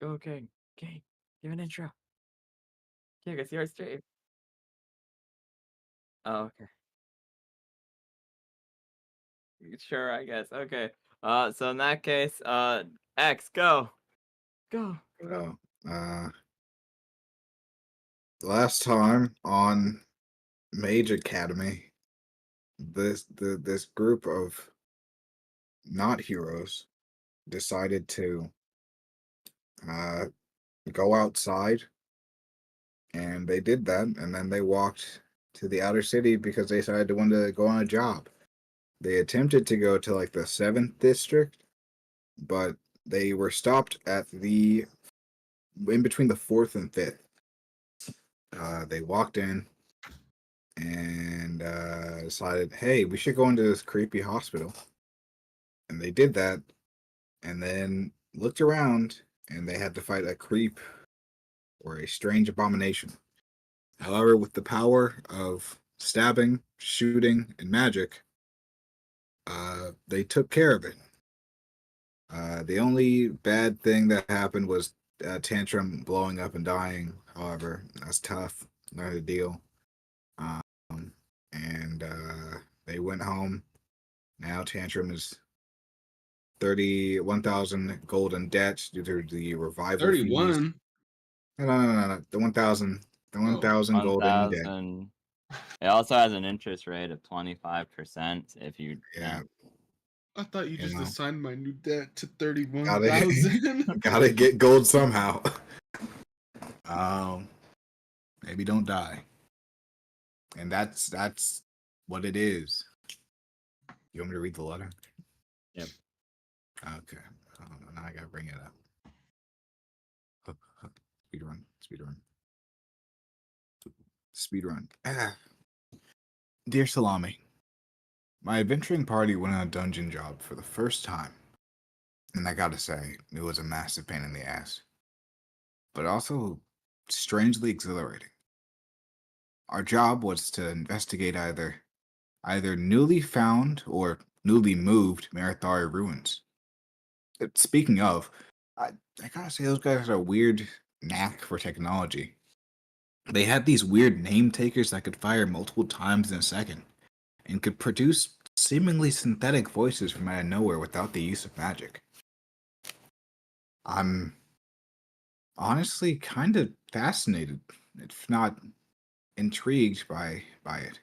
Go, King. King, give an intro. King, I see our stream. Oh, okay. Sure, I guess. Okay. So in that case, X, go. Go. Well, last time on Mage Academy, this group of not heroes decided to uh go outside, and they did that, and then they walked to the outer city because they decided they wanted to go on a job. They attempted to go to like the 7th district, but they were stopped at the in between the 4th and 5th. They walked in and decided, hey, we should go into this creepy hospital. And they did that, and then looked around, and they had to fight a creep or a strange abomination. However, with the power of stabbing, shooting, and magic, they took care of it. The only bad thing that happened was Tantrum blowing up and dying. However, that's tough. Not a deal. Um, and they went home. Now Tantrum is 31,000 gold in debt due to the revival fees. 31. No. The 1,000. The 1,000 gold in debt. 1,000. It also has an interest rate of 25% if you. Yeah. I thought you just know. assigned my new debt to Gotta 31,000. gotta get gold somehow. Maybe don't die. And that's what it is. You want me to read the letter? Yep. Okay. Now I gotta bring it up. Speedrun. Speedrun. Dear Salami, my adventuring party went on a dungeon job for the first time. And I gotta say, it was a massive pain in the ass. But also strangely exhilarating. Our job was to investigate either newly found or newly moved Marathari ruins. Speaking of, I gotta say those guys had a weird knack for technology. They had these weird name takers that could fire multiple times in a second and could produce seemingly synthetic voices from out of nowhere without the use of magic. I'm honestly kind of fascinated, if not intrigued by it.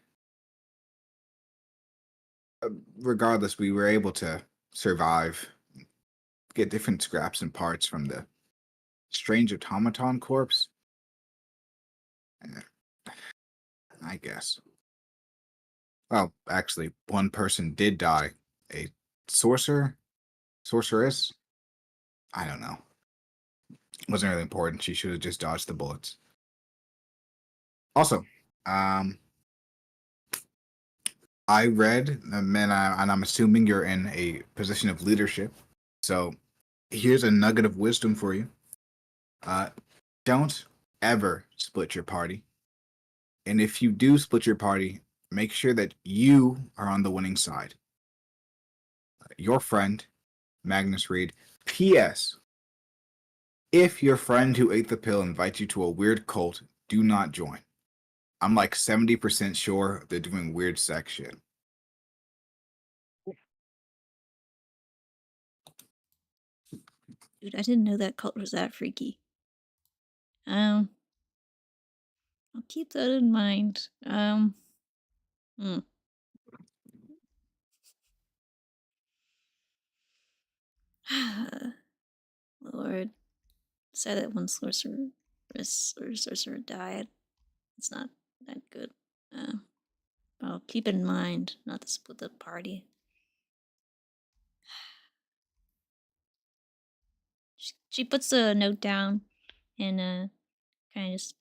Regardless, we were able to survive, get different scraps and parts from the strange automaton corpse. I guess. Well, actually, one person did die. A sorceress. I don't know. Wasn't really important. She should have just dodged the bullets. Also, I read, and I'm assuming you're in a position of leadership. So here's a nugget of wisdom for you. Don't ever split your party. And if you do split your party, make sure that you are on the winning side. Your friend, Magnus Reed. P.S. If your friend who ate the pill invites you to a weird cult, do not join. I'm like 70% sure they're doing weird sex shit. Dude, I didn't know that cult was that freaky. I'll keep that in mind. Lord, sad that one sorcerer died. It's not that good. I'll keep in mind not to split the party. She puts a note down and kind of just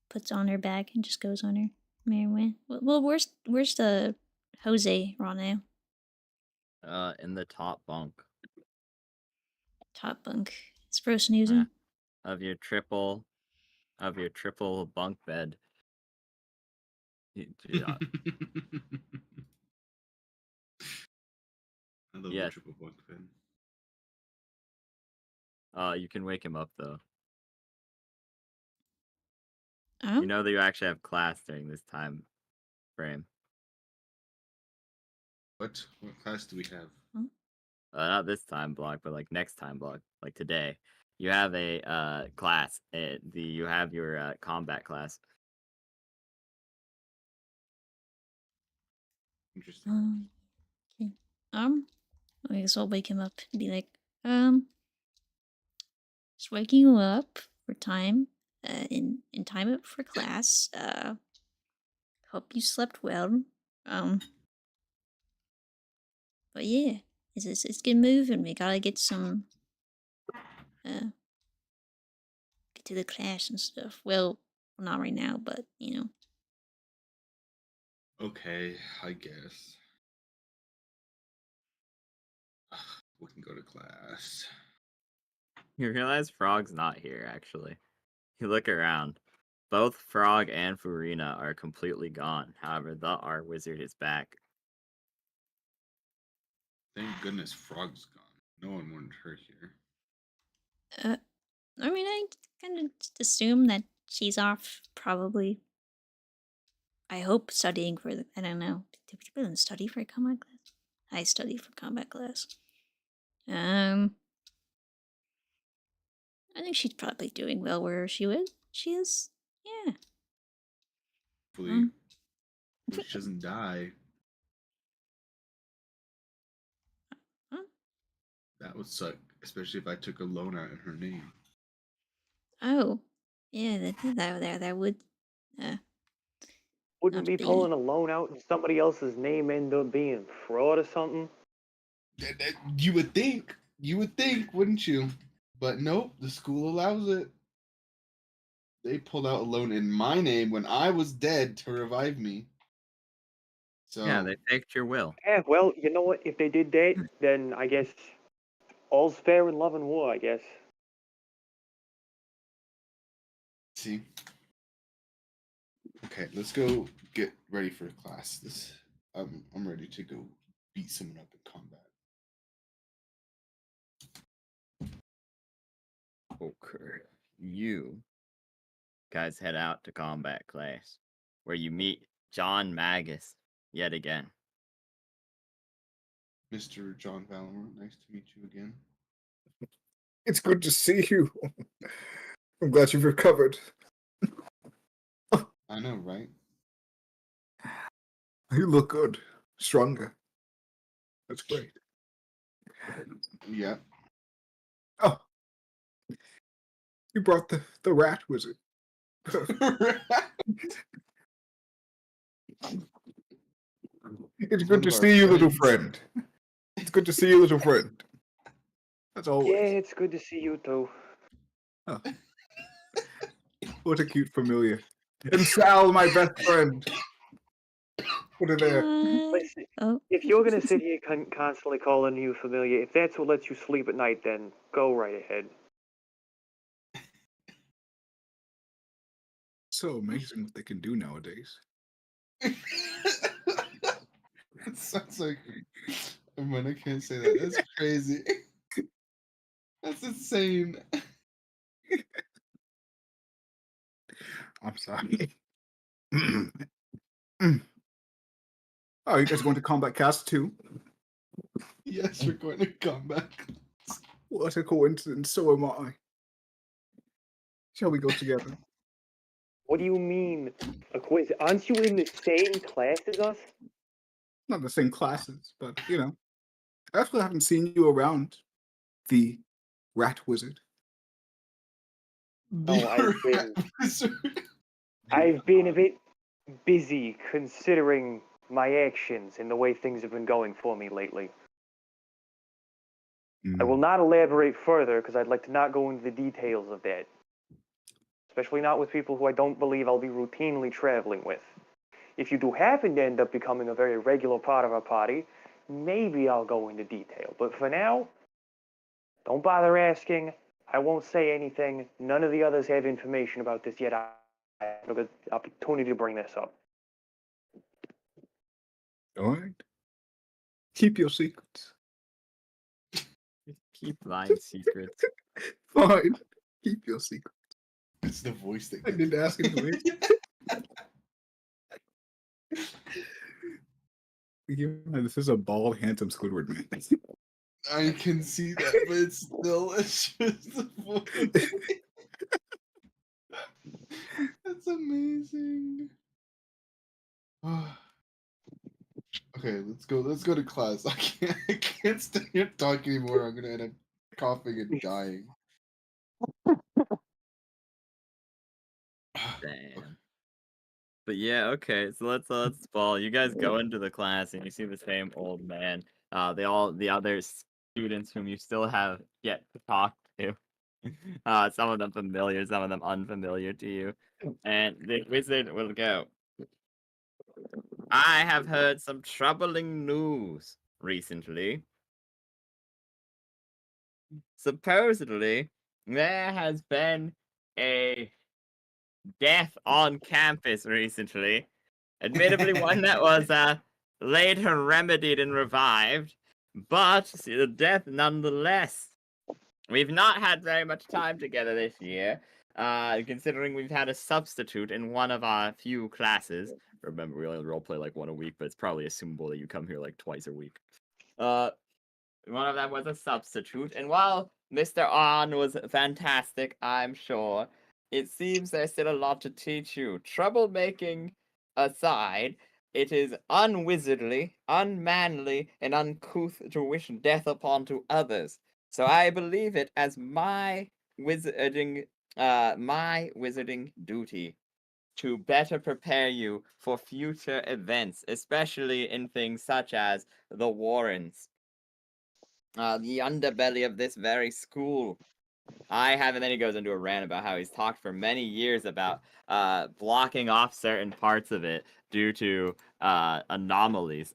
puts on her bag and just goes on her merry way. Well, where's the Jose right now? In the top bunk. Top bunk. It's pro snoozing. Of your triple bunk bed. Yeah. I love Yes. the triple bunk bed. You can wake him up though. Oh, You know that you actually have class during this time frame. What class do we have? Not this time block, but like next time block, like today. You have a class. You have your combat class. Interesting. okay. I guess I'll wake him up and be like, just waking you up for time, in time up for class. Hope you slept well. But yeah, it's get moving. We gotta get some, get to the class and stuff. Well, not right now, but you know. Okay, I guess. We can go to class. You realize Frog's not here, actually. You look around. Both Frog and Furina are completely gone. However, the art wizard is back. Thank goodness Frog's gone. No one wanted her here. I mean, I kind of assume that she's off, probably. I hope studying for the. I don't know. Do people even study for combat class? I study for combat class. I think she's probably doing well where she is. Yeah. Hopefully, she doesn't die. Huh? That would suck, especially if I took a loan out in her name. Oh, yeah. That would. Wouldn't Not be be- pulling a loan out in somebody else's name end up being fraud or something? You would think, wouldn't you? But nope, the school allows it. They pulled out a loan in my name when I was dead to revive me. So Yeah, they faked your will. Yeah, well, you know what? If they did that, then I guess all's fair in love and war, I guess. see. Okay, let's go get ready for class. I'm ready to go beat someone up in combat. Okay. You guys head out to combat class, where you meet John Magus yet again. Mr. John Valamore, nice to meet you again. It's good to see you. I'm glad you've recovered. I know, right? You look good. Stronger. That's great. Yeah. Oh. You brought the rat wizard. It's One good to of our see you, little friends. friend. It's good to see you, little friend. As always. Yeah, it's good to see you too. Oh. What a cute familiar. And Sal, my best friend. Put it there. Listen, Oh. if you're gonna sit here constantly calling you familiar, if that's what lets you sleep at night, then go right ahead. So amazing what they can do nowadays. It sounds like I can't say that. That's crazy. That's insane. I'm sorry. Oh, you guys going to combat cast too? Yes, we're going to combat. What a coincidence, so am I. Shall we go together? What do you mean a quiz? Aren't you in the same class as us? Not the same classes, but you know. I actually haven't seen you around, the rat wizard. No, I've been a bit busy considering my actions and the way things have been going for me lately. I will not elaborate further because I'd like to not go into the details of that. Especially not with people who I don't believe I'll be routinely traveling with. If you do happen to end up becoming a very regular part of our party, maybe I'll go into detail. But for now, don't bother asking. I won't say anything. None of the others have information about this yet. I have the opportunity to bring this up. All right. Keep your secrets. Keep lying secrets. Fine. Keep your secret. It's the voice that I didn't ask him to wait. This is a bald, handsome Squidward man. I can see that, but it's just the voice. That's amazing. Okay, let's go. Let's go to class. I can't stay here talking anymore. I'm gonna end up coughing and dying. Damn. But yeah, okay. So let's ball. You guys go into the class and you see the same old man. The other students whom you still have yet to talk to. Some of them familiar, some of them unfamiliar to you. And the wizard will go. I have heard some troubling news recently. Supposedly, there has been a death on campus recently. Admittedly, one that was later remedied and revived, but the death nonetheless. We've not had very much time together this year, considering we've had a substitute in one of our few classes. Remember, we only roleplay like one a week, but it's probably assumable that you come here like twice a week. One of them was a substitute, and while Mr. On was fantastic, I'm sure, it seems there's still a lot to teach you. Troublemaking aside, it is unwizardly, unmanly, and uncouth to wish death upon to others. So I believe it as my wizarding duty to better prepare you for future events, especially in things such as the Warrens. The underbelly of this very school. And then he goes into a rant about how he's talked for many years about blocking off certain parts of it due to anomalies.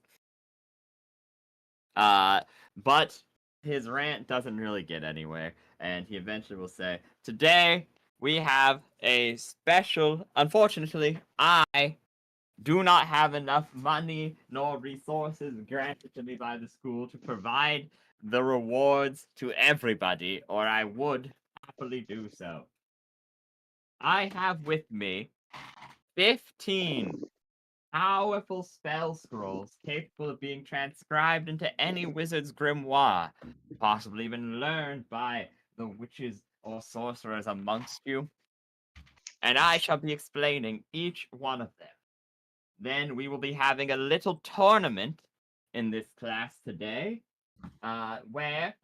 But his rant doesn't really get anywhere, and he eventually will say, today we have a special, unfortunately, I do not have enough money nor resources granted to me by the school to provide the rewards to everybody, or I would happily do so. I have with me 15 powerful spell scrolls capable of being transcribed into any wizard's grimoire, possibly even learned by the witches or sorcerers amongst you. And I shall be explaining each one of them. Then we will be having a little tournament in this class today, where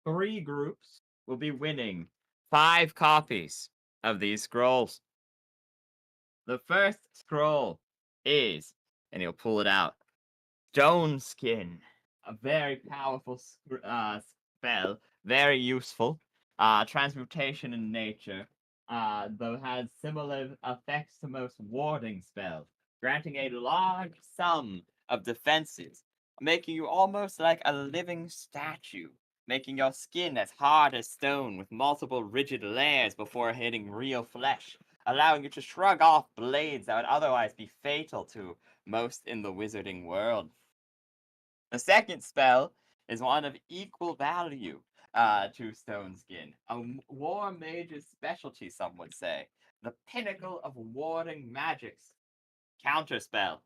3 groups will be winning 5 copies of these scrolls. The first scroll is, and he'll pull it out, Stone Skin, a very powerful spell, very useful, transmutation in nature, though has similar effects to most warding spells, granting a large sum of defenses, making you almost like a living statue, making your skin as hard as stone with multiple rigid layers before hitting real flesh, allowing you to shrug off blades that would otherwise be fatal to most in the wizarding world. The second spell is one of equal value to Stone Skin, a war mage's specialty, some would say, the pinnacle of warding magics. Counterspell.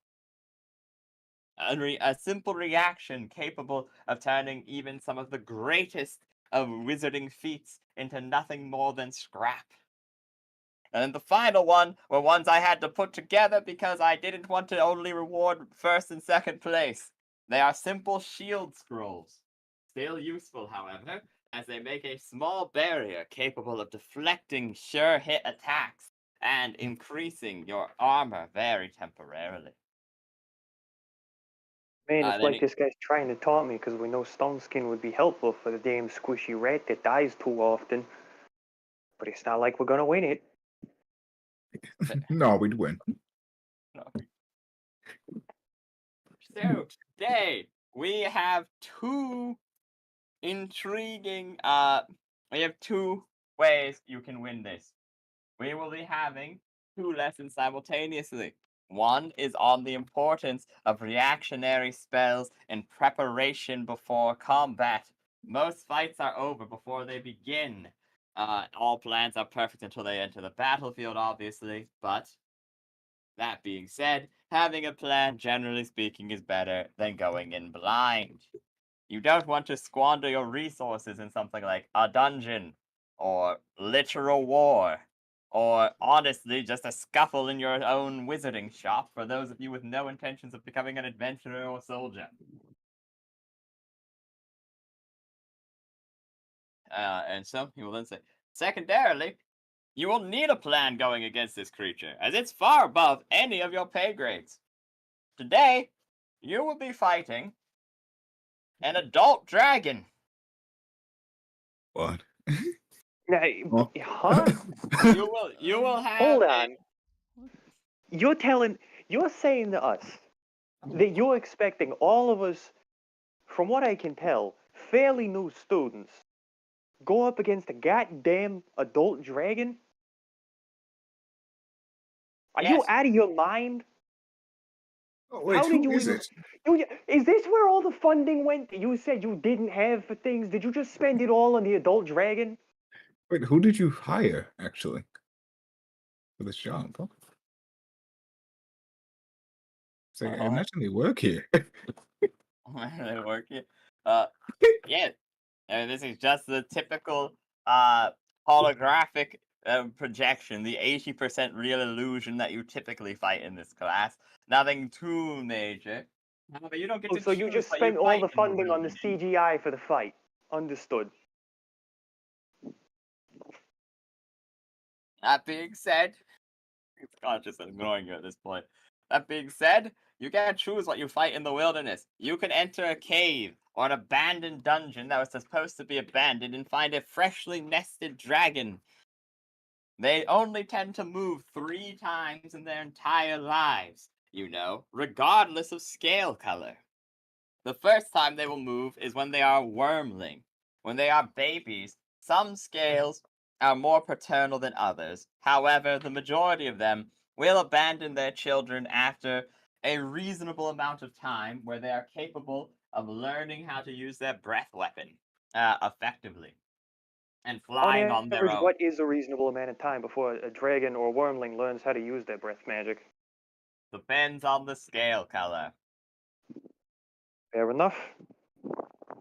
A simple reaction capable of turning even some of the greatest of wizarding feats into nothing more than scrap. And then the final one were ones I had to put together because I didn't want to only reward first and second place. They are simple shield scrolls. Still useful, however, as they make a small barrier capable of deflecting sure hit attacks and increasing your armor very temporarily. Man, it's Then like this guy's trying to taunt me because we know Stone Skin would be helpful for the damn squishy rat that dies too often. But it's not like we're gonna win it. No, we'd win. So today we have 2 intriguing we have 2 ways you can win this. We will be having 2 lessons simultaneously. One is on the importance of reactionary spells in preparation before combat, Most fights are over before they begin. All plans are perfect until they enter the battlefield, obviously, but that being said, having a plan, generally speaking, is better than going in blind. You don't want to squander your resources in something like a dungeon, or literal war, or honestly, just a scuffle in your own wizarding shop for those of you with no intentions of becoming an adventurer or soldier. And so he will then say, secondarily, you will need a plan going against this creature, as it's far above any of your pay grades. Today, you will be fighting an adult dragon. What? Now, Oh. huh? You will have Hold on. You're saying to us that you're expecting all of us, from what I can tell, fairly new students, go up against a goddamn adult dragon? Are you Yes. out of your mind? Oh, wait, How did who you is even? it? Is this where all the funding went that you said you didn't have for things? Did you just spend it all on the adult dragon? Wait, who did you hire, actually, for this job? Oh, it's like, I imagine they work here. They work here. Yeah. This is just the typical holographic projection, the 80% real illusion that you typically fight in this class. Nothing too major. However, you don't get Oh, to so you choose just what you spent all fight the in the funding on the wilderness. CGI for the fight. Understood. That being said, it's conscious of ignoring you at this point. That being said, you can't choose what you fight in the wilderness. You can enter a cave or an abandoned dungeon that was supposed to be abandoned and find a freshly nested dragon. They only tend to move 3 times in their entire lives, you know, regardless of scale color. The first time they will move is when they are a wormling. When they are babies, some scales are more paternal than others. However, the majority of them will abandon their children after a reasonable amount of time where they are capable of learning how to use their breath weapon effectively and On flying on their average, own. what is a reasonable amount of time before a dragon or wormling learns how to use their breath magic? Depends on the scale color. Fair enough.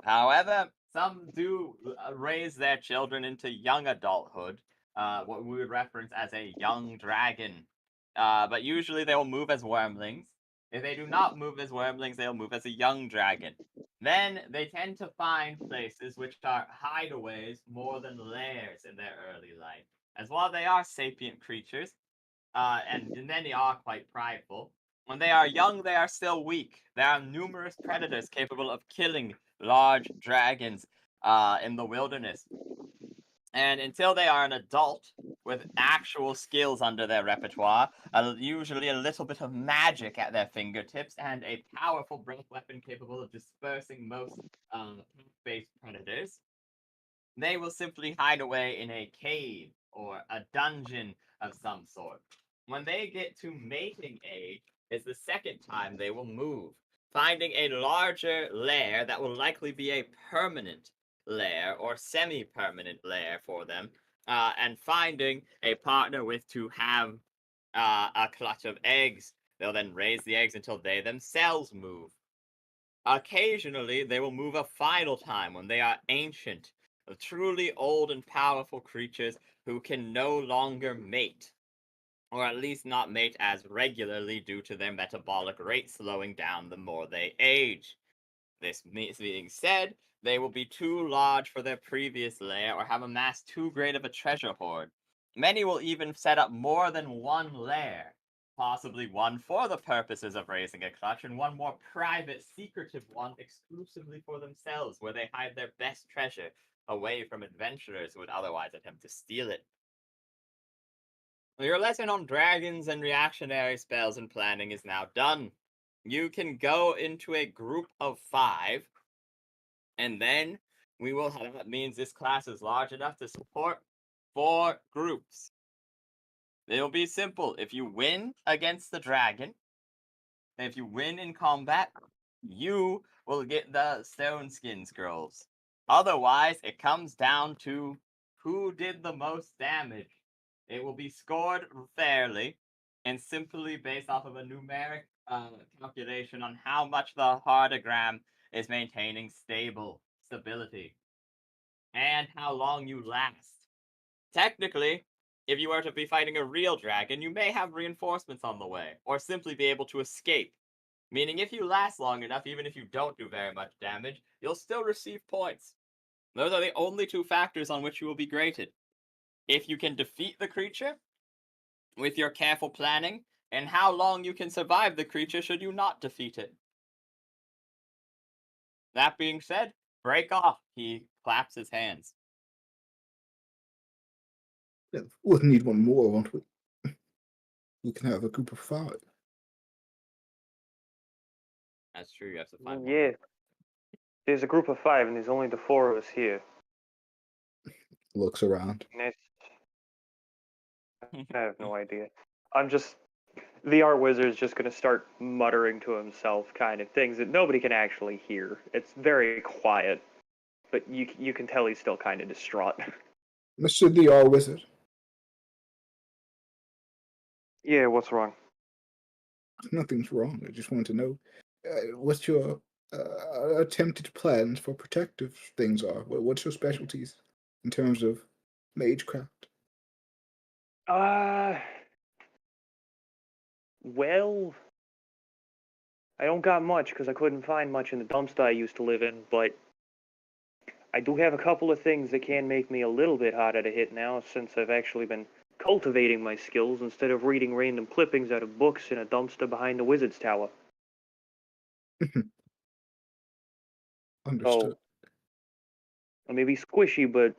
However, some do raise their children into young adulthood, what we would reference as a young dragon. But usually they will move as wormlings. If they do not move as wormlings, they'll move as a young dragon. Then they tend to find places which are hideaways more than lairs in their early life. As while they are sapient creatures, and many are quite prideful, when they are young, they are still weak. There are numerous predators capable of killing large dragons in the wilderness. And until they are an adult with actual skills under their repertoire, usually a little bit of magic at their fingertips, and a powerful breath weapon capable of dispersing most based predators, they will simply hide away in a cave or a dungeon of some sort. When they get to mating age, is the second time they will move, finding a larger lair that will likely be a permanent lair or semi-permanent lair for them, and finding a partner with to have a clutch of eggs. They'll then raise the eggs until they themselves move. Occasionally, they will move a final time when they are ancient, truly old and powerful creatures who can no longer mate, or at least not mate as regularly due to their metabolic rate slowing down the more they age. This being said, they will be too large for their previous lair or have amassed too great of a treasure hoard. Many will even set up more than one lair, possibly one for the purposes of raising a clutch and one more private, secretive one exclusively for themselves, where they hide their best treasure away from adventurers who would otherwise attempt to steal it. Your lesson on dragons and reactionary spells and planning is now done. You can go into a group of 5, and then we will have, that means this class is large enough to support 4 groups. It'll be simple. If you win against the dragon, and if you win in combat, you will get the stone skin scrolls. Otherwise, it comes down to who did the most damage. It will be scored fairly and simply based off of a numeric calculation on how much the heartogram is maintaining stability and how long you last. Technically, if you were to be fighting a real dragon, you may have reinforcements on the way, or simply be able to escape. Meaning if you last long enough, even if you don't do very much damage, you'll still receive points. Those are the only two factors on which you will be graded. If you can defeat the creature, with your careful planning, and how long you can survive the creature should you not defeat it. That being said, break off. He claps his hands. Yeah, we'll need one more, won't we? We can have a group of 5. That's true, you have to find one. Yeah. There's a group of 5, and there's only the 4 of us here. Looks around. And I have no idea. The art wizard's just gonna start muttering to himself, kind of things that nobody can actually hear. It's very quiet, but you can tell he's still kind of distraught. Mr. the R Wizard, Yeah, what's wrong? nothing's wrong. I just want to know what your attempted plans for protective things are. What's your specialties in terms of magecraft? Well, I don't got much because I couldn't find much in the dumpster I used to live in, but I do have a couple of things that can make me a little bit harder to hit now since I've actually been cultivating my skills instead of reading random clippings out of books in a dumpster behind the wizard's tower. Understood. I may be squishy, but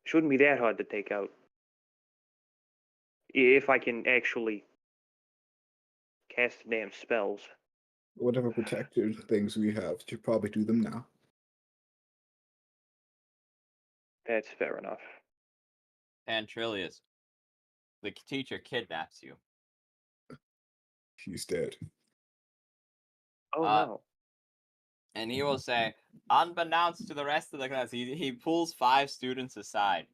shouldn't be that hard to take out. If I can actually cast damn spells. Whatever protective things we have, you probably do them now. That's fair enough. And Trillius, the teacher kidnaps you. He's dead. Oh Uh, no. And he will say, unbeknownst to the rest of the class, he pulls 5 students aside.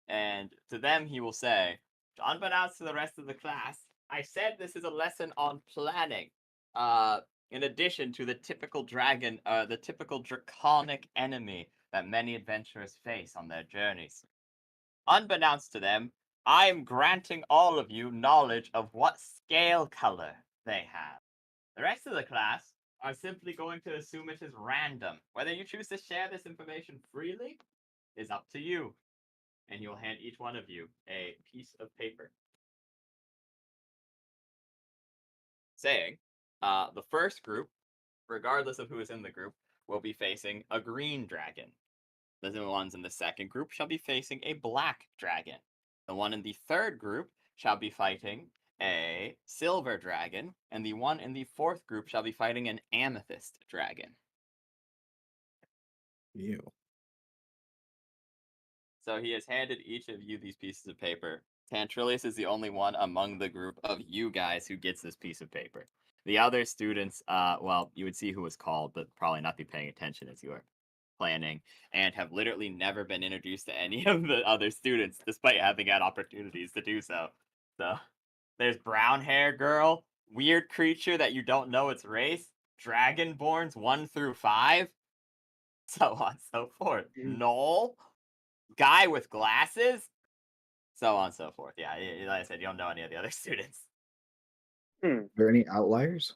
And to them he will say, unbeknownst to the rest of the class, I said this is a lesson on planning. In addition to the typical dragon, the typical draconic enemy that many adventurers face on their journeys. Unbeknownst to them, I am granting all of you knowledge of what scale color they have. The rest of the class are simply going to assume it is random. Whether you choose to share this information freely is up to you. And you'll hand each one of you a piece of paper. Saying, the first group, regardless of who is in the group, will be facing a green dragon. The ones in the second group shall be facing a black dragon. The one in the third group shall be fighting a silver dragon, and the one in the fourth group shall be fighting an amethyst dragon. Ew. So he has handed each of you these pieces of paper. Tantrilius is the only one among the group of you guys who gets this piece of paper. The other students, well, you would see who was called, but probably not be paying attention as you are planning, and have literally never been introduced to any of the other students, despite having had opportunities to do so. So, there's brown hair girl, weird creature that you don't know its race, dragonborns 1 through 5, so on and so forth. Knoll, guy with glasses, so on and so forth. Yeah, like I said, you don't know any of the other students. Are there any outliers?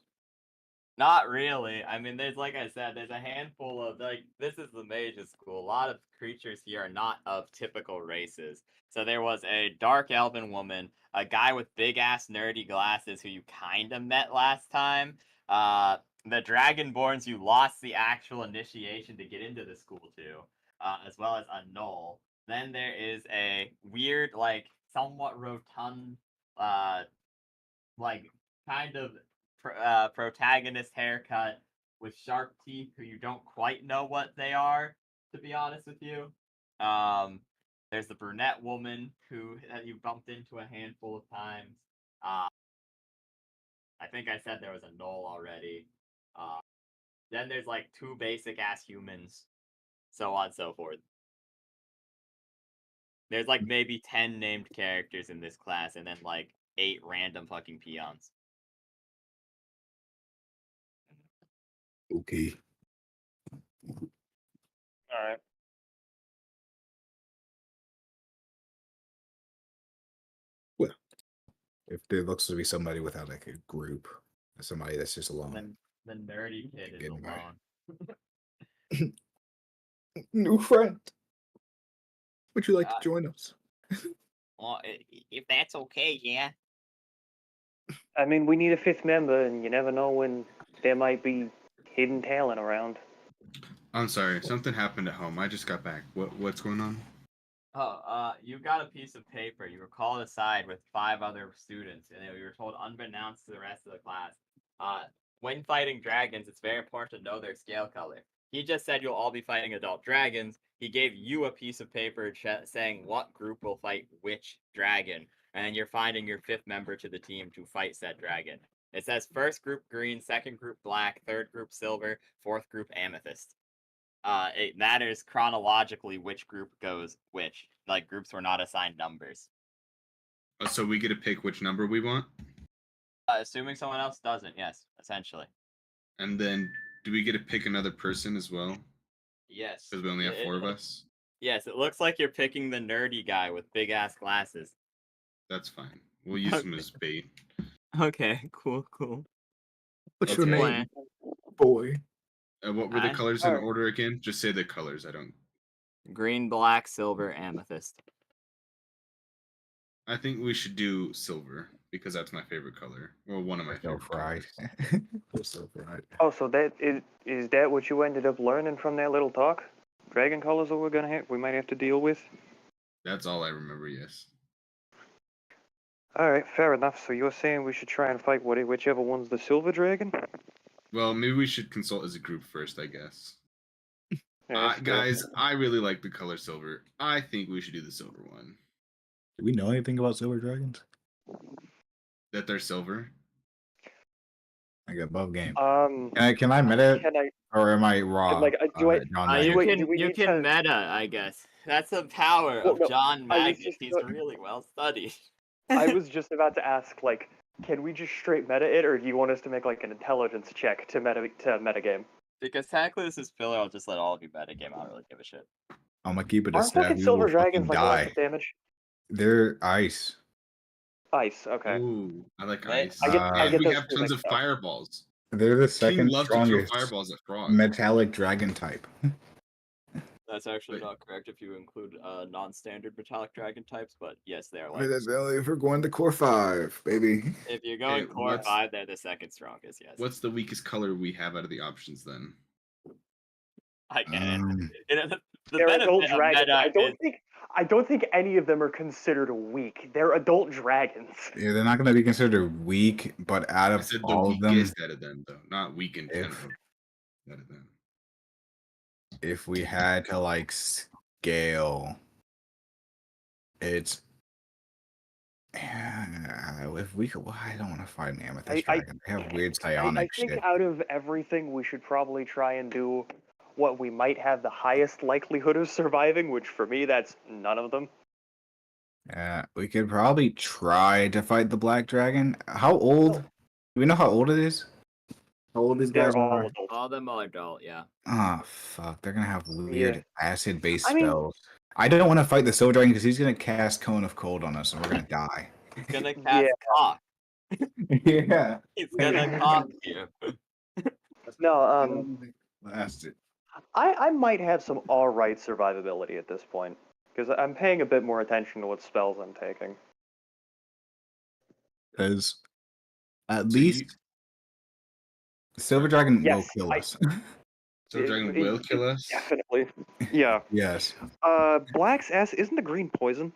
Not really. I mean, there's, like I said, there's a handful of, like, this is the mage's school. A lot of creatures here are not of typical races. So there was a dark elven woman, a guy with big-ass nerdy glasses who you kind of met last time. The Dragonborns you lost the actual initiation to get into the school to, as well as a Knoll. Then there is a weird, like, somewhat rotund, like, kind of protagonist haircut with sharp teeth who you don't quite know what they are, to be honest with you. There's the brunette woman who you bumped into a handful of times. I think I said there was a Knoll already. Then there's like 2 basic ass humans, so on and so forth. There's like maybe 10 named characters in this class, and then like 8 random fucking peons. Okay. All right. Well, if there looks to be somebody without like a group, somebody that's just alone. Then the nerdy kid is Get invited. alone. New friend. Would you like to Uh, join us? Well, if that's okay, yeah. I mean, we need a 5th member, and you never know when there might be hidden talent around. I'm sorry, something happened at home. I just got back. What's going on? Oh, you got a piece of paper. You were called aside with 5 other students, and you were told, unbeknownst to the rest of the class, when fighting dragons, it's very important to know their scale color. He just said you'll all be fighting adult dragons. He gave you a piece of paper saying what group will fight which dragon, and you're finding your 5th member to the team to fight said dragon. It says first group green, second group black, third group silver, fourth group amethyst. It matters chronologically which group goes which. Like, groups were not assigned numbers. So we get to pick which number we want, Assuming someone else doesn't, yes, essentially. and then do we get to pick another person as well? Yes. Because we only have 4 of us. Yes, it looks like you're picking the nerdy guy with big ass glasses. That's fine. We'll use him as bait. Okay, cool. What's your your Okay. name, boy? What were the Hi. colors in order again? Just say the colors. I don't. Green, black, silver, amethyst. I think we should do silver because that's my favorite color. Well, one of my So favorite fried. colors. We're so fried. Oh, so that is that what you ended up learning from that little talk? Dragon colors that we might have to deal with. That's all I remember. Yes. All right, fair enough. So you're saying we should try and fight whichever one's the silver dragon? Well, maybe we should consult as a group first, I guess. Yeah, that's fair. Guys, I really like the color silver. I think we should do the silver one. Do we know anything about silver dragons? That they're silver. Like above game. Um, Can I meta can I? or am I raw? Like, do I- John do You Magnus? we- can, do we you need can to- meta, I guess. That's the power Well, of no, John I was Magnus. just He's go- really well studied. I was just about to ask, like, can we just straight meta it, or do you want us to make like an intelligence check to metagame? Because technically this is filler, I'll just let all of you metagame. I don't really give a shit. I'm gonna keep it a Aren't stat. fucking We silver will dragons fucking like die. electric damage? They're ice. Ice. Okay. Ooh, I like Wait, ice. I get And we those have two tons mixed of up. fireballs. They're the King second loves to throw strongest fireballs at frogs. metallic dragon type. That's actually Wait. not correct if you include non-standard metallic dragon types, but yes, they are But like. that's only if we're going to core 5, baby. If you're going Okay, core what's- 5, they're the second strongest, yes. What's the weakest color we have out of the options then? I get it. The They're adult benefit of dragons. meta I don't think any of them are considered weak. They're adult dragons. Yeah, they're not going to be considered weak, but out I of said the all of them, weakest out of them, though, not weak in general. Out of them. if we had to like scale, it's if we could. Well, I don't want to fight an amethyst dragon. They have weird I psionic think shit. out of everything, we should probably try and do what we might have the highest likelihood of surviving, which for me, that's none of them. We could probably try to fight the black dragon. How old? Do we know how old it is? How old these guys They're all are? adults. all of them are adult, yeah. Oh fuck! They're gonna have weird acid-based I mean- spells. I don't want to fight the silver dragon because he's gonna cast Cone of Cold on us, and we're gonna die. He's gonna cast cock. Yeah. He's gonna cock you. No, Lasted. I might have some alright survivability at this point, because I'm paying a bit more attention to what spells I'm taking. Because at So least silver dragon will Yes, kill us. So dragon will kill us. Definitely. Yeah. Yes. Black's acid isn't the green poison.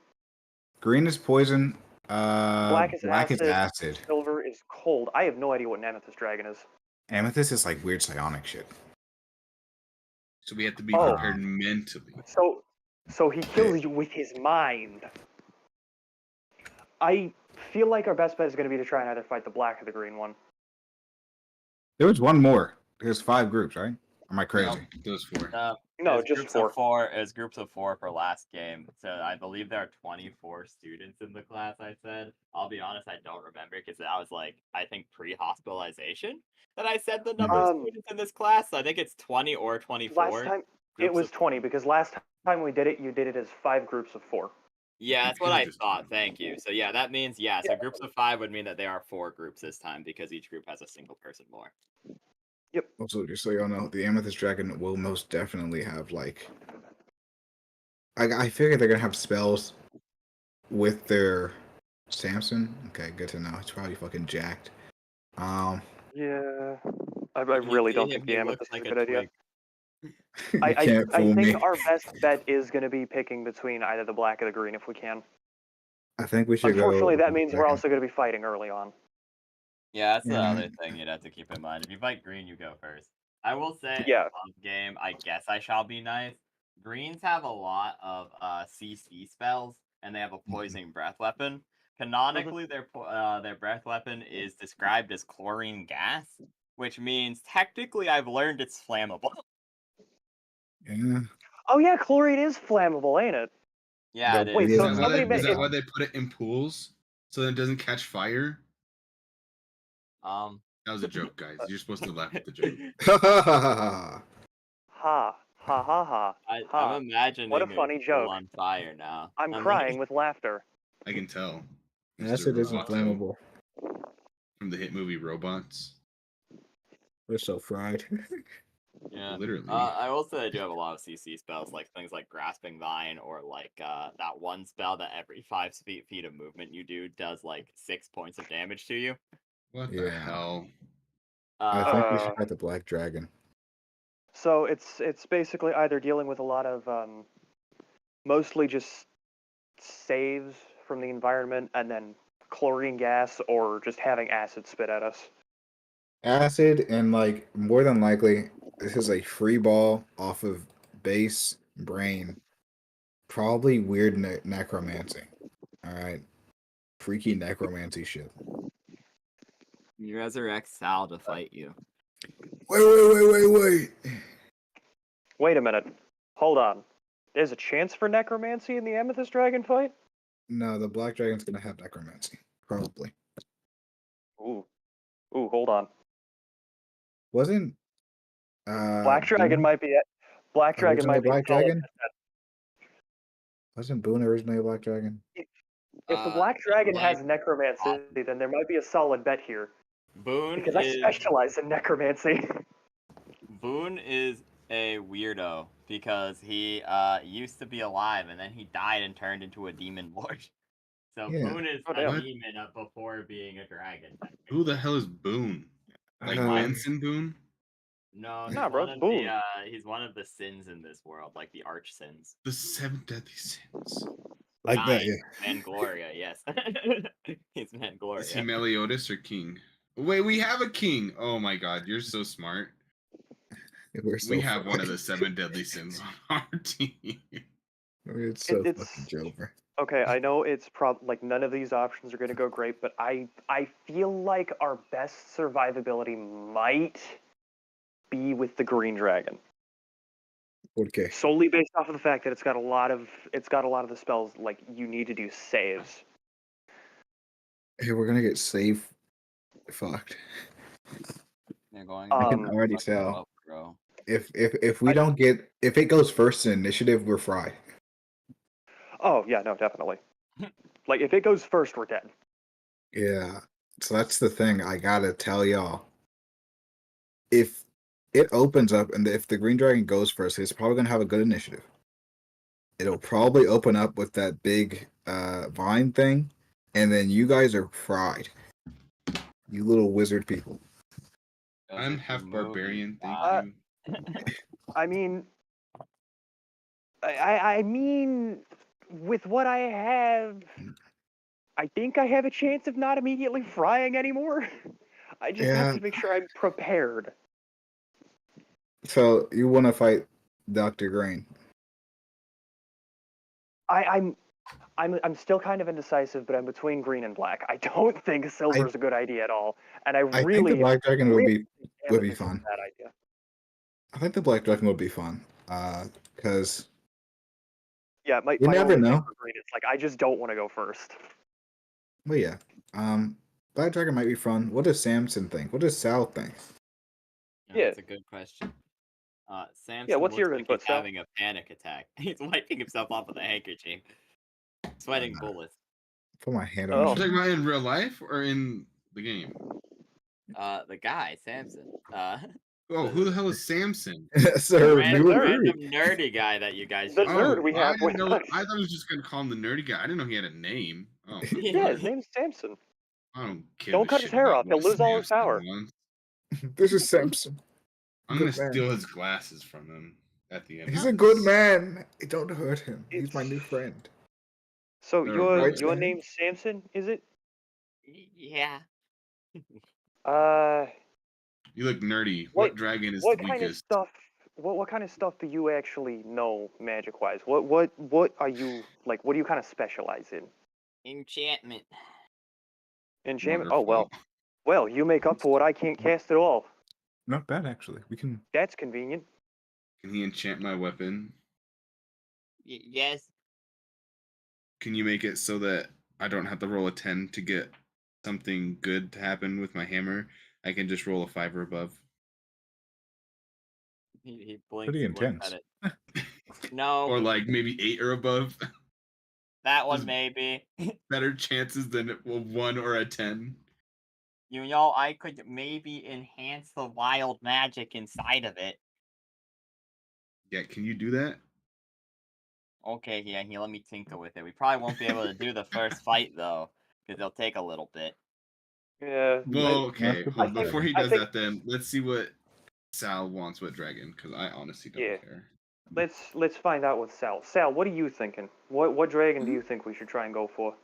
Green is poison. Black is acid. acid. Silver is cold. I have no idea what an amethyst dragon is. Amethyst is like weird psionic shit. So we have to be Oh. prepared mentally. So he kills you with his mind. I feel like our best bet is going to be to try and either fight the black or the green one. There was one more. There's 5 groups, right? Am I crazy? Those 4. No, It's just groups 4. of 4. It's groups of 4 for last game. So I believe there are 24 students in the class. I said. I'll be honest, I don't remember because that was like I think pre-hospitalization that I said the number of students in this class. So I think it's 20 or 24. Last time it Groups was of 20 because last time we did it, you did it as 5 groups of 4. Yeah, that's what I Just thought. 20. Thank you. So yeah, that means yeah. So groups of 5 would mean that there are 4 groups this time because each group has a single person more. Also, just so y'all know, the Amethyst Dragon will most definitely have like. I figure they're gonna have spells with their Samson. Okay, good to know. It's probably fucking jacked. Yeah, I When you really see don't him, think the he looks amethyst is like a a good idea. twig. You can't I fool think me. our best bet is going to be picking between either the black or the green if we can. I think we should go. Unfortunately, with that the means we're dragon. also going to be fighting early on. Yeah, that's the Yeah. other thing you'd have to keep in mind. If you fight green, you go first. I will say, Yeah. above game, I guess I shall be nice. Greens have a lot of CC spells, and they have a poison breath weapon. Canonically, their breath weapon is described as chlorine gas, which means technically I've learned it's flammable. Yeah. Oh yeah, chlorine is flammable, ain't it? Yeah, The it Wait, is. so Yeah, somebody Is that it, why they put it in pools so that it doesn't catch fire? Um, That was a joke, guys. You're supposed to laugh at the joke. ha ha ha ha I'm ha. imagining What a a funny pool joke. on fire now. I'm like- crying with laughter. I can tell. Acid Mr. isn't Roboto flammable. from the hit movie Robots. We're so fried. Yeah. Literally. I will say I do have a lot of CC spells, like things like Grasping Vine, or like that one spell that every 5 feet of movement you do does like 6 points of damage to you. What the Yeah. hell? I think we should Uh, fight the Black Dragon. So it's basically either dealing with a lot of mostly just saves from the environment and then chlorine gas or just having acid spit at us. Acid and like more than likely this is a free ball off of base brain. Probably weird necromancy. All right. Freaky necromancy shit. You resurrect Sal to fight you. Wait. Wait a minute. Hold on. There's a chance for necromancy in the Amethyst Dragon fight? No, the Black Dragon's gonna have necromancy. Probably. Ooh. Ooh, hold on. Wasn't Black Dragon Boone might be Black Dragon originally might be Black solid. Dragon? Wasn't Boone originally a Black Dragon? If the Black Dragon like, has necromancy, then there might be a solid bet here. Boone Because I specialize in necromancy. Boone is a weirdo because he used to be alive and then he died and turned into a demon lord. So Yeah. Boone is Oh, a damn. demon before being a dragon. Who the hell is Boone? Like Benson Boone? No, he's Nah, bro, one it's of Boone. the he's one of the sins in this world, like the arch sins. The 7 deadly sins. like that, yeah. Mangloria, yes. He's Mangloria. Is he Meliodas or King? Wait, we have a king. Oh my god, you're so smart. We're so We have one of fried. the 7 deadly sins on our team. It's so It's- fucking jover. Okay, I know it's like none of these options are going to go great, but I feel like our best survivability might be with the Green Dragon. Okay. Solely based off of the fact that it's got a lot of the spells like you need to do saves. Hey, we're gonna get safe fucked. They're going I can Um, already fucking tell. up, bro. If we don't get if it goes first in initiative, we're fried. Oh yeah, no, definitely. Like if it goes first, we're dead. Yeah. So that's the thing I gotta tell y'all. If it opens up and if the Green Dragon goes first, it's probably gonna have a good initiative. It'll probably open up with that big vine thing, and then you guys are fried. You little wizard people. I'm half barbarian, thank Uh, you. I mean, I mean, with what I have, I think I have a chance of not immediately frying anymore. I just have Yeah. to make sure I'm prepared. So you wanna fight Dr. Grain. I'm I'm still kind of indecisive, but I'm between green and black. I don't think silver's a good idea at all, and I I think the really, Black Dragon would really be think would be amethyst is a fun. bad idea. I think the Black Dragon would be fun. Because Yeah, my you never only thing know. for green is like I just don't want to go first. Well, yeah. Black Dragon might be fun. What does Samson think? What does Sal think? Yeah. That's a good question. Samson Yeah, what's looks your like input, he's Sal? having a panic attack. He's wiping himself off with a handkerchief, sweating bullets. Put my hand Oh. on You the talking about in real life or in the game? The guy, Samson. Oh, who the hell is Samson? Sir, Random nerdy guy that you guys The just nerd we I have didn't with know. us. I thought I was just gonna call him the nerdy guy. I didn't know he had a name. Oh, Yeah, his name's Samson. I don't give Don't a cut shit his hair about off. He'll what lose all his Samson power. wants. This is Samson. I'm Good gonna man. steal his glasses from him at the end. He's of a good this. man. Don't hurt him. He's my new friend. So They're your right, your Sam? name's Samson, is it? Yeah. You look nerdy. What- What dragon is What the kind of weakest? stuff? What kind of stuff do you actually know magic wise? What are you like? What do you kind of specialize in? Enchantment. Enchantment. Oh well. Wonderful. Well, you make up for what I can't cast at all. Not bad, actually. We can. That's convenient. Can he enchant my weapon? Yes. Can you make it so that I don't have to roll a 10 to get something good to happen with my hammer? I can just roll a 5 or above. He blinks Pretty and looks intense. at it. No. Or like maybe 8 or above. That one Just- maybe. Better chances than a 1 or a 10. You know, I could maybe enhance the wild magic inside of it. Yeah, can you do that? Okay, yeah, here, let me tinker with it. We probably won't be able to do the first fight, though, because it'll take a little bit. Yeah. Well, okay. Master Well, Black before he I does think- that, then let's see what Sal wants with Dragon, because I honestly don't Yeah. care. Let's find out with Sal. Sal, what are you thinking? What dragon do you think we should try and go for?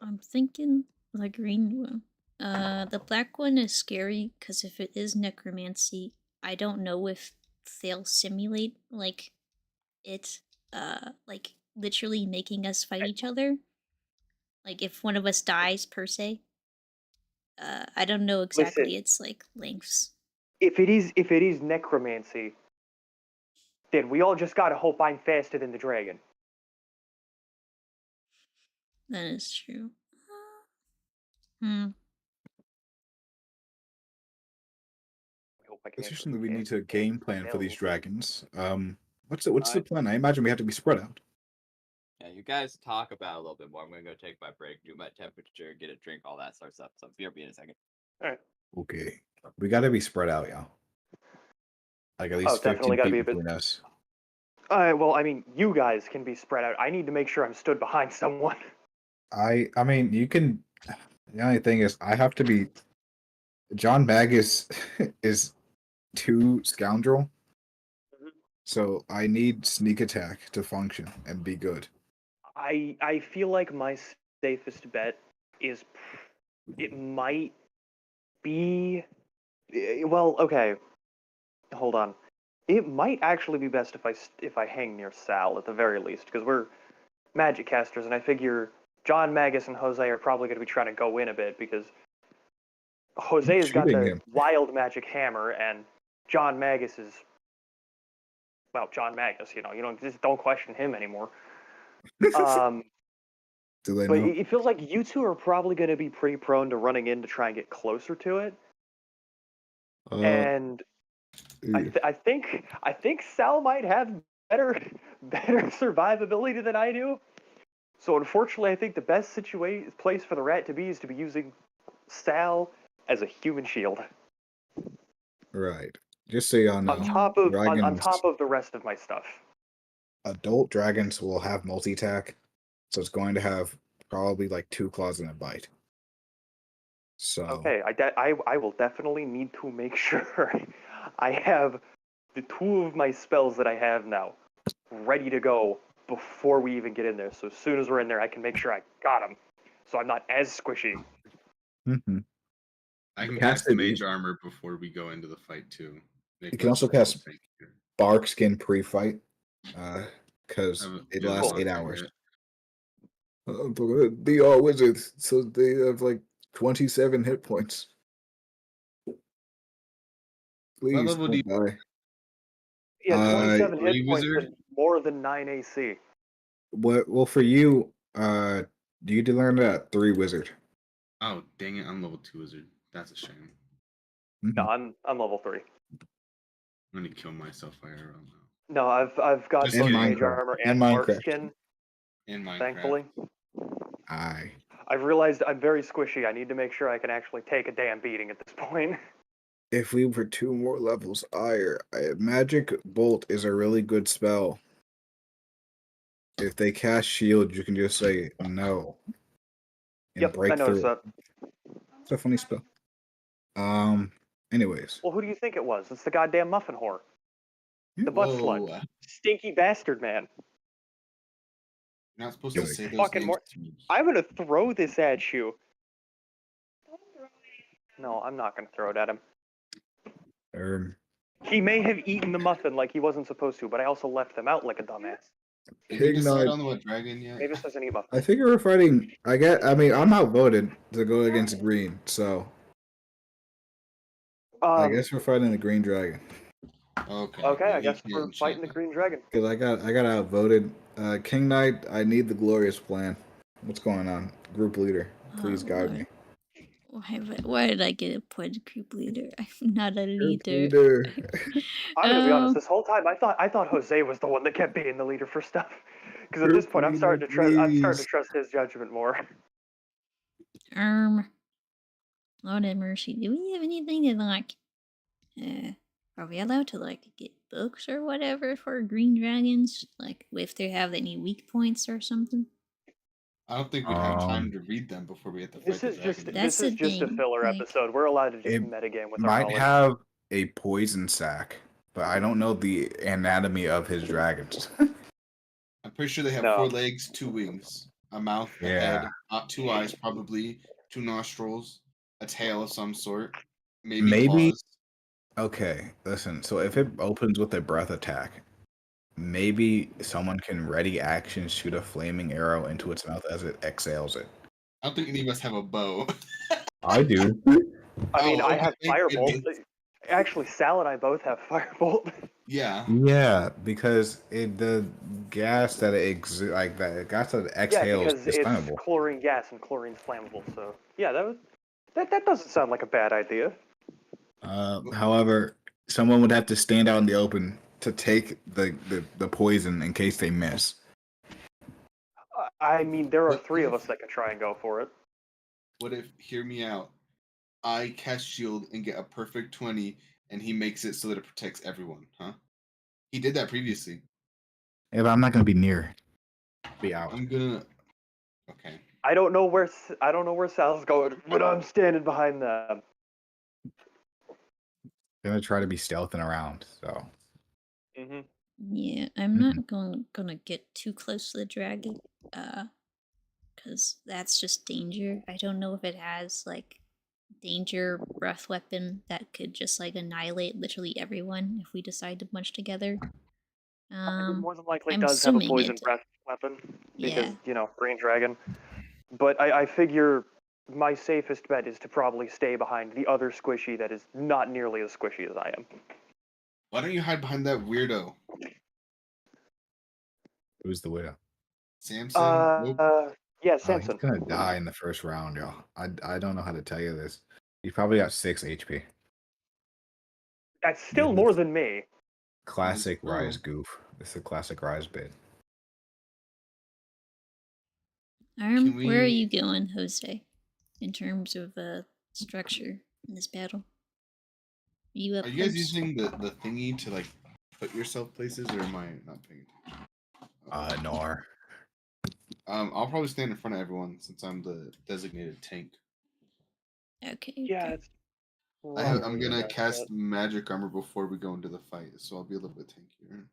I'm thinking the green one. The black one is scary because if it is necromancy, I don't know if they'll simulate like it, like literally making us fight each other. Like if one of us dies per se. I don't know exactly Listen. its like lengths. If it is necromancy, then we all just gotta hope I'm faster than the dragon. That is true. Hmm. I hope I can Let's answer assume that we the need to cast- game plan for these spells. dragons. What's the I- plan? I imagine we have to be spread out. Yeah, you guys talk about it a little bit more. I'm gonna go take my break, do my temperature, get a drink, all that sort of stuff. So BRB in a second. Okay. We gotta be spread out, y'all. Like at least definitely 15 gotta feet be a bit- between us. Well, I mean, you guys can be spread out. I need to make sure I'm stood behind someone. I mean, you can. The only thing is, I have to be. John Magus is too scoundrel, Mhm. so I need sneak attack to function and be good. I feel like my safest bet is it might be well, okay. Hold on. It might actually be best if I hang near Sal at the very least because we're magic casters and I figure John Magus and Jose are probably going to be trying to go in a bit because Jose has got Shooting the him. wild magic hammer and John Magus is John Magus, you don't just don't question him anymore. Do they But know? it feels like you two are probably going to be pretty prone to running in to try and get closer to it. And I think Sal might have better survivability than I do. So unfortunately, I think the best place for the rat to be is to be using Sal as a human shield Right. Just so y'all know, on top of dragons, the rest of my stuff. adult dragons will have multi-attack, so it's going to have probably like 2 claws and a bite. So Okay, I will definitely need to make sure I have the 2 of my spells that I have now ready to go before we even get in there. So as soon as we're in there, I can make sure I got them, so I'm not as squishy. mhm. I can Cast cast it mage easy. armor before we go into the fight too. You can also cast- Bark skin pre-fight. because it Yeah, lasts I'll 8 take hours. it. They are wizards, so they have like 27 hit points. Please level do don't die. Yeah, 27 hit Three points wizard? and more than 9 AC. What? Well, for you, you to learn that 3 wizard. Oh, dang it. I'm level 2 wizard. That's a shame. Mhm. No, I'm level 3. I'm going to kill myself IRL now. No, I've got Just both kidding. mage Minecraft. armor In and bark Minecraft. skin, In Minecraft. thankfully. Aye. I've realized I'm very squishy. I need to make sure I can actually take a damn beating at this point. If we were 2 more levels higher, Magic Bolt is a really good spell. If they cast shield, you can just say no and Yep, I break noticed through. that. It's a funny spell. Anyways. Well, who do you think it was? It's the goddamn muffin whore. The butt Whoa. slut. Stinky bastard, man. You're not supposed You're to like, say those Fucking names more. to me. I'm gonna throw this at you. No, I'm not gonna throw it at him. He may have eaten the muffin like he wasn't supposed to, but I also left them out like a dumbass. Did we decide Ignite. on what dragon yet? Mavis doesn't eat muffins. I think we're fighting. I mean, I'm outvoted to go against green, so I guess we're fighting the green dragon. Okay. Okay, yeah, I we guess can't we're fighting the enchant green dragon. Cause I got outvoted. King Knight, I need the glorious plan. What's going on? Group leader, please Oh, guide Lord. me. Why did I get appointed group leader? I'm not a Group leader. leader. I'm gonna be honest. This whole time, I thought Jose was the one that kept being the leader for stuff. Because at this Group point, I'm starting leader, to trust. I'm starting please. to trust his judgment more. Lord have mercy. Do we have anything to like? Are we allowed to like get books or whatever for green dragons? Like if they have any weak points or something? I don't think we'd have time to read them before we have to fight This the is just dragon. That's this is the just a thing, filler like- episode. We're allowed to just It metagame with our might knowledge. have a poison sac, but I don't know the anatomy of his dragons. I'm pretty sure they have No. 4 legs, 2 wings, a mouth, a head, Yeah. not 2 eyes, probably 2 nostrils, a tail of some sort, maybe Maybe- claws. Okay, listen. So if it opens with a breath attack, maybe someone can ready action shoot a flaming arrow into its mouth as it exhales it. I don't think any of us have a bow. I do. I mean, Oh, I okay, have thank firebolt. goodness. Actually, Sal and I both have firebolt. Yeah. Yeah, because the gas that it that gas that it Yeah, exhales because is it's flammable. chlorine gas and chlorine's flammable. So yeah, that doesn't sound like a bad idea. However, someone would have to stand out in the open to take the poison in case they miss. I mean, there are What 3 of if- us that could try and go for it. What if, hear me out, I cast shield and get a perfect 20 and he makes it so that it protects everyone, huh? He did that previously. Yeah, but I'm not gonna be near. Be out. I'm gonna. Okay. I don't know where Sal's going, but I'm standing behind them. Gonna try to be stealthing around. So Mm-hmm. Yeah, I'm not gonna get too close to the dragon, because that's just danger. I don't know if it has like danger breath weapon that could just like annihilate literally everyone if we decide to bunch together. It more than likely I'm does have a assuming poison it- breath weapon because Yeah. Green Dragon. But I figure my safest bet is to probably stay behind the other squishy that is not nearly as squishy as I am. Why don't you hide behind that weirdo? who's the widow? Samson? Nope. Yeah, Oh, he's Samson. gonna die in the first round, y'all. I don't know how to tell you this. He's probably got 6 HP. That's still Yeah, more that's- than me. Classic Let's go. Rise goof. This is a classic Rise bit. Can Where are we- you going, Jose, in terms of structure in this battle? Are you up Are you guys close? using the thingy to like put yourself places, or am I not paying attention? Nor. I'll probably stand in front of everyone since I'm the designated tank. Okay. Yeah, okay. it's. I'm probably gonna the best cast bet. magic armor before we go into the fight, so I'll be a little bit tankier.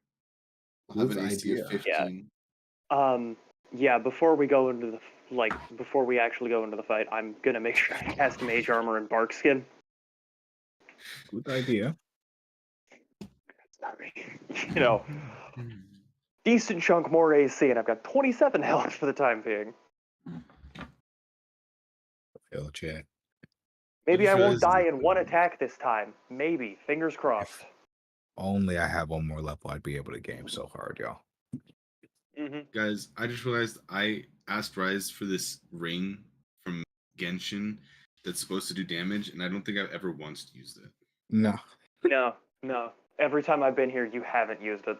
I'll have Good an AC idea. of 15. Yeah, before we go into before we actually go into the fight, I'm gonna make sure I cast mage armor and bark skin. Good idea. Sorry. decent chunk more AC, and I've got 27 health for the time being. Hell, chat. Maybe just I won't realized- die in one attack this time. Maybe. Fingers crossed. Only I have one more level, I'd be able to game so hard, y'all. Guys, I just realized I asked Rise for this ring from Genshin that's supposed to do damage, and I don't think I've ever once used it. No. No. Every time I've been here, you haven't used it.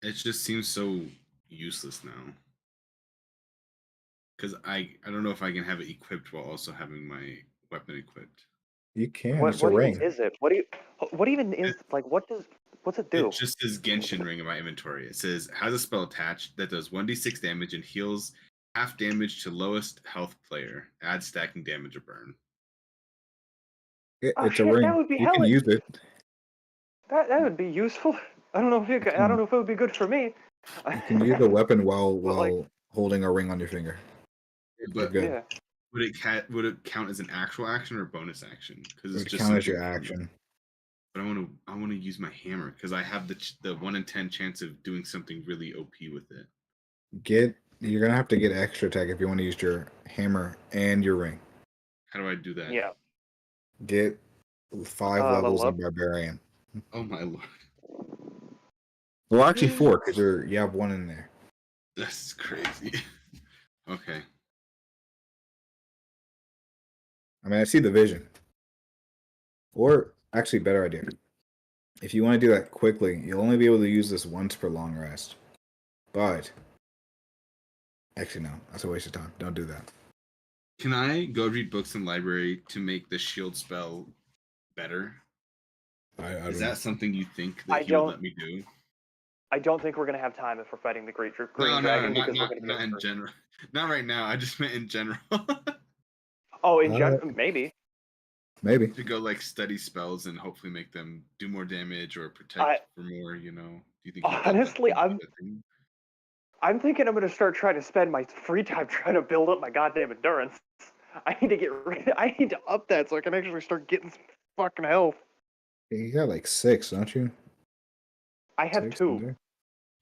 It just seems so useless now. Because I don't know if I can have it equipped while also having my weapon equipped. You can. What It's a ring. even is it? What even is like? What's it do? It just says Genshin ring in my inventory. It says has a spell attached that does 1d6 damage and heals half damage to lowest health player. Add stacking damage or burn. Oh, It's shit, a ring. that would be You can use it. That would be useful. I don't know if I don't know if it would be good for me. You can use a weapon while like- holding a ring on your finger. You're But good. Yeah. would it count as an actual action or a bonus action? Because It it's would just count as your something from- action. But I want to use my hammer because I have the 1 in 10 chance of doing something really OP with it. You're gonna have to get extra attack if you want to use your hammer and your ring. How do I do that? Yeah. Get 5 levels level in barbarian. Oh my lord, Well, actually 4 because you have 1 in there. that's crazy. Okay. I mean, I see the vision. Or actually, better idea. If you want to do that quickly, you'll only be able to use this once per long rest. But actually, no, that's a waste of time. Don't do that. Can I go read books in the library to make the shield spell better? I Is don't that something you think I that he would don't- let me do? I don't think we're gonna have time if we're fighting the Green No, Dragon not, because we're not, gonna not get in hurt. general. Not right now. I just meant in general. Oh, in general, maybe. maybe. To go like study spells and hopefully make them do more damage or protect for more. You know? Do you think? Honestly, I'm. I'm thinking I'm gonna start trying to spend my free time trying to build up my goddamn endurance. I need to up that so I can actually start getting some fucking health. You got like 6, don't you? I have 6 2. in there.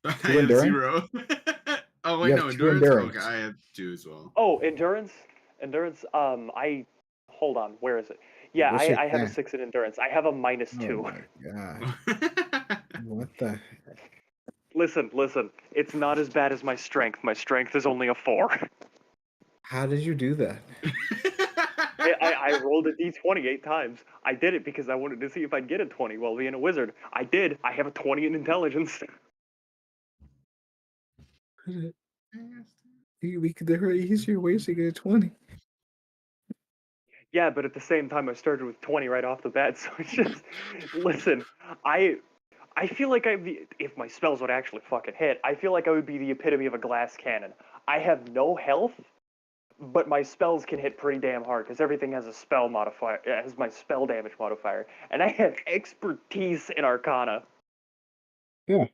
I Two have endurance? 0. Oh wait, You no have 2 endurance. endurance. Okay, I have 2 as well. Oh, endurance. I hold on. Where is it? Yeah, What's your I have a stat? 6 in endurance. I have a -2. Oh my god. What the heck? Listen. It's not as bad as my strength. My strength is only a 4. How did you do that? I rolled a d20 8 times. I did it because I wanted to see if I'd get a 20 while being a wizard. I did. I have a 20 in intelligence. There are easier ways to get a 20. Yeah, but at the same time, I started with 20 right off the bat. So it's just, listen, I feel like if my spells would actually fucking hit, I feel like I would be the epitome of a glass cannon. I have no health, but my spells can hit pretty damn hard because everything has a spell modifier. It has my spell damage modifier, and I have expertise in Arcana. Yeah.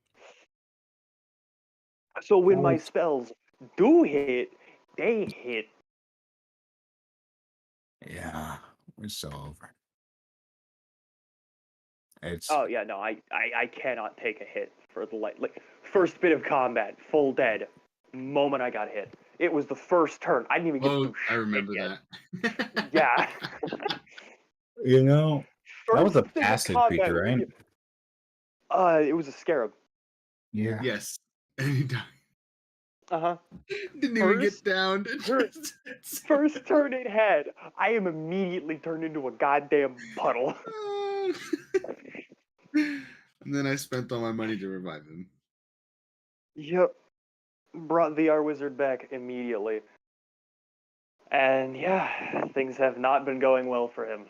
So when my spells do hit, they hit. Yeah, it's so over. It's Oh yeah, no, I cannot take a hit for the like first bit of combat, full dead. Moment I got hit, it was the first turn. I didn't even get to Oh, do I shit remember yet. that. Yeah. you know that was a First bit of passive combat creature, we right? get- it was a scarab. Yeah. Yes. And he died. Uh-huh. Didn't even get First down. First turn it had, I am immediately turned into a goddamn puddle. And then I spent all my money to revive him. Yep. Brought VR Wizard back immediately. And yeah, things have not been going well for him.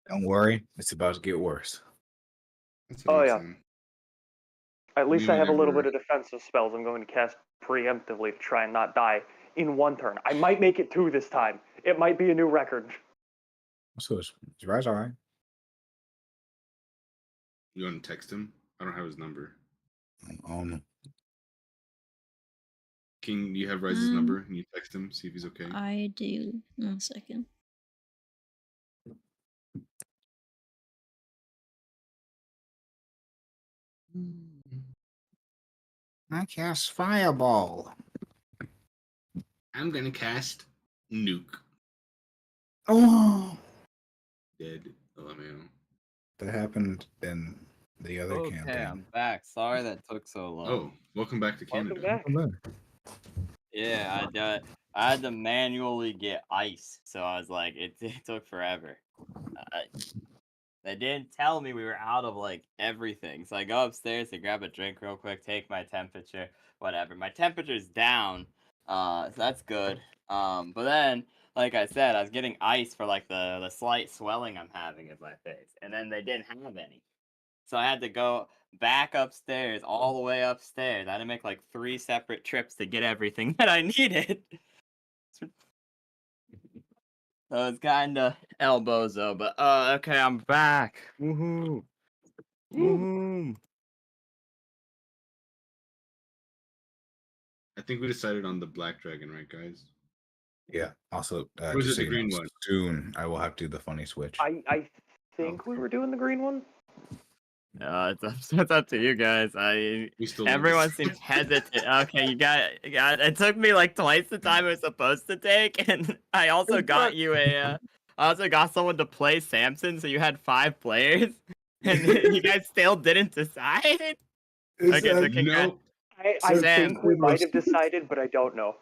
Don't worry, it's about to get worse. That's what Oh, I'm yeah. saying. At least We I have a little never- bit of defensive spells I'm going to cast preemptively to try and not die in one turn. I might make it 2 this time. It might be a new record. So it's right, all right. You want to text him? I don't have his number. King, do you have Rise's number? Can you text him, see if he's okay? I do. 1 second. I cast Fireball. I'm gonna cast Nuke. Oh, Dead LMAO. that happened in the other Okay, campaign. I'm back. Sorry that took so long. Oh, welcome back to Canada. Welcome back. Yeah, I had to manually get ice, so I was like, it took forever. They didn't tell me we were out of like everything, so I go upstairs to grab a drink real quick, take my temperature, whatever. My temperature's down, so that's good. But then, like I said, I was getting ice for like the slight swelling I'm having in my face, and then they didn't have any. So I had to go back upstairs, all the way upstairs. I had to make like 3 separate trips to get everything that I needed. So it's kinda elbozo, but okay, I'm back. Woohoo! Woohoo! I think we decided on the Black Dragon, right, guys? Yeah. Also, Or was just it so the you know, green one? soon I will have to do the funny switch. I think we were doing the green one. It's up to you guys. We still love Everyone this. seems hesitant. Okay, you got. It took me like twice the time it was supposed to take, and I also got you I also got someone to play Samson, so you had 5 players, and you guys still didn't decide. Okay, so congrats. Nope. I Sam. think we might have decided, but I don't know.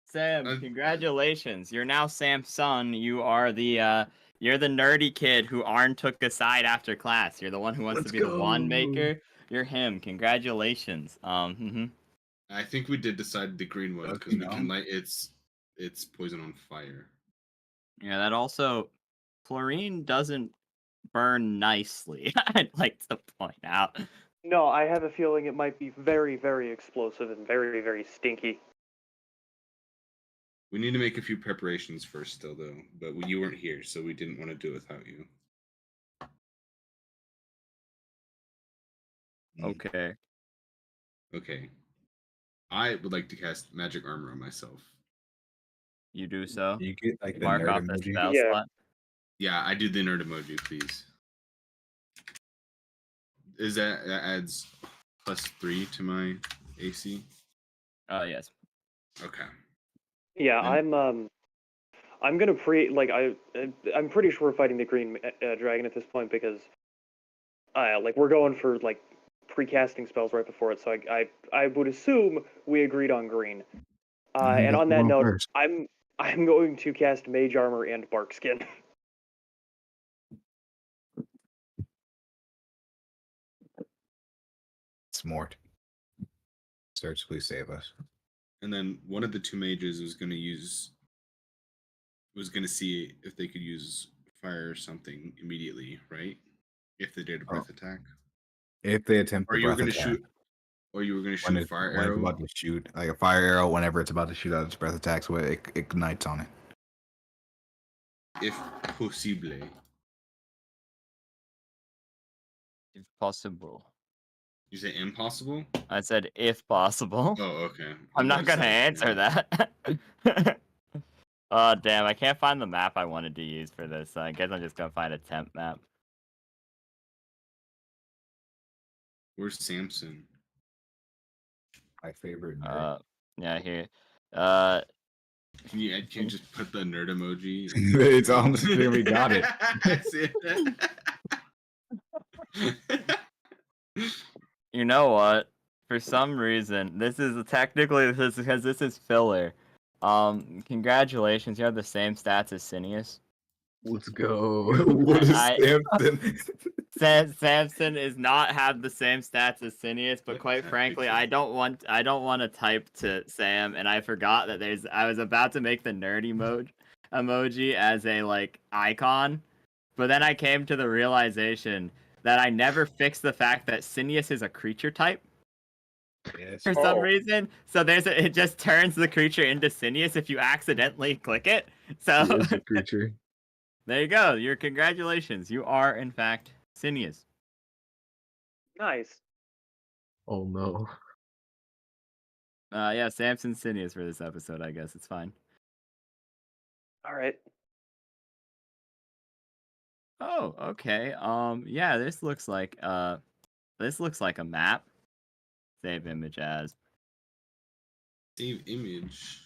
Sam, congratulations. You're now Samson. You are the you're the nerdy kid who Arn took aside after class. You're the one who wants to be the wand maker. You're him. Congratulations. I think we did decide the green one because we can light it's poison on fire. Yeah, that also chlorine doesn't burn nicely. I'd like to point out. No, I have a feeling it might be very, very explosive and very, very stinky. We need to make a few preparations first, still though. But you weren't here, so we didn't want to do it without you. Okay. Okay. I would like to cast magic armor on myself. You do so. You get like the Mark nerd off the emoji. spell Yeah. slot. Yeah, I do the nerd emoji, please. Is that adds +3 to my AC? Yes. Okay. Yeah, Then- I'm gonna I'm pretty sure we're fighting the green dragon at this point because, like we're going for like pre-casting spells right before it. So I would assume we agreed on green. And on that note, I'm going to cast Mage Armor and Bark Skin. Smart. Search, please save us. And then one of the 2 mages was gonna see if they could use fire or something immediately, right? If they did a breath attack. If they attempt Or the you were breath gonna attack, shoot or you were gonna when shoot it's, fire when it's arrow. about to shoot, like a fire arrow, whenever it's about to shoot out its breath attacks, where it ignites on it. If possible. If possible. You say impossible? I said if possible. Oh, okay. I'm not about gonna say, answer that. Oh damn, I can't find the map I wanted to use for this, so I guess I'm just gonna find a temp map. Where's Samson? My favorite nerd. Yeah, here. Can you just put the nerd emoji? It's on the screen. We got it. I see it. You know what? For some reason, this is because this is filler. Congratulations, you have the same stats as Cineas. Let's go. What is Samson? Samson is not have the same stats as Cineas, but Look quite at that frankly, picture. I don't want to type to Sam, and I forgot that I was about to make the nerd emoji as a like icon, but then I came to the realization that I never fixed the fact that Cineas is a creature type Yes. for some reason. So it just turns the creature into Cineas if you accidentally click it. So He is a creature. there you go. Your congratulations. You are in fact Cineas. Nice. Oh no. Yeah, Samson Cineas for this episode, I guess. It's fine. All right. Oh, okay. Yeah, this looks like This looks like a map. Save image as. Save image.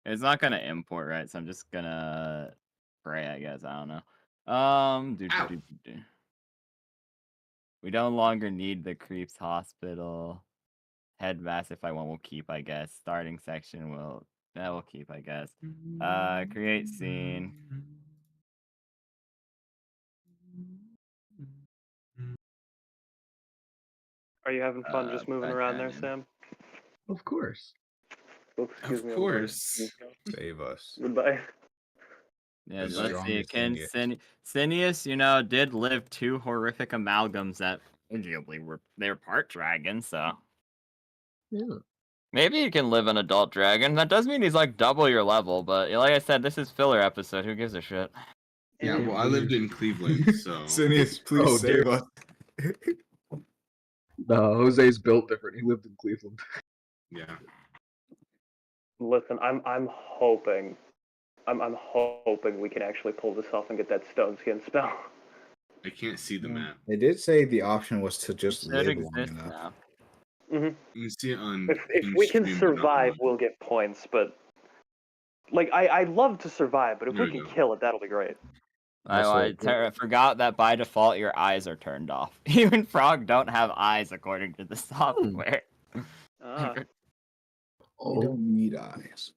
It's not gonna import, right? So I'm just gonna pray, I guess. I don't know. We no longer need the Creeps Hospital. Head mass if I want, we'll keep, I guess. Starting section will we'll keep, I guess. Create scene. Are you having fun just moving around there, background. Sam? Of course. Oops, excuse Of me. course. Save us. Goodbye. Yeah, The let's see. strongest Can Cineas. Cineas, you know, did live 2 horrific amalgams that arguably were part dragon, so Yeah. maybe he can live an adult dragon. That does mean he's like double your level, but like I said, this is filler episode. Who gives a shit? Yeah, well, I lived in Cleveland, so Cineas, please Oh, save dear. us. No, Jose's built different. He lived in Cleveland. yeah. Listen, I'm hoping we can actually pull this off and get that stone skin spell. I can't see the map. They did say the option was to just Should live long exist enough. now. hmm You can see it on. If we can Kingstream, but not survive, on- we'll get points. But like, I love to survive, but if There we we can go. kill it, that'll be great. Also, Forgot that by default your eyes are turned off. Even frog don't have eyes according to the software. Ah, you Oh, don't need eyes.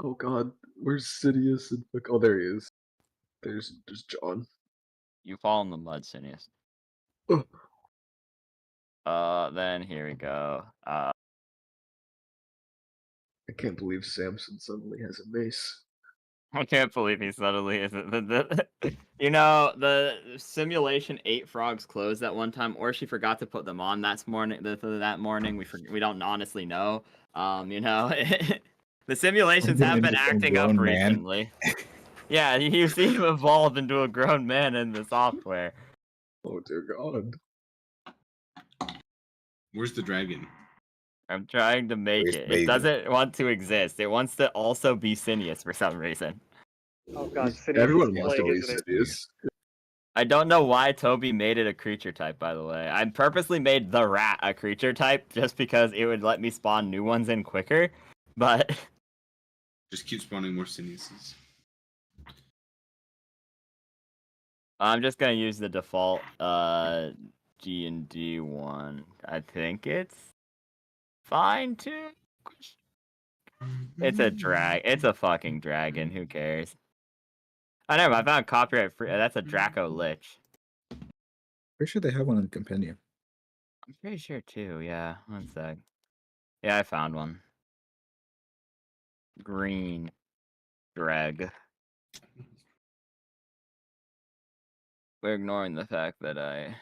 oh God. Where's Sidious and oh, there he is. There's John. You fall in the mud, Cineas. Then here we go. I can't believe Samson suddenly has a mace. I can't believe he suddenly isn't. You know, the simulation 8 frogs closed at one time, or she forgot to put them on that morning. That morning, we don't honestly know. You know, the simulations have been acting up Grown man. recently. Yeah, you see him evolve into a grown man in the software. Oh dear God. Where's the dragon? I'm trying to make Where's it. baby? It doesn't want to exist. It wants to also be Cineas for some reason. oh God, Sidious Everyone is wants to plague, be isn't it? Sidious. I don't know why Toby made it a creature type, by the way. I purposely made the rat a creature type just because it would let me spawn new ones in quicker, but Just keep spawning more Sineuses. I'm just gonna use the default G&D one. I think it's fine too. It's a fucking dragon, who cares? Oh, never mind, I found copyright free. That's a Draco Lich. Pretty sure they have one in the compendium. I'm pretty sure too, yeah. One sec. Yeah, I found one. Green drag. We're ignoring the fact that I...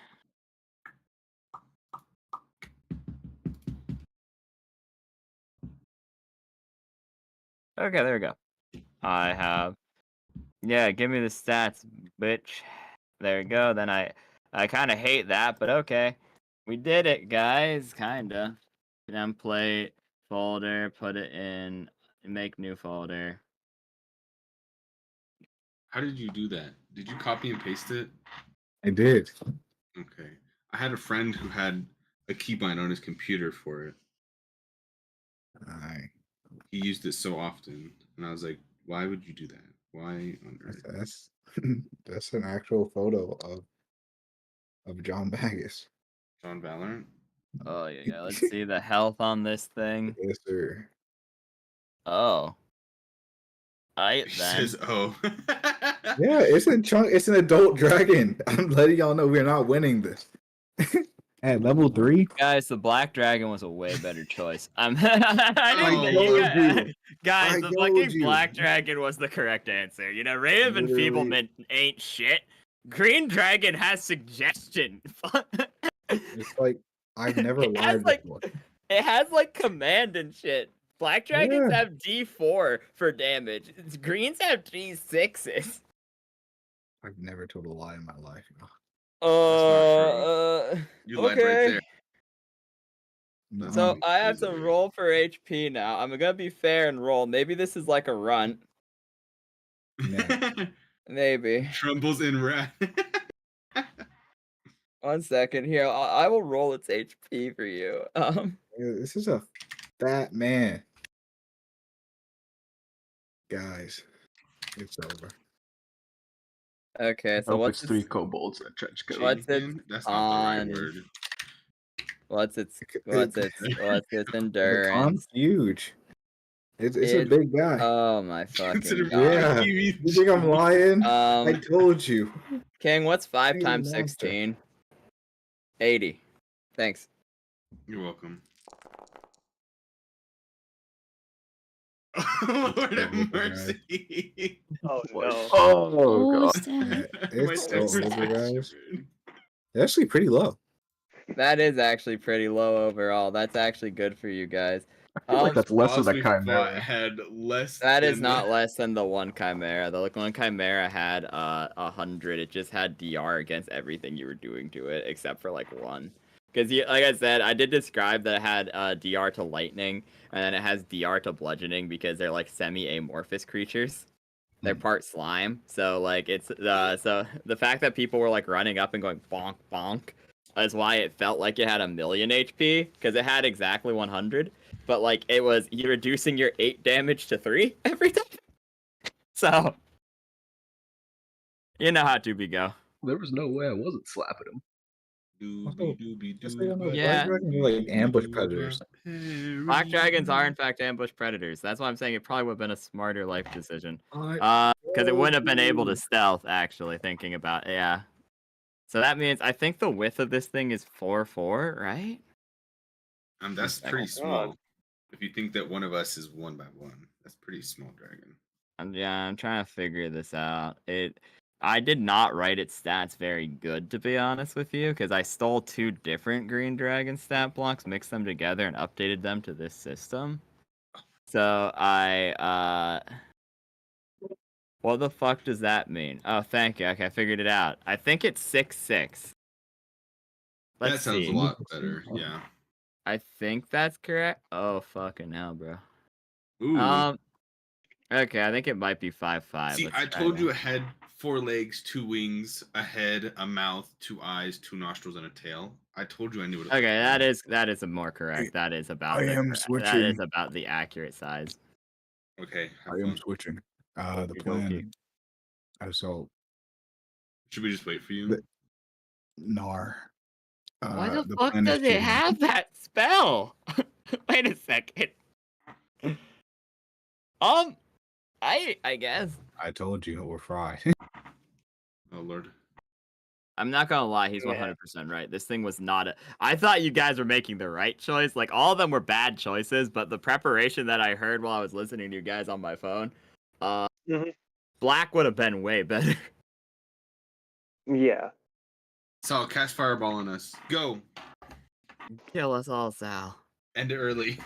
Okay, there we go. I have... Yeah, give me the stats, bitch. There we go. Then I kind of hate that, but okay. We did it, guys. Kinda. Template, folder, put it in, make new folder. How did you do that? Did you copy and paste it? I did. Okay. I had a friend who had a keybind on his computer for it. He used it so often, and I was like, "Why would you do that? Why on earth?" That's that's an actual photo of John Baggis. John Valorant. Oh, yeah. Let's see the health on this thing. Yes, sir. Oh. He Then. says, "Oh." Yeah, it's a chunk. It's an adult dragon. I'm letting y'all know we're not winning this. At level 3, Guys, the black dragon was a way better choice. I I didn't told guys, I the told fucking you. black dragon was the correct answer. You know, Ray of Literally. Enfeeblement ain't shit. Green dragon has suggestion. it's like I've never It has, lied like, before. it has like command and shit. Black dragons Yeah. have D4 for damage. Greens have D6s. I've never told a lie in my life. You lied right there. No. So I have Those to are- roll for HP now. I'm gonna be fair and roll. Maybe this is like a run. Maybe. Trembles in wrath. 1 second here. I will roll its HP for you. This is a fat man. Guys, it's over. Okay, I so hope what's it's 3 its kobolds in a trench coat. What's its Champion? That's not the right on? word. What's its The endurance? con's huge. It's a It big guy. Oh my fucking Consider god. Yeah. Kiwi You think I'm lying? I Um, told you. King, what's 5 He's a times monster. 16? 80. Thanks. You're welcome. Lord have over, guys. mercy. Oh What? no. Oh Oh, god. Stan. My It's so temper's over, guys. actually- It's actually pretty low. That is actually pretty low overall. That's actually good for you guys. I feel like that's less than Boss a we fought chimera. had less. That is than not less than the one chimera. The one chimera had 100. It just had DR against everything you were doing to it, except for like 1. Because like I said, I did describe that it had DR to lightning, and then it has DR to bludgeoning because they're like semi-amorphous creatures. They're part slime, so like it's so the fact that people were like running up and going bonk bonk is why it felt like it had 1,000,000 HP, because it had exactly 100, but like it was you reducing your 8 damage to 3 every time. So you know how to be go. There was no way I wasn't slapping him. Just so you know, Yeah. Black Dragons are like ambush predators. Black dragons are in fact ambush predators. That's why I'm saying it probably would have been a smarter life decision. Because it wouldn't have been able to stealth, actually, thinking about it. Yeah. So that means I think the width of this thing is 4'4", right? That's Oh, pretty God. small. If you think that one of us is 1 by 1, that's pretty small dragon. I'm trying to figure this out. I did not write its stats very good, to be honest with you, because I stole 2 different green dragon stat blocks, mixed them together, and updated them to this system. So what the fuck does that mean? Oh, thank you. Okay, I figured it out. I think it's 6'6". Let's That sounds see. a lot better. Yeah. I think that's correct. Oh, fucking hell, bro. Ooh. Okay, I think it might be 5'5". See, Let's I try told that. you a head, 4 legs, 2 wings, a head, a mouth, 2 eyes, 2 nostrils, and a tail. I told you I knew what it Okay, was. that is a more correct. That is about I am that switching. is about the accurate size. Okay. I am switching. The Okie plan. dokie. So Should we just wait for you? The- Nar. Why the the fuck plan is does it have that spell? Wait a second. I guess. I told you we're fried. Oh lord. I'm not gonna lie, he's Yeah. 100% right. This thing was not a. I thought you guys were making the right choice. Like, all of them were bad choices, but the preparation that I heard while I was listening to you guys on my phone, Mhm. Black would have been way better. Yeah. Sal, cast fireball on us. Go. Kill us all, Sal. End it early.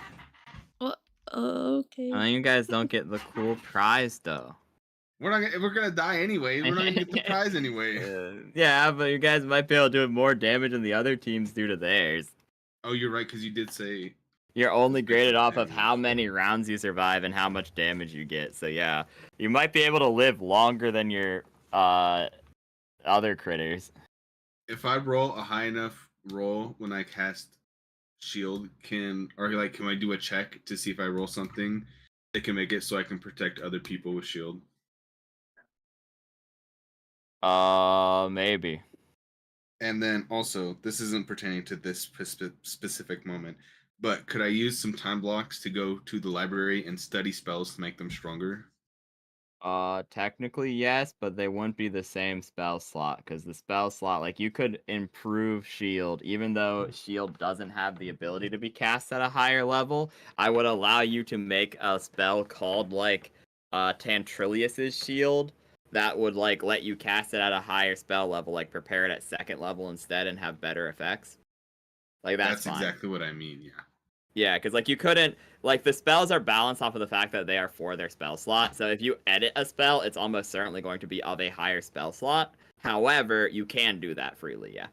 What? Okay. You guys don't get the cool prize, though. We're gonna die anyway. We're not gonna get the prize anyway. Yeah, but you guys might be able to do more damage than the other teams do to theirs. Oh, you're right, because you did say You're only graded off of damage. how many rounds you survive and how much damage you get. So yeah, you might be able to live longer than your other critters. if I roll a high enough roll when I cast shield, can I do a check to see if I roll something that can make it so I can protect other people with shield? Maybe. And then also, this isn't pertaining to this specific moment, but could I use some time blocks to go to the library and study spells to make them stronger? Technically yes, but they wouldn't be the same spell slot, because the spell slot, like, you could improve shield, even though shield doesn't have the ability to be cast at a higher level. I would allow you to make a spell called, like, Tantrilius's shield that would, like, let you cast it at a higher spell level, like prepare it at 2nd level instead and have better effects. Like, that's fine. Exactly what I mean, yeah. Yeah, because, like, you couldn't, like, the spells are balanced off of the fact that they are for their spell slot. So if you edit a spell, it's almost certainly going to be of a higher spell slot. However, you can do that freely, yeah.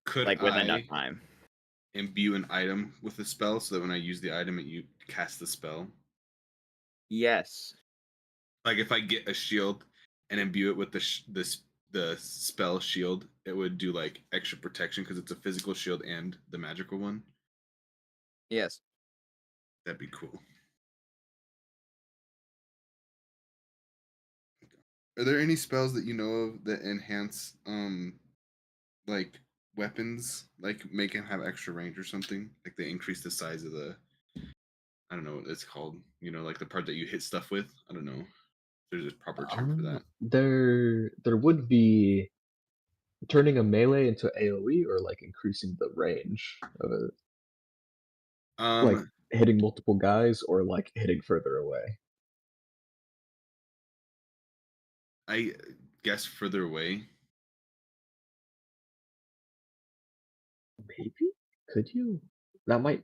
Could Like, with I enough time. imbue an item with a spell so that when I use the item, you cast the spell? Yes. Like if I get a shield and imbue it with the spell shield, it would do like extra protection because it's a physical shield and the magical one. Yes. That'd be cool. Are there any spells that you know of that enhance like weapons, like make them have extra range or something? Like they increase the size of the, I don't know what it's called. You know, like the part that you hit stuff with. I don't know. There's a proper term for that. There would be turning a melee into AoE or like increasing the range of it, like hitting multiple guys or like hitting further away. I guess further away. Maybe? Could you? That might.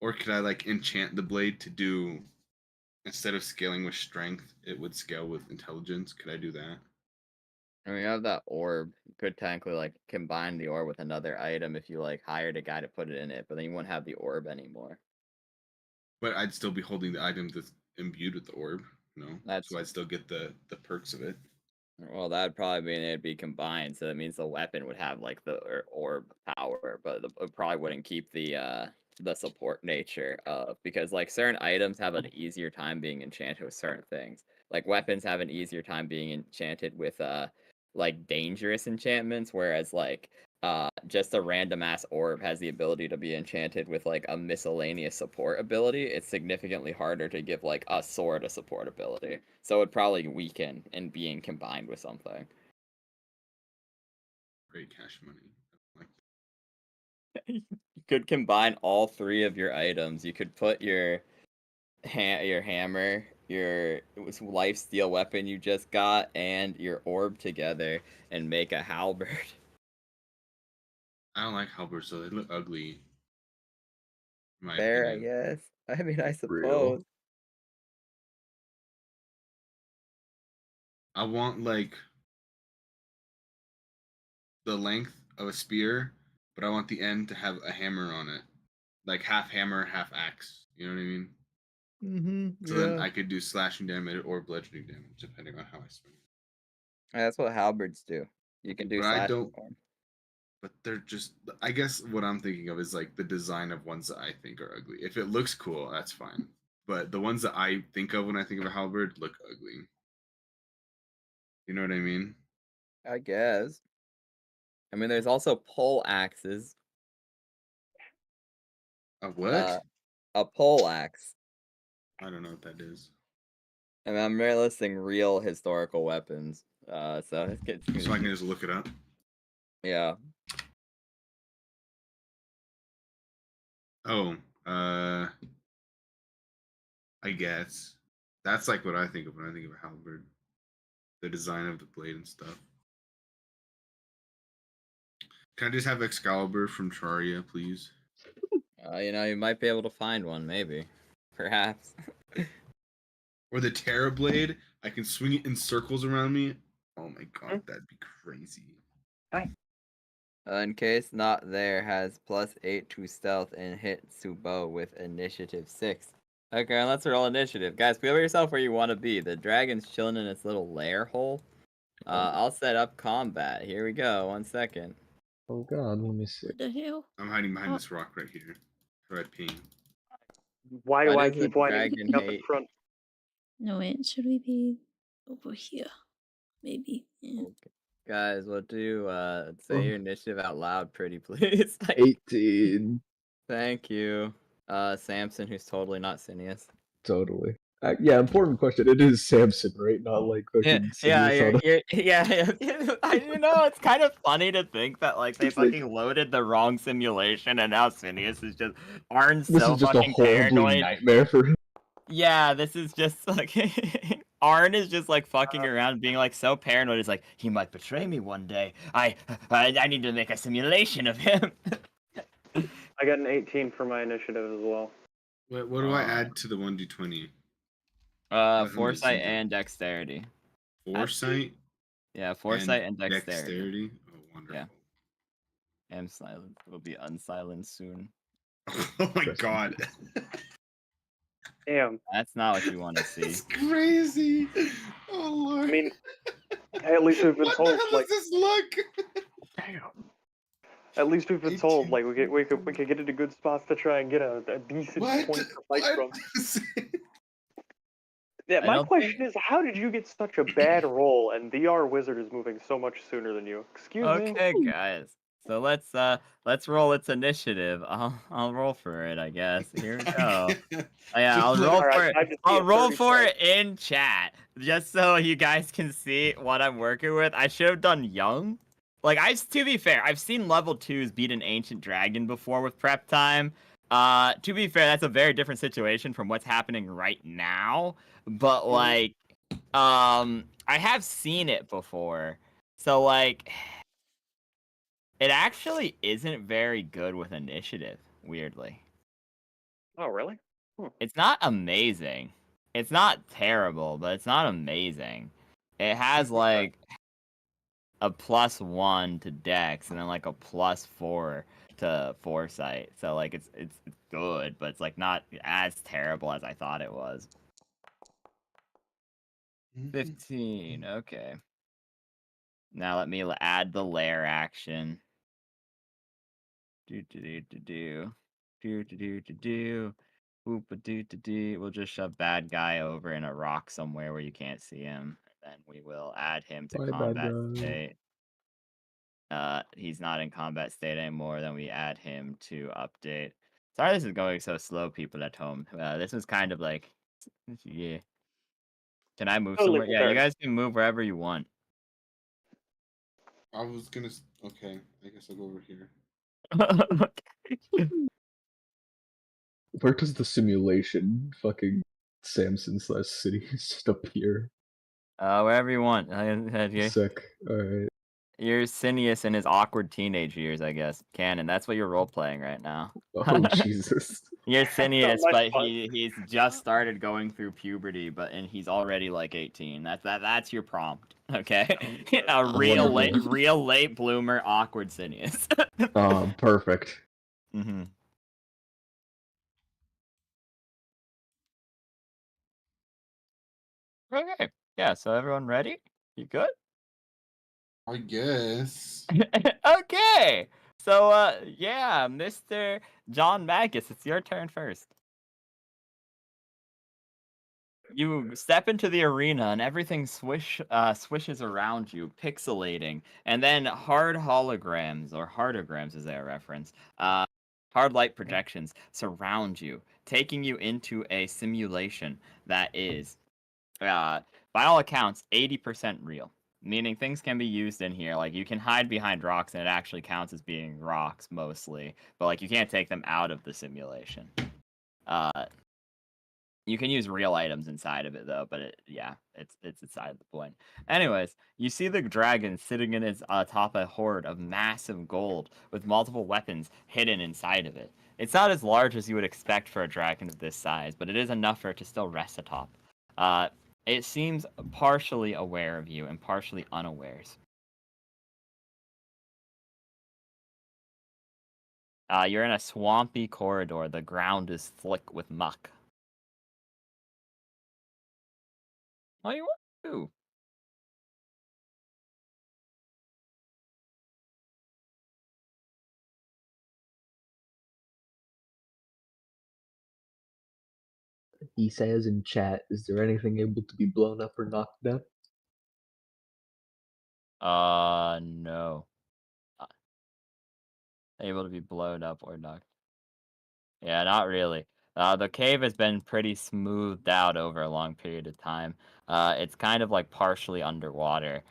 Or could I like enchant the blade to do, instead of scaling with strength, it would scale with intelligence? Could I do that? I mean, you have that orb. You could technically like combine the orb with another item if you like hired a guy to put it in it, but then you wouldn't have the orb anymore. But I'd still be holding the item that's imbued with the orb, That's so I'd still get the perks of it. well, that'd probably mean it'd be combined, so that means the weapon would have like the orb power, but it probably wouldn't keep the support nature of, because like certain items have an easier time being enchanted with certain things. Like weapons have an easier time being enchanted with like dangerous enchantments, whereas like just a random ass orb has the ability to be enchanted with like a miscellaneous support ability. It's significantly harder to give like a sword a support ability, so it'd probably weaken in being combined with something. Great cash money. Like You could combine all three of your items. You could put your hammer, your lifesteal weapon you just got, and your orb together and make a halberd. I don't like halberds, so they look ugly. In my Fair, I opinion. guess. I mean, I Real. suppose. I want like the length of a spear, but I want the end to have a hammer on it, like half hammer, half axe. You know what I mean? Mm-hmm. So then I could do slashing damage or bludgeoning damage depending on how I swing. That's what halberds do. You can do But I slashing don't. form. But they're just. I guess what I'm thinking of is like the design of ones that I think are ugly. If it looks cool, that's fine. But the ones that I think of when I think of a halberd look ugly. You know what I mean? I guess. I mean, there's also pole axes. A what? A pole axe. I don't know what that is. I mean, I'm listing real historical weapons. So it's good. So I can just look it up. Yeah. Oh, I guess that's like what I think of when I think of a halberd. The design of the blade and stuff. Can I just have Excalibur from Traria, please? You might be able to find one, maybe. Perhaps. Or the Terra Blade? I can swing it in circles around me. Oh my god, that'd be crazy. In case not there, has +8 to stealth and hit to bow with initiative 6. Okay, let's roll initiative. Guys, feel yourself where you want to be. The dragon's chilling in its little lair hole. I'll set up combat. Here we go. 1 second. Oh god, let me see. What the hell? I'm hiding behind Oh. this rock right here. How do I ping? Why do I does the keep wanting to dragon get up in hate? front? No, wait. Should we be over here? Maybe. Yeah. Okay. Guys, what do say Oh. your initiative out loud, pretty please? 18. Thank you. Samson, who's totally not Cineas. Totally. Yeah, important question. It is Samson, right? Not like fucking Yeah, Sidious on a- yeah. It's kind of funny to think that like they It's like- fucking loaded the wrong simulation, and now Cineas is just Arn's This so is just a fucking horribly paranoid. nightmare for him. Yeah, this is just like Arn is just like fucking around, being like so paranoid. He's like, he might betray me one day. I need to make a simulation of him. I got an 18 for my initiative as well. What do I add to the 1d20? Foresight and dexterity. Foresight? Yeah, foresight and dexterity. Oh, wonderful. Yeah. And silent will be unsilenced soon. Oh my god. Damn. That's not what you want to see. That's crazy. Oh Lord. I mean, at least we've been What told, the hell like, is this luck? at least we've been told, 18. like, we could get into good spots to try and get a decent What? point to fight What? from. Yeah, I my don't question is, how did you get such a bad roll and VR Wizard is moving so much sooner than you? Excuse me? Okay, guys. So let's roll its initiative. I'll roll for it, I guess. Here we go. Oh, yeah, Just I'll let roll it- Alright, for it. time to see I'll a roll 30 for plus. it in chat, just so you guys can see what I'm working with. I should have done young. Like, to be fair, I've seen level 2s beat an ancient dragon before with prep time. To be fair, that's a very different situation from what's happening right now. But like, I have seen it before, so like, it actually isn't very good with initiative. Weirdly. Oh, really? It's not amazing. It's not terrible, but it's not amazing. It has like a +1 to Dex and then like a +4 to Foresight. So like it's good, but it's like not as terrible as I thought it was. 15. Okay. Now let me add the lair action. Do do do do do. Do do do do do. Boop-a-doo-doo-doo. We'll just shove bad guy over in a rock somewhere where you can't see him. And then we will add him to Bye, bad combat guy. state. He's not in combat state anymore. Then we add him to update. Sorry this is going so slow, people at home. This was kind of like, yeah. Can I move Totally somewhere? Yeah, you fair. guys can move wherever you want. I was gonna. Okay, I guess I'll go over here. Where does the simulation fucking Samson/city just appear? Wherever you want. Sick. Alright. You're Cineas in his awkward teenage years, I guess. Canon. That's what you're role playing right now. Oh, Jesus. You're Cineas, Nice but pun. he's just started going through puberty, and he's already like 18. That's your prompt, okay? A Wonderful. real late bloomer, awkward Cineas. Perfect. Mm-hmm. Okay. Yeah. So everyone ready? You good? I guess. Okay. So yeah, Mr. John Magus, it's your turn first. You step into the arena and everything swishes around you, pixelating, and then hard holograms or hardograms as they are referenced, hard light projections surround you, taking you into a simulation that is, by all accounts, 80% real. Meaning things can be used in here, like you can hide behind rocks and it actually counts as being rocks mostly, but like you can't take them out of the simulation. You can use real items inside of it though, but it's beside the point. Anyways, you see the dragon sitting in its top a hoard of massive gold with multiple weapons hidden inside of it. It's not as large as you would expect for a dragon of this size, but it is enough for it to still rest atop. It seems partially aware of you and partially unawares. You're in a swampy corridor. The ground is thick with muck. What do you want to do? He says in chat, is there anything able to be blown up or knocked down? No. Able to be blown up or knocked. Yeah, not really. The cave has been pretty smoothed out over a long period of time. It's kind of like partially underwater,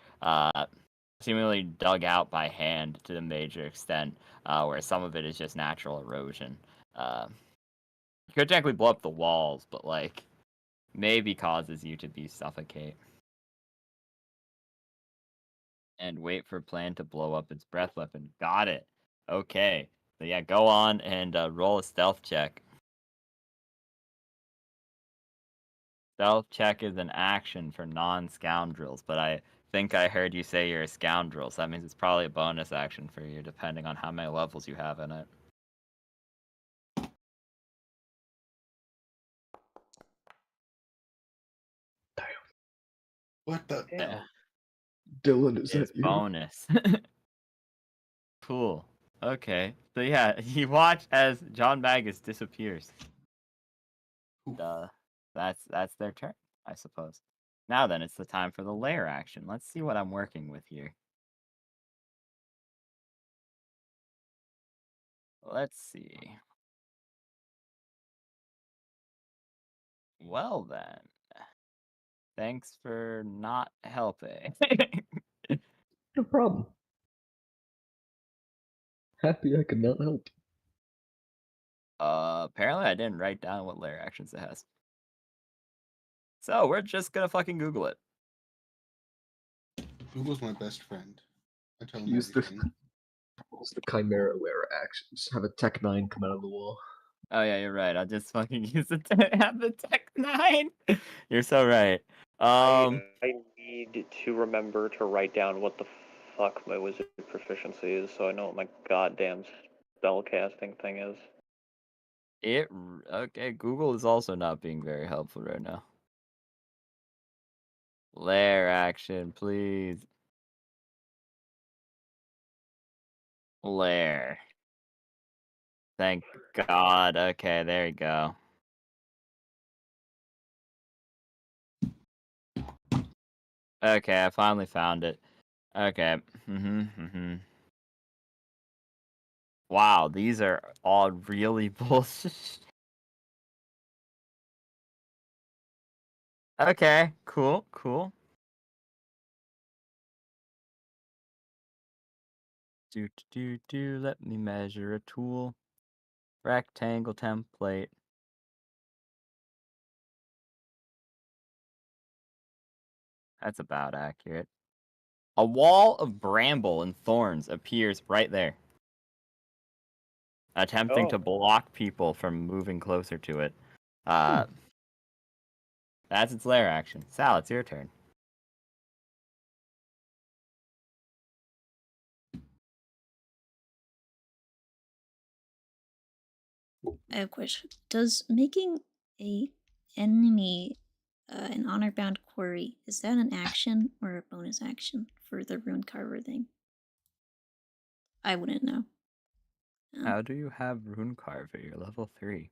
seemingly dug out by hand to a major extent, where some of it is just natural erosion. You could technically blow up the walls, but like maybe causes you to be suffocate. And wait for plan to blow up its breath weapon. Got it. Okay. So yeah, go on and roll a stealth check. Stealth check is an action for non-scoundrels, but I think I heard you say you're a scoundrel, so that means it's probably a bonus action for you, depending on how many levels you have in it. What the? Yeah. Dylan, is It's that you? bonus. Cool. Okay. So yeah, you watch as John Magus disappears. Oof. That's their turn, I suppose. Now then, it's the time for the lair action. Let's see what I'm working with here. Let's see. Well then. Thanks for not helping. No problem. Happy I could not help. Apparently I didn't write down what lair actions it has. So we're just gonna fucking Google it. Google's my best friend. I tell him Use the everything. Chimera layer actions. Have a Tech 9 come out of the wall. Oh yeah, you're right. I'll just fucking use it to have the Tech 9. You're so right. I need to remember to write down what the fuck my wizard proficiency is, so I know what my goddamn spellcasting thing is. Okay, Google is also not being very helpful right now. Lair action, please. Lair. Thank God. Okay, there you go. Okay, I finally found it. Okay. Wow, these are all really bullshit. Okay, cool. Let me measure a tool. Rectangle template. That's about accurate. A wall of bramble and thorns appears right there, attempting to block people from moving closer to it. That's its lair action. Sal, it's your turn. I have a question. Does making a enemy an honor bound quarry, is that an action or a bonus action for the rune carver thing? I wouldn't know. How do you have rune carver? You're level 3.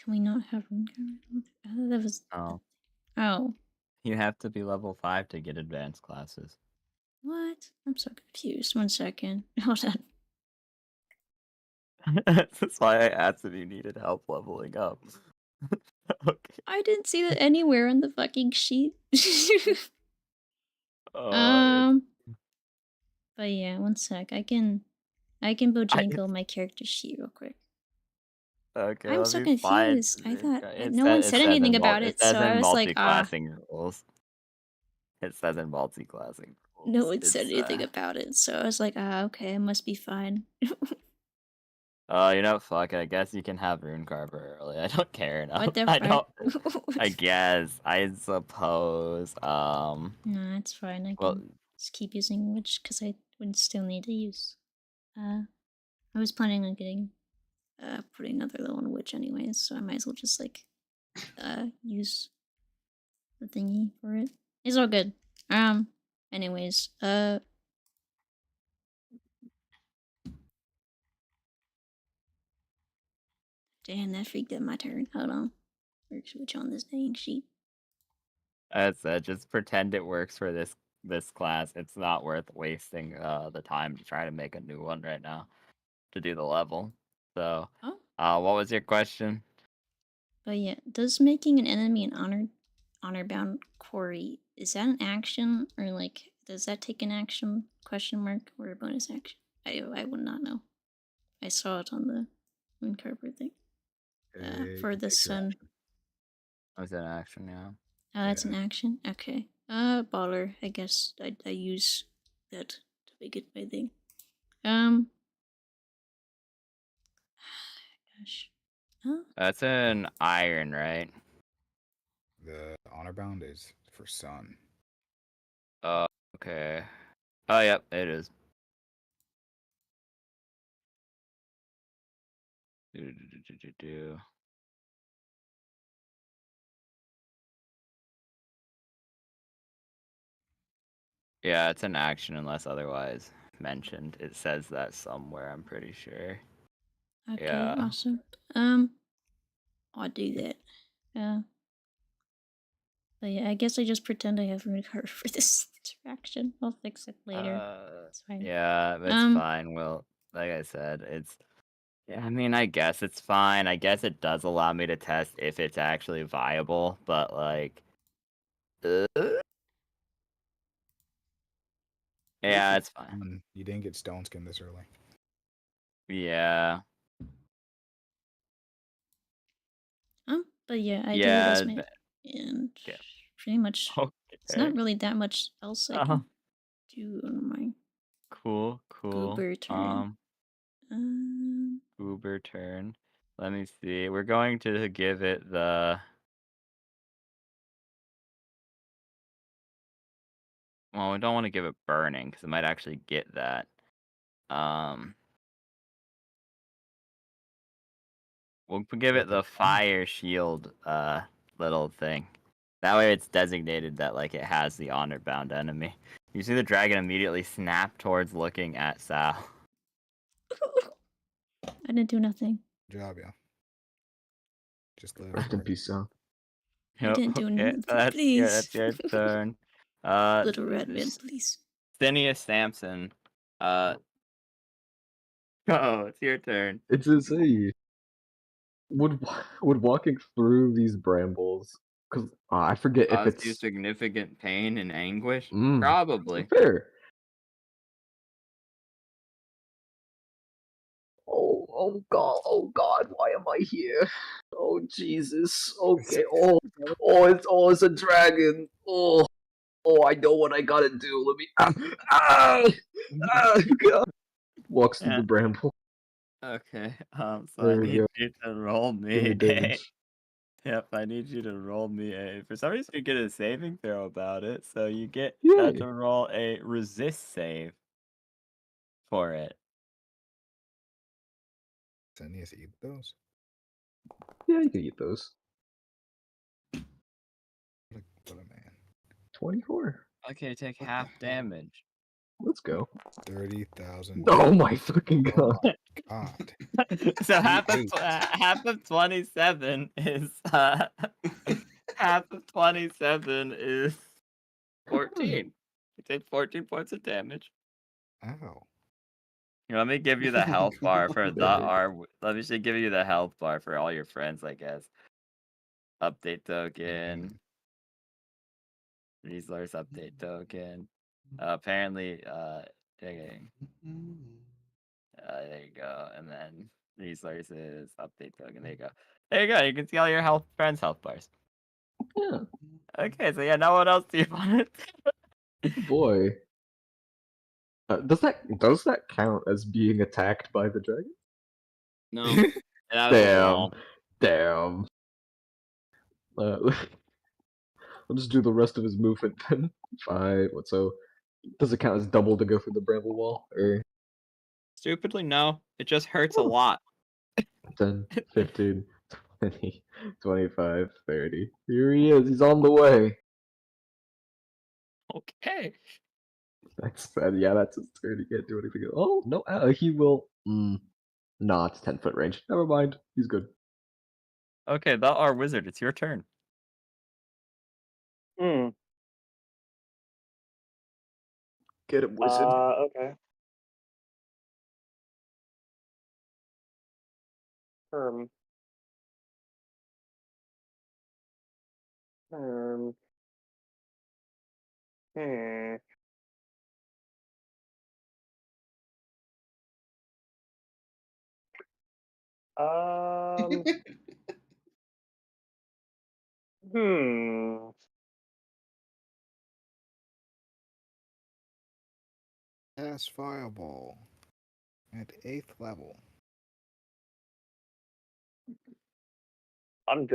Can we not have rune carver? I thought that was. Oh. Oh. You have to be level 5 to get advanced classes. What? I'm so confused. 1 second. Hold on. That's why I asked if you needed help leveling up. Okay. I didn't see that anywhere on the fucking sheet. Oh, But yeah, 1 sec. I can Bojangles my character sheet real quick. okay, I'm let so me find. confused. I thought It no one says, said anything about it it, says so I in was like, multi-classing rules. It says in multi-classing rules. no one said anything about it, so I was like, okay, it must be fine. Oh, you know, fuck it. I guess you can have rune carver early. I don't care enough. What the I fuck? don't. I guess. I suppose. No, it's fine. I can Well, just keep using witch because I would still need to use. I was planning on getting putting another level on witch anyways, so I might as well just like use the thingy for it. It's all good. Anyways, damn, that freaked up my turn. Hold on. Switch on this dang sheet. that's it. Just pretend it works for this class. It's not worth wasting the time to try to make a new one right now to do the level. So, what was your question? But yeah, does making an enemy an honor bound quarry, is that an action or like does that take an action question mark or a bonus action? I would not know. I saw it on the moon carver thing. For the sun. Was that an action? Yeah. Oh, that's an action? Okay. Baller. I guess I use that to make it my thing. Gosh. Huh? That's an iron, right? The honor bound is for sun. Okay. Oh, yep, it is. Yeah, it's an action unless otherwise mentioned. It says that somewhere, I'm pretty sure. Okay, Yeah. awesome. I'll do that. But yeah, I guess I just pretend I have room card for this interaction. I'll fix it later. It's fine. Yeah, it's fine. Well, like I said, it's. Yeah, I mean, I guess it's fine. I guess it does allow me to test if it's actually viable, but like. Yeah, it's fine. You didn't get stone skin this early. Yeah. But yeah, I do Yeah. this man, and pretty much it's not really that much else I can do on my Cool. goober turn. Goober turn. Let me see. We're going to give it the. Well, we don't want to give it burning because it might actually get that. We'll give it the fire shield little thing. That way it's designated that like it has the honor bound enemy. You see the dragon immediately snap towards looking at Sal. I didn't do nothing. Good job, yeah. Just live. Rest in peace, Sal. I didn't do nothing. Yeah, Please. that's your turn. Little red man, please. Phineas Sampson. Oh, it's your turn. It's insane. Would walking through these brambles, because I forget if Cause you it's significant pain and anguish? Probably. fair. Oh God, why am I here? Oh Jesus. Okay. It's a dragon. I know what I gotta do. Let me. God. Walks through the bramble. Okay. So There I we need go. you to roll Give me me a. damage. Yep, I need you to roll me a. For some reason, you get a saving throw about it, so you get Yay. to roll a resist save for it. Senius eat those? Yeah, you can eat those. What a man. 24. Okay, take What half the hell? damage. Let's go. 30,000. Oh my fucking Oh God. my God. So half of Eight. half of 27 is half of 27 is 14. You take 14 points of damage. Ow. Let me give you the health bar for the Damage. R. Let me just give you the health bar for all your friends, I guess. Update token. Resource update token. Apparently, okay. There you go. And then resources, update token. There you go. There you go. You can see all your friends' health bars. Yeah. Okay, so yeah, now what else do you want? Boy. Does that count as being attacked by the dragon? No. That was a wall. Damn. I'll just do the rest of his movement then. 5. So does it count as double to go through the bramble wall? Or Stupidly, no. It just hurts a lot. 10, 15, 20, 25, 30. Here he is. He's on the way. Okay. That's his turn. He can't do anything. Oh no, he will. Nah, it's 10-foot range. Never mind. He's good. Okay, the R wizard. It's your turn. Get him, wizard. Okay. Hmm. Hmm. Cast Fireball at 8th level. I'm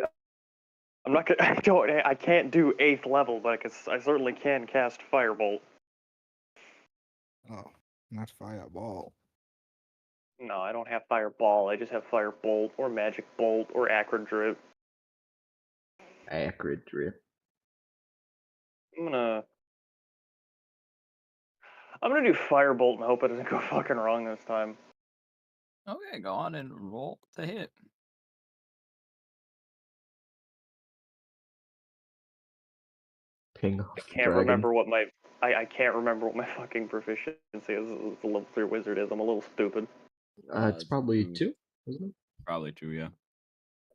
not gonna. I can't do 8th level, but I certainly can cast Firebolt. Oh, not Fireball. No, I don't have Fireball. I just have Firebolt or Magic Bolt or Acrid Drip. Acrid drip. I'm gonna I'm gonna do Firebolt and hope it doesn't go fucking wrong this time. Okay, go on and roll to hit. Ping off I the can't dragon. remember what my I can't remember what my fucking proficiency is. The level 3 wizard is. I'm a little stupid. It's probably 2, isn't it? Probably 2, yeah.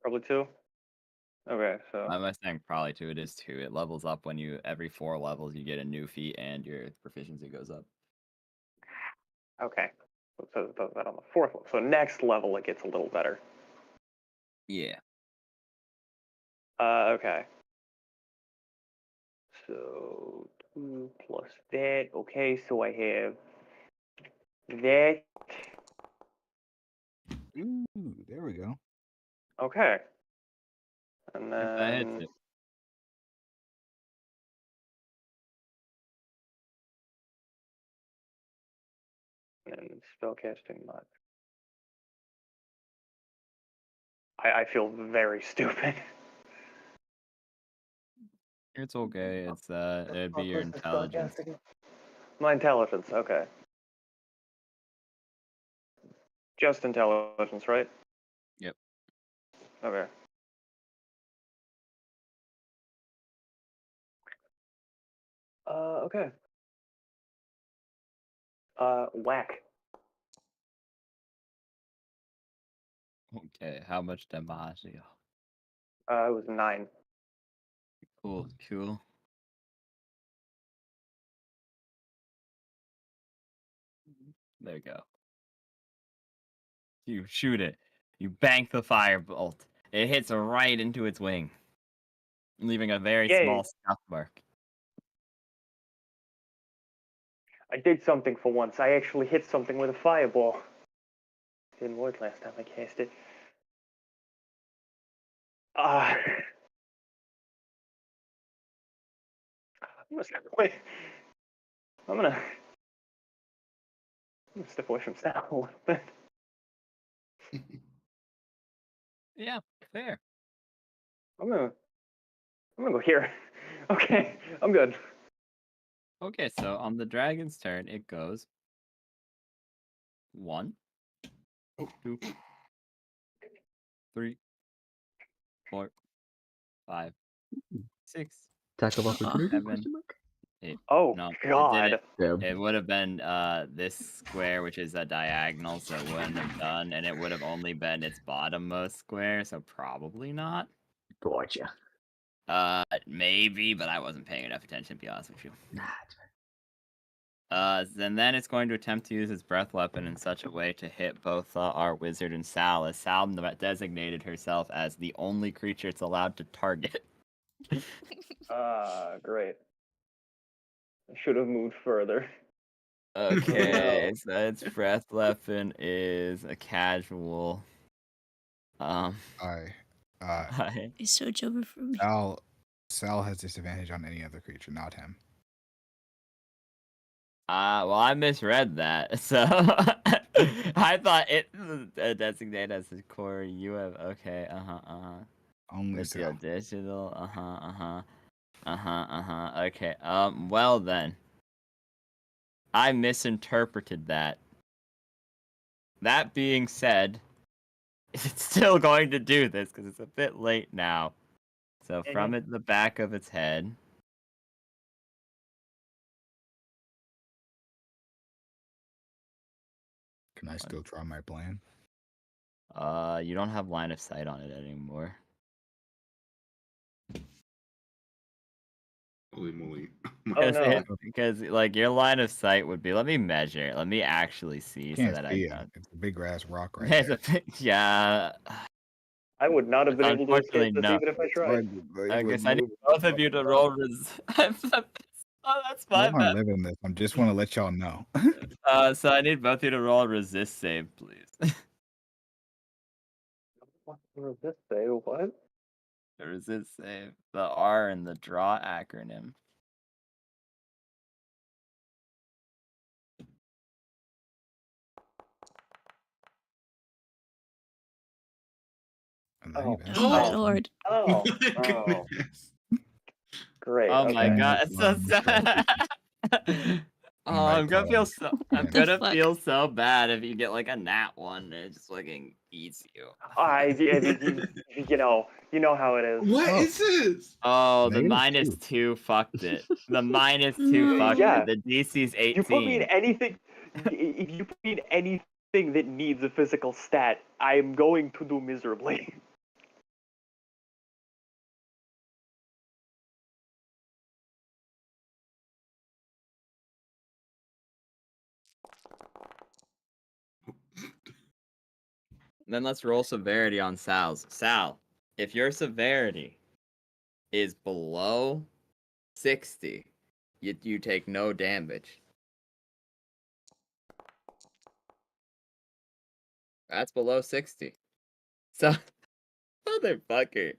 Probably 2. Okay, so I'm saying probably 2. It is 2. It levels up when you every 4 levels you get a new feat and your proficiency goes up. okay. So it does that on the 4th one. So next level it gets a little better. Yeah. Okay. So 2 plus that. Okay, so I have that. Ooh, there we go. Okay. And If that hits then it. spellcasting mod. I feel very stupid. It's okay. It's it'd be your intelligence. My intelligence, okay. Just intelligence, right? Yep. Okay. Okay. Whack. Okay, how much damage? It was 9. Cool, cool. There you go. You shoot it. You bank the firebolt. It hits right into its wing, leaving a very Yay. small scuff mark. I did something for once. I actually hit something with a fireball. Didn't work last time I cast it. I'm gonna step away. I'm gonna step away from Sal a little bit. Yeah, fair. I'm gonna go here. Okay, I'm good. Okay, so on the dragon's turn, it goes 1, 2, 3, 4, 5, 6, Attack of opportunity? 7, Question mark? 8. Oh No, God. it didn't. Yeah. It would have been this square, which is a diagonal, so it wouldn't have done, and it would have only been its bottommost square, so probably not. Gotcha. Maybe, but I wasn't paying enough attention, to be honest with you. Nah, it's fine. And then it's going to attempt to use its breath weapon in such a way to hit both our wizard and Sal, as Sal designated herself as the only creature it's allowed to target. Great. I should have moved further. Okay, so its breath weapon is a casual. I It's so joever for me. Sal has disadvantage on any other creature, not him. Well, I misread that, so I thought it designated as a core. You have okay, Only Let's see, Sal. digital, okay, well then. I misinterpreted that. That being said, it's still going to do this, because it's a bit late now. So from the back of its head... Can I still try my plan? You don't have line of sight on it anymore. Holy moly. Oh no. Because, like, your line of sight would be... Let me measure. Let me actually see so Can't that see I don't... It's a big grass rock right there. Yeah. I would not have been able to Unfortunately, escape this no. even if I tried. I guess I need both of you to roll Oh, that's I'm fine. not living this. I just want to let y'all know. So I need both of you to roll a resist save, please. What does this say? What? A resist save. The R in the draw acronym. Oh. Oh my lord. Oh. Oh. Great. Oh my okay. god, it's so sad. Oh, I'm gonna feel so. I'm What the gonna fuck? feel so bad if you get like a nat 1 and it just fucking eats you. You know how it is. What Oh. is this? Oh, the -2. -2 fucked it. The -2 No. fucked Yeah. it. The DC's You put me in 18. anything. If you put me in anything that needs a physical stat, I'm going to do miserably. Then let's roll severity on Sal's. Sal, if your severity is below 60, you take no damage. That's below 60. So, motherfucker.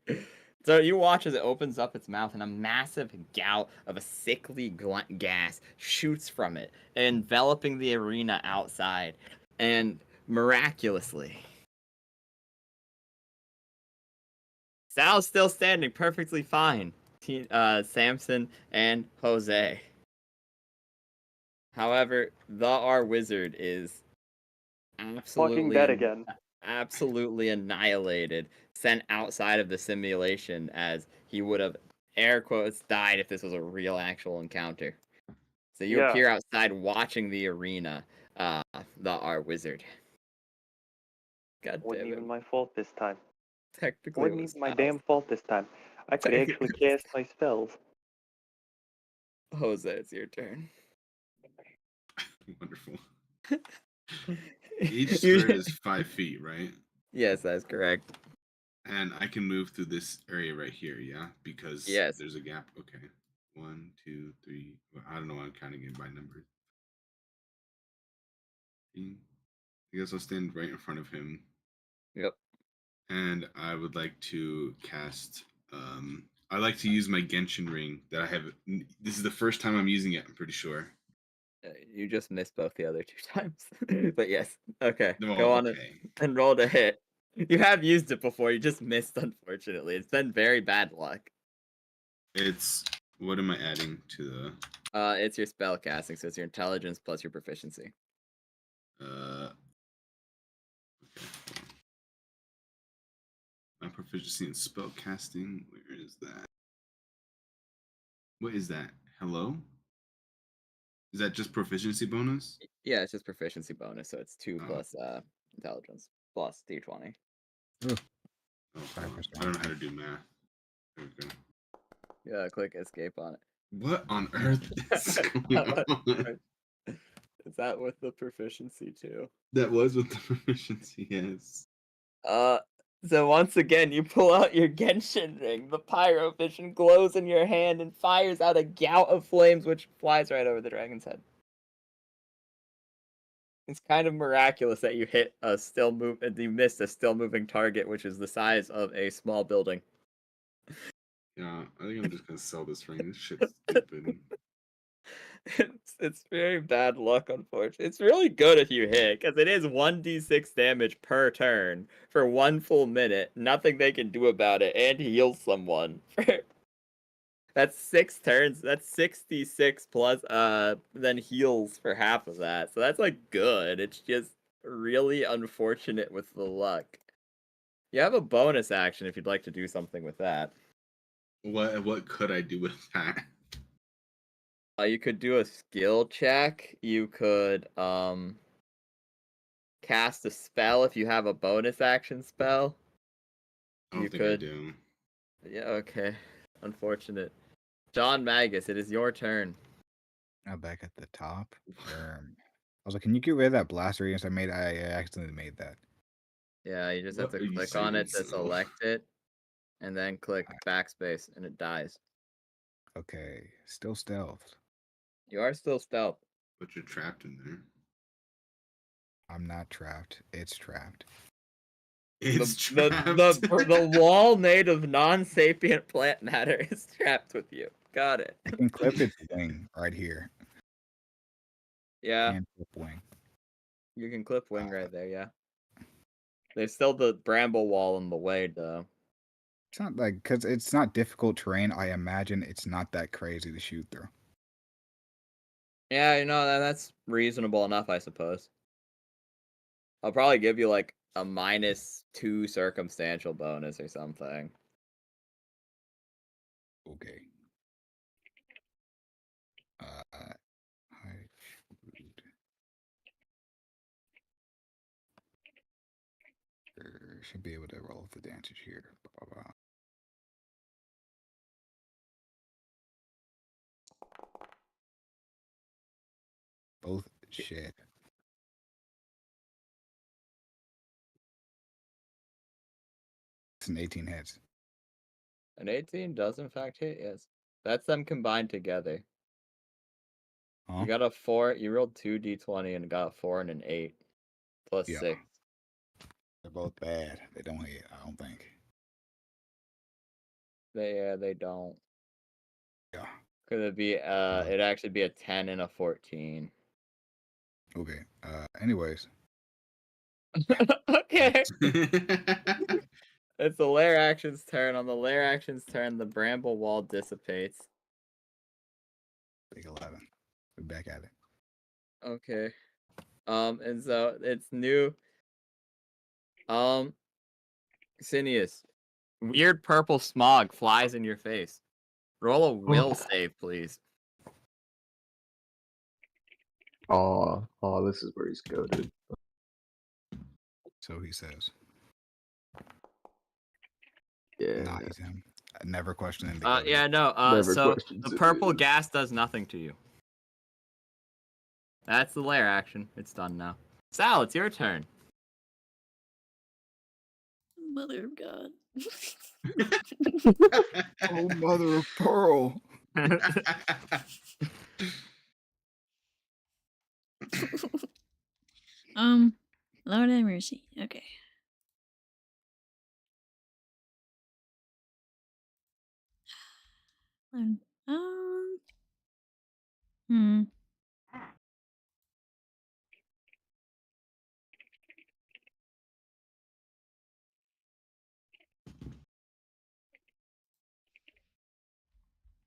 So you watch as it opens up its mouth and a massive gout of a sickly gas shoots from it, enveloping the arena outside. And miraculously, Sal's still standing perfectly fine. Samson and Jose. However, the R Wizard is Fucking dead absolutely again. absolutely annihilated, sent outside of the simulation as he would have air quotes died if this was a real actual encounter. So you Yeah. appear outside watching the arena, the R Wizard. God Wasn't damn even it. my fault this time. Technically it Wasn't was even my Sal's. damn fault this time. I could actually cast my spells. Jose, it's your turn. Wonderful. Each square is 5 feet, right? Yes, that's correct. And I can move through this area right here, yeah? Because Yes. there's a gap. Okay. 1, 2, 3. Well, I don't know. I'm counting it by numbers. I guess I'll stand right in front of him. Yep. And I would like to cast. I like to use my Genshin ring that I have. This is the first time I'm using it. I'm pretty sure. You just missed both the other 2 times. But yes. Okay. No, Go on okay. and roll to hit. You have used it before, you just missed, unfortunately. It's been very bad luck. It's what am I adding to the? It's your spell casting, so it's your intelligence plus your proficiency. Okay. My proficiency in spell casting. Where is that? What is that? Hello? Is that just proficiency bonus? Yeah, it's just proficiency bonus, so it's 2 Oh. plus intelligence plus d20. Oh, I don't know how to do math. There we go. Yeah, click escape on it. What on earth is going on? Is that with the proficiency too? That was with the proficiency, yes. So once again, you pull out your Genshin ring. The pyro vision glows in your hand and fires out a gout of flames, which flies right over the dragon's head. It's kind of miraculous that you hit a you missed a still moving target, which is the size of a small building. Yeah, I think I'm just gonna sell this ring. This shit's stupid. It's very bad luck, unfortunately. It's really good if you hit, because it is 1d6 damage per turn for 1 full minute. Nothing they can do about it, and heal someone. That's 6 turns. That's 66 plus then heals for half of that. So that's like good. It's just really unfortunate with the luck. You have a bonus action if you'd like to do something with that. What could I do with that? You could do a skill check. You could cast a spell if you have a bonus action spell. I don't think I do. Yeah, okay. Unfortunate. John Magus, it is your turn. Now back at the top. I was like, can you get rid of that blaster against I accidentally made that. Yeah, you just What have are to you click on it to saying, Sal? select it, and then click backspace, and it dies. Okay, still stealth. You are still stealth. But you're trapped in there. I'm not trapped. It's trapped. It's The trapped. the wall made of non-sapient plant matter is trapped with you. Got it. I can clip its wing right here. Yeah, Can clip wing. you can clip wing right there, yeah. There's still the bramble wall in the way, though. It's not like, because it's not difficult terrain. I imagine it's not that crazy to shoot through. Yeah, you know, that's reasonable enough, I suppose. I'll probably give you like a -2 circumstantial bonus or something. Okay. High food. Should be able to roll with the advantage here. Blah, blah, blah. Both shit. It's an 18 hits. An 18 does in fact hit, yes. That's them combined together. Huh? You got a 4, you rolled 2 d20 and got a 4 and an 8. Plus Yeah. 6. They're both bad. They don't hit, I don't think. They don't. Yeah. Could it be it'd actually be a 10 and a 14. Okay. Anyways. Okay. It's the lair action's turn. On the lair action's turn, the bramble wall dissipates. Big 11. We're back at it. Okay. And so it's new. Cineas. Weird purple smog flies in your face. Roll a will save, please. Oh, this is where he's goaded. So he says. Yeah. Nah, he's him. I never questioned the Yeah, no. Never So questions the it, purple dude. gas does nothing to you. That's the lair action. It's done now. Sal, it's your turn. Mother of God. Oh, mother of pearl. Lord have mercy. Okay. Um, hmm.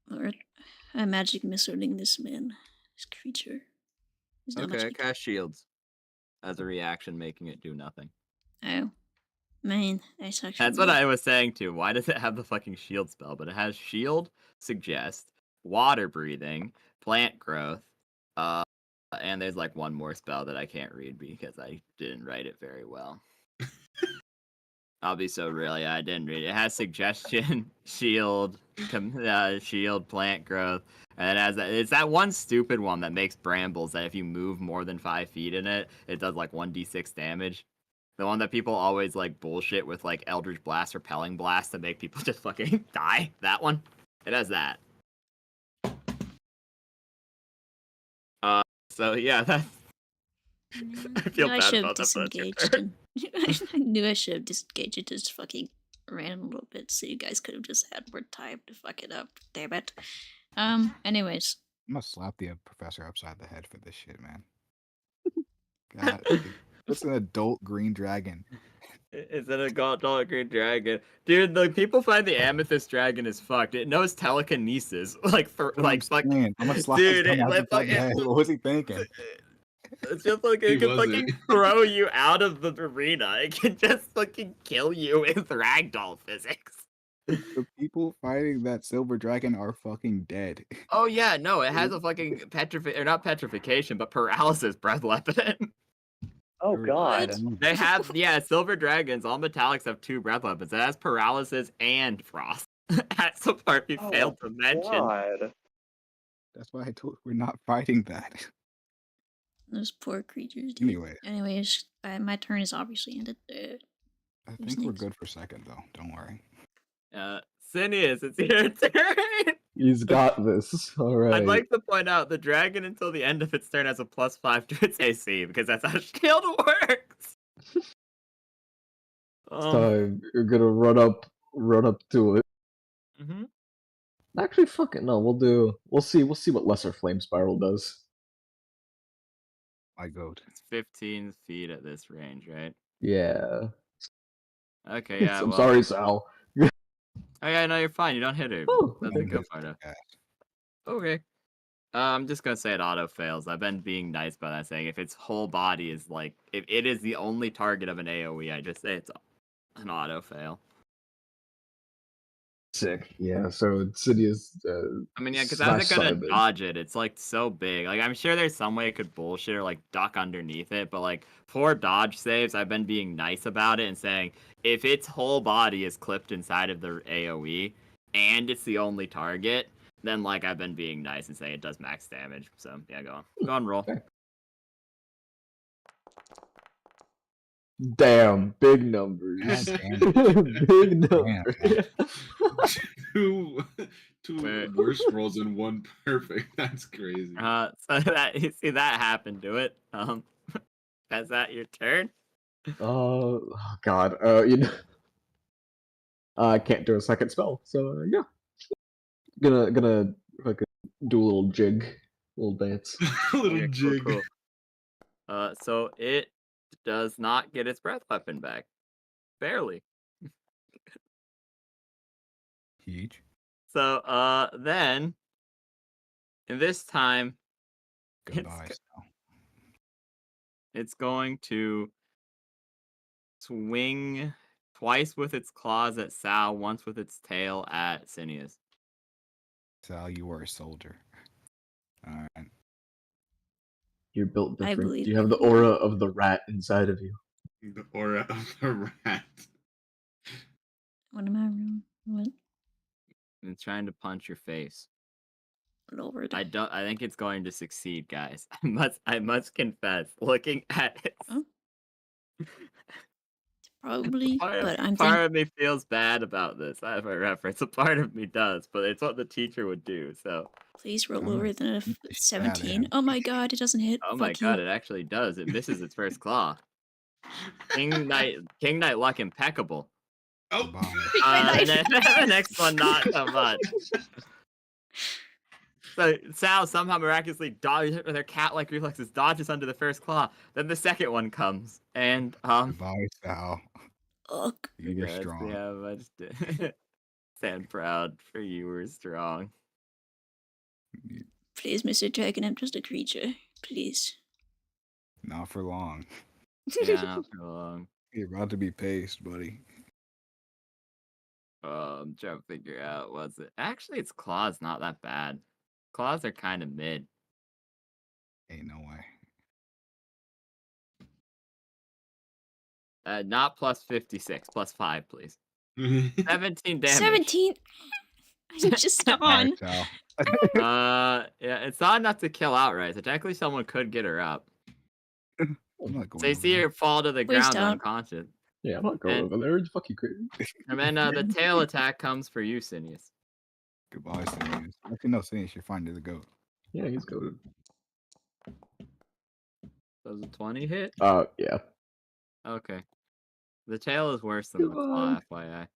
Lord, I'm magic missiling this man, this creature. He's not much. Okay, cast shields as a reaction, making it do nothing. Oh, man, that's actually. That's what I was saying too. Why does it have the fucking shield spell? But it has shield, suggest, water breathing, plant growth, and there's like one more spell that I can't read because I didn't write it very well. I'll be so real. Yeah, I didn't read it. It has suggestion, shield, shield, plant growth, and it has it's that one stupid one that makes brambles that if you move more than 5 feet in it, it does like 1d6 damage. The one that people always like bullshit with like Eldritch Blast or Pelling Blast to make people just fucking die. That one. It has that. So yeah, that's I feel I bad should have about that, but it's your disengaged. turn. I knew I should have disengaged and just fucking ran a little bit so you guys could have just had more time to fuck it up. Damn it. Anyways. I'm gonna slap the professor upside the head for this shit, man. God, it's an adult green dragon. Is it a adult green dragon? Dude, the people find the amethyst dragon is fucked. It knows telekinesis. Like, I'm gonna slap dude, his it, upside the head. What was he thinking? It's just like He it can wasn't. fucking throw you out of the arena. It can just fucking kill you with ragdoll physics. The people fighting that silver dragon are fucking dead. Oh yeah, no, it has a fucking not petrification, but paralysis breath weapon. Oh God. They have silver dragons. All metallics have 2 breath weapons. It has paralysis and frost. That's the part we failed to mention. God. That's why I told we're not fighting that. Those poor creatures. Dude. Anyway. Anyways, my turn is obviously ended. I think we're good for second though. Don't worry. Cineas, it's your turn. He's got this. All right. I'd like to point out the dragon until the end of its turn has a +5 to its AC because that's how shield works. Time. You're gonna run up to it. Mm-hmm. Actually, fuck it. No, we'll see what Lesser Flame Spiral does. My goat. It's 15 feet at this range, right? Yeah. Okay, yeah. I'm sorry, Sal. Oh yeah, no, you're fine. You don't hit her. Oh, That's a good part of. Okay. I'm just gonna say it auto fails. I've been being nice by that, saying if its whole body is like, if it is the only target of an AoE, I just say it's an auto fail. Sick. Yeah. So Insidious. I mean, yeah, because how's it slash gonna Simon. dodge it? It's like so big. Like I'm sure there's some way it could bullshit or like duck underneath it, but like for dodge saves, I've been being nice about it and saying if its whole body is clipped inside of the AoE and it's the only target, then like I've been being nice and saying it does max damage. So yeah, go on, roll. Okay. Damn, big numbers. Big numbers. two Wait. worst rolls and one perfect. That's crazy. So that you see that happen to it. Is that your turn? Oh God. I can't do a second spell, so yeah. Gonna fucking do a little jig, little dance. Little Okay, jig. cool. So it does not get its breath weapon back. Barely. Huge. So, then, and this time, Goodbye. Sal. it's going to swing twice with its claws at Sal, once with its tail at Cineas. Sal, you are a soldier. All right. You're built I different. believe You have the you. aura of the rat inside of you. The aura of the rat. What am I wrong? What? It's trying to punch your face. Lord. I think it's going to succeed, guys. I must confess, looking at it. Oh. Probably, but I'm part thinking. of me feels bad about this. I have a reference. A part of me does, but it's what the teacher would do. So, Please roll I'm gonna lower than a beat the shit out of 17. him. Oh my god, it doesn't hit. oh my Fuck god, you. it actually does. It misses its first claw. King Knight luck impeccable. Oh. Goodbye. The next one not so much. So Sal somehow miraculously dodges with her cat-like reflexes, dodges under the first claw. Then the second one comes, and Goodbye, Sal. Ugh. You were guys, strong. yeah, I just stand proud for you were strong. Please, Mr. Dragon, I'm just a creature. Please. Not for long. Yeah, not for long. You're about to be paced, buddy. I'm trying to figure out what's it. Actually, its claws not that bad. Claws are kind of mid. Ain't no way. Not plus 56, plus 5, please. 17 damage. 17? I'm just on. Alright, Sal. Yeah, it's not enough to kill outright. So technically, someone could get her up. I'm not going So you over see there. her fall to the Please ground don't. unconscious. Yeah, I'm not going And- over there. It's fucking crazy. And then the tail attack comes for you, Sinius. Goodbye, Sinius. Actually, no, Sinius, you're fine to the goat. Yeah, he's goaded. Does a 20 hit? Yeah. Okay. The tail is worse than the claw, FYI.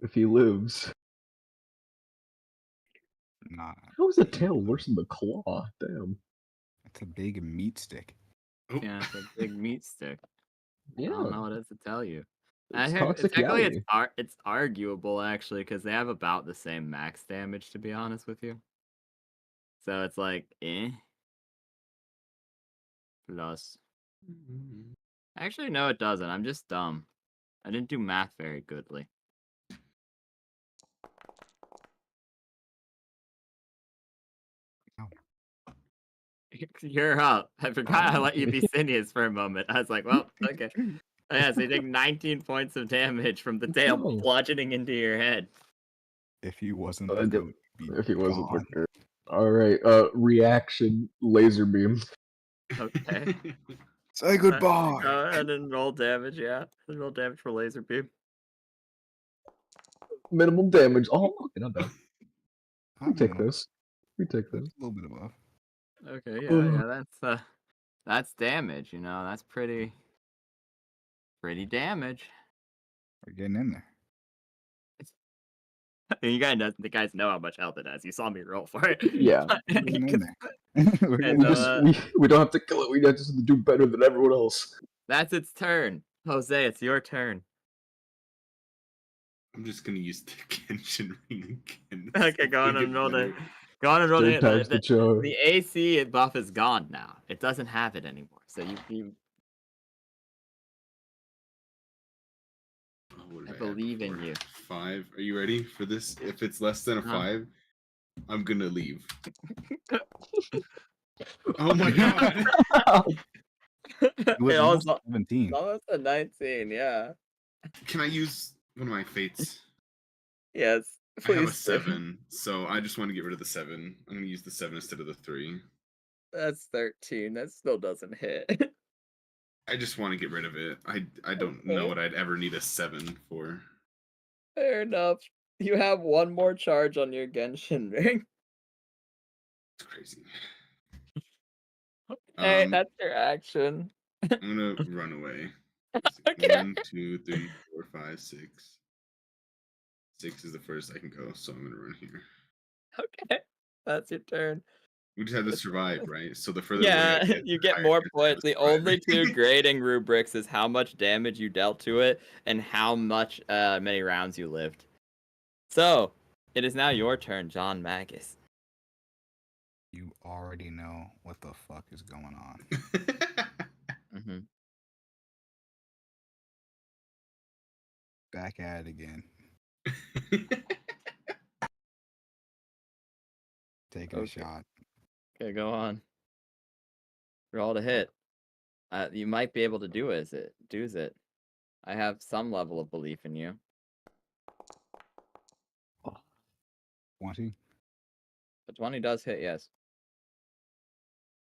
If he lives. Nah, How is the tail worse than the claw? Damn. it's a big meat stick. Oh. Yeah, it's a big meat stick. Yeah. I don't know what else to tell you. It's Technically, toxicality. it's arguable actually because they have about the same max damage. To be honest with you, so it's like plus. Actually, no, it doesn't. I'm just dumb. I didn't do math very goodly. Ow. You're up. I forgot I let you be Sinius for a moment. I was like, well, okay. Oh, yeah, so you take 19 points of damage from the tail Oh. bludgeoning into your head. If he wasn't the goat, he'd be If he wasn't gone. the Alright, reaction laser beam. Okay. Say goodbye. Go ahead and roll damage, yeah. Roll damage for laser beam. Minimum damage. Oh, okay, not bad. We Not take minimum, this. We take but this. a little bit above. Okay, yeah, that's damage, you know, that's pretty damage. We're getting in there. You guys know how much health it has. You saw me roll for it. Yeah. We're getting in there. We're And, getting in we don't have to kill it. We just have to do better than everyone else. that's its turn. Jose, it's your turn. I'm just gonna use the Genshin ring again. Okay, go on Make and it roll better. Go on and roll Third it. time's the charm. The AC buff is gone now. It doesn't have it anymore. So you What I did add believe in before? you. 5. Are you ready for this? If it's less than a 5, I'm gonna leave. Oh my god. It was It almost was 17. almost a 19, yeah. Can I use one of my fates? Yes, I have a please. do. 7, so I just want to get rid of the 7. I'm gonna use the 7 instead of the 3. That's 13. That still doesn't hit. I just want to get rid of it. I don't know Okay. what I'd ever need a 7 for. Fair enough. You have one more charge on your Genshin ring. It's crazy. Hey, that's your action. I'm gonna run away. Okay. 1, 2, 3, 4, 5, 6. 6 is the first I can go, so I'm gonna run here. Okay. That's your turn. We just have to survive, right? So the further away Yeah, I get, you the get higher more chance I have points. of The only two surviving. grading rubrics is how much damage you dealt to it and how much many rounds you lived. So, it is now your turn, John Magus. You already know what the fuck is going on. Mm-hmm. Back at it again. Taking a Okay. shot. Okay, go on. Roll to hit. You might be able to do it. I have some level of belief in you. 20. But 20 does hit, yes.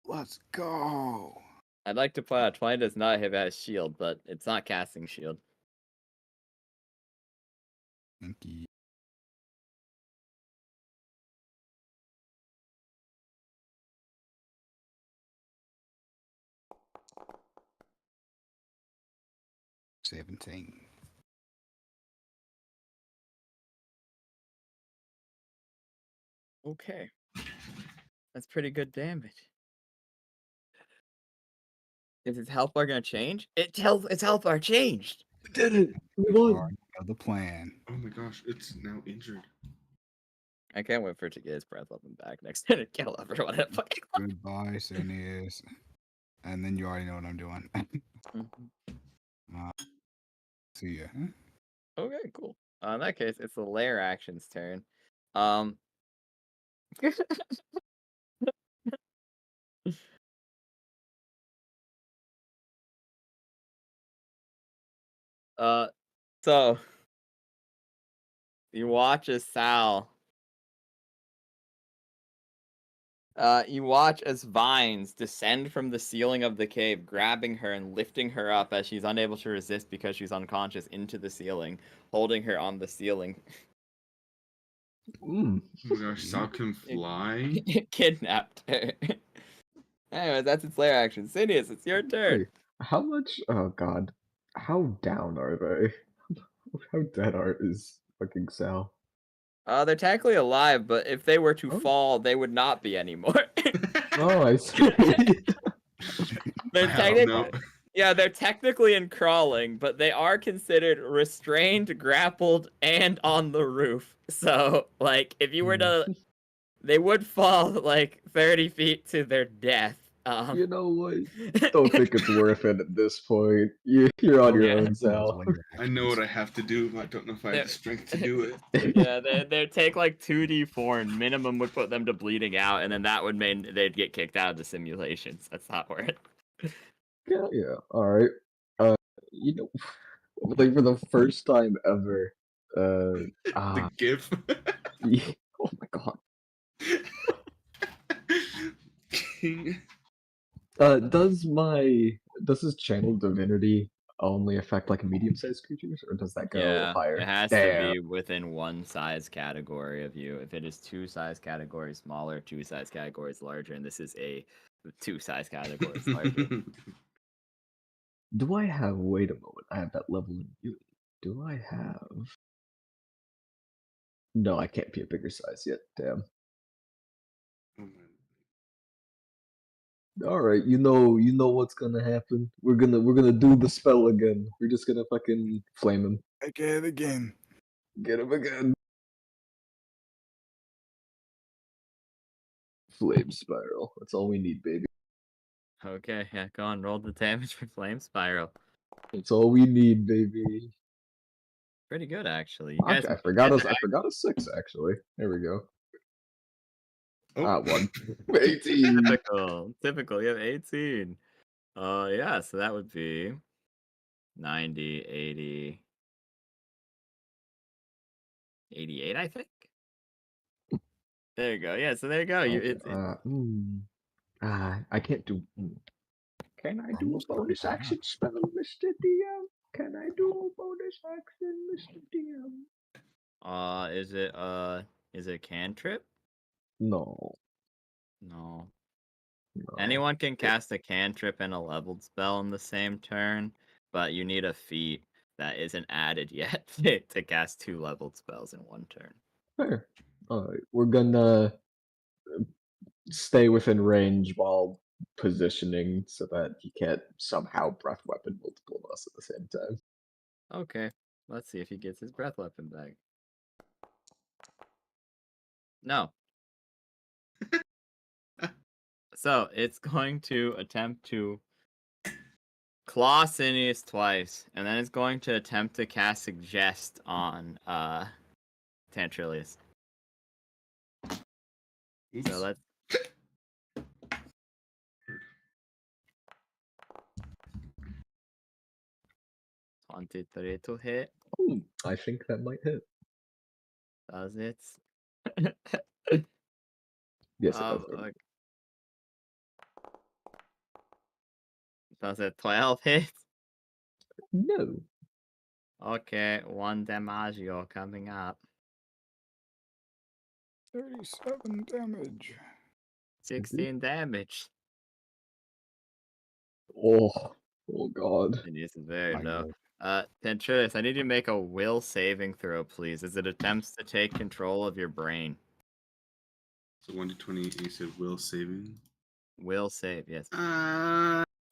Let's go. I'd like to point out 20 does not hit as shield, but it's not casting shield. Thank you. $17. Okay. That's pretty good damage. Is its health bar gonna change? Its health bar changed. We did it. We won. Part of the plan. Oh my gosh, it's now injured. I can't wait for it to get his breath weapon back next turn and kill everyone. Goodbye, Sinius. And then you already know what I'm doing. See ya. Okay, cool. In that case, it's the lair action's turn. So you watch as you watch as vines descend from the ceiling of the cave, grabbing her and lifting her up as she's unable to resist because she's unconscious into the ceiling, holding her on the ceiling. Oh my gosh, Sal can fly? Kidnapped her. Anyway, that's its lair action. Sinius, it's your turn. Wait, how much? Oh god, how down are they? How dead is fucking Sal? They're technically alive, but if they were to Oh. fall, they would not be anymore. Oh, I see. They're I don't know. they're technically in crawling, but they are considered restrained, grappled, and on the roof. So, like, if you were to, they would fall like 30 feet to their death. You know what? Don't think it's worth it at this point. You're on your own, Sal. I know what I have to do, but I don't know if I have the strength to do it. Yeah, they take like 2d4, and minimum would put them to bleeding out, and then that would mean they'd get kicked out of the simulations. That's not worth it. Yeah. All right. You know, like for the first time ever. The GIF. Yeah, oh my god. Does his channel divinity only affect like medium-sized creatures, or does that go higher? It has Damn. to be within one size category of you. If it is 2 size categories smaller, 2 size categories larger, and this is a 2 size categories larger. Do I have? Wait a moment. I have that level in you. Do I have? No, I can't be a bigger size yet. Damn. All right, you know what's gonna happen. We're gonna do the spell again. We're just gonna fucking flame him. Again. Get him again. Flame spiral. That's all we need, baby. Okay, yeah, go on, roll the damage for Flame Spiral. That's all we need, baby. Pretty good, actually. You guys, Okay, I forgot a 6 actually. There we go. Oh. 1. 18. typical. You have 18. Yeah, so that would be 90, 80, 88, I think. There you go. Yeah, so there you go. I can't do. Can I do Almost a bonus 25. action spell, Mr. DM? Can I do a bonus action, Mr. DM? Is it cantrip? No. No. No. Anyone can cast a cantrip and a leveled spell in the same turn, but you need a feat that isn't added yet to cast 2 leveled spells in one turn. Fair. Alright, we're gonna stay within range while positioning so that he can't somehow breath weapon multiple of us at the same time. Okay, let's see if he gets his breath weapon back. No. So it's going to attempt to claw Sinius twice, and then it's going to attempt to cast Suggest on Tantrilius. Oops. So let's 23 to hit. I think that might hit. Does it? Yes, it does. Fuck. Does it 12 hit? No. Okay, 1 Damaggio coming up. 37 damage. 16 damage. Oh god. Sinius is very My low. God. Tantrilius, I need you to make a will saving throw, please, as it attempts to take control of your brain. So 1 to 20, you said will saving? Will save, yes.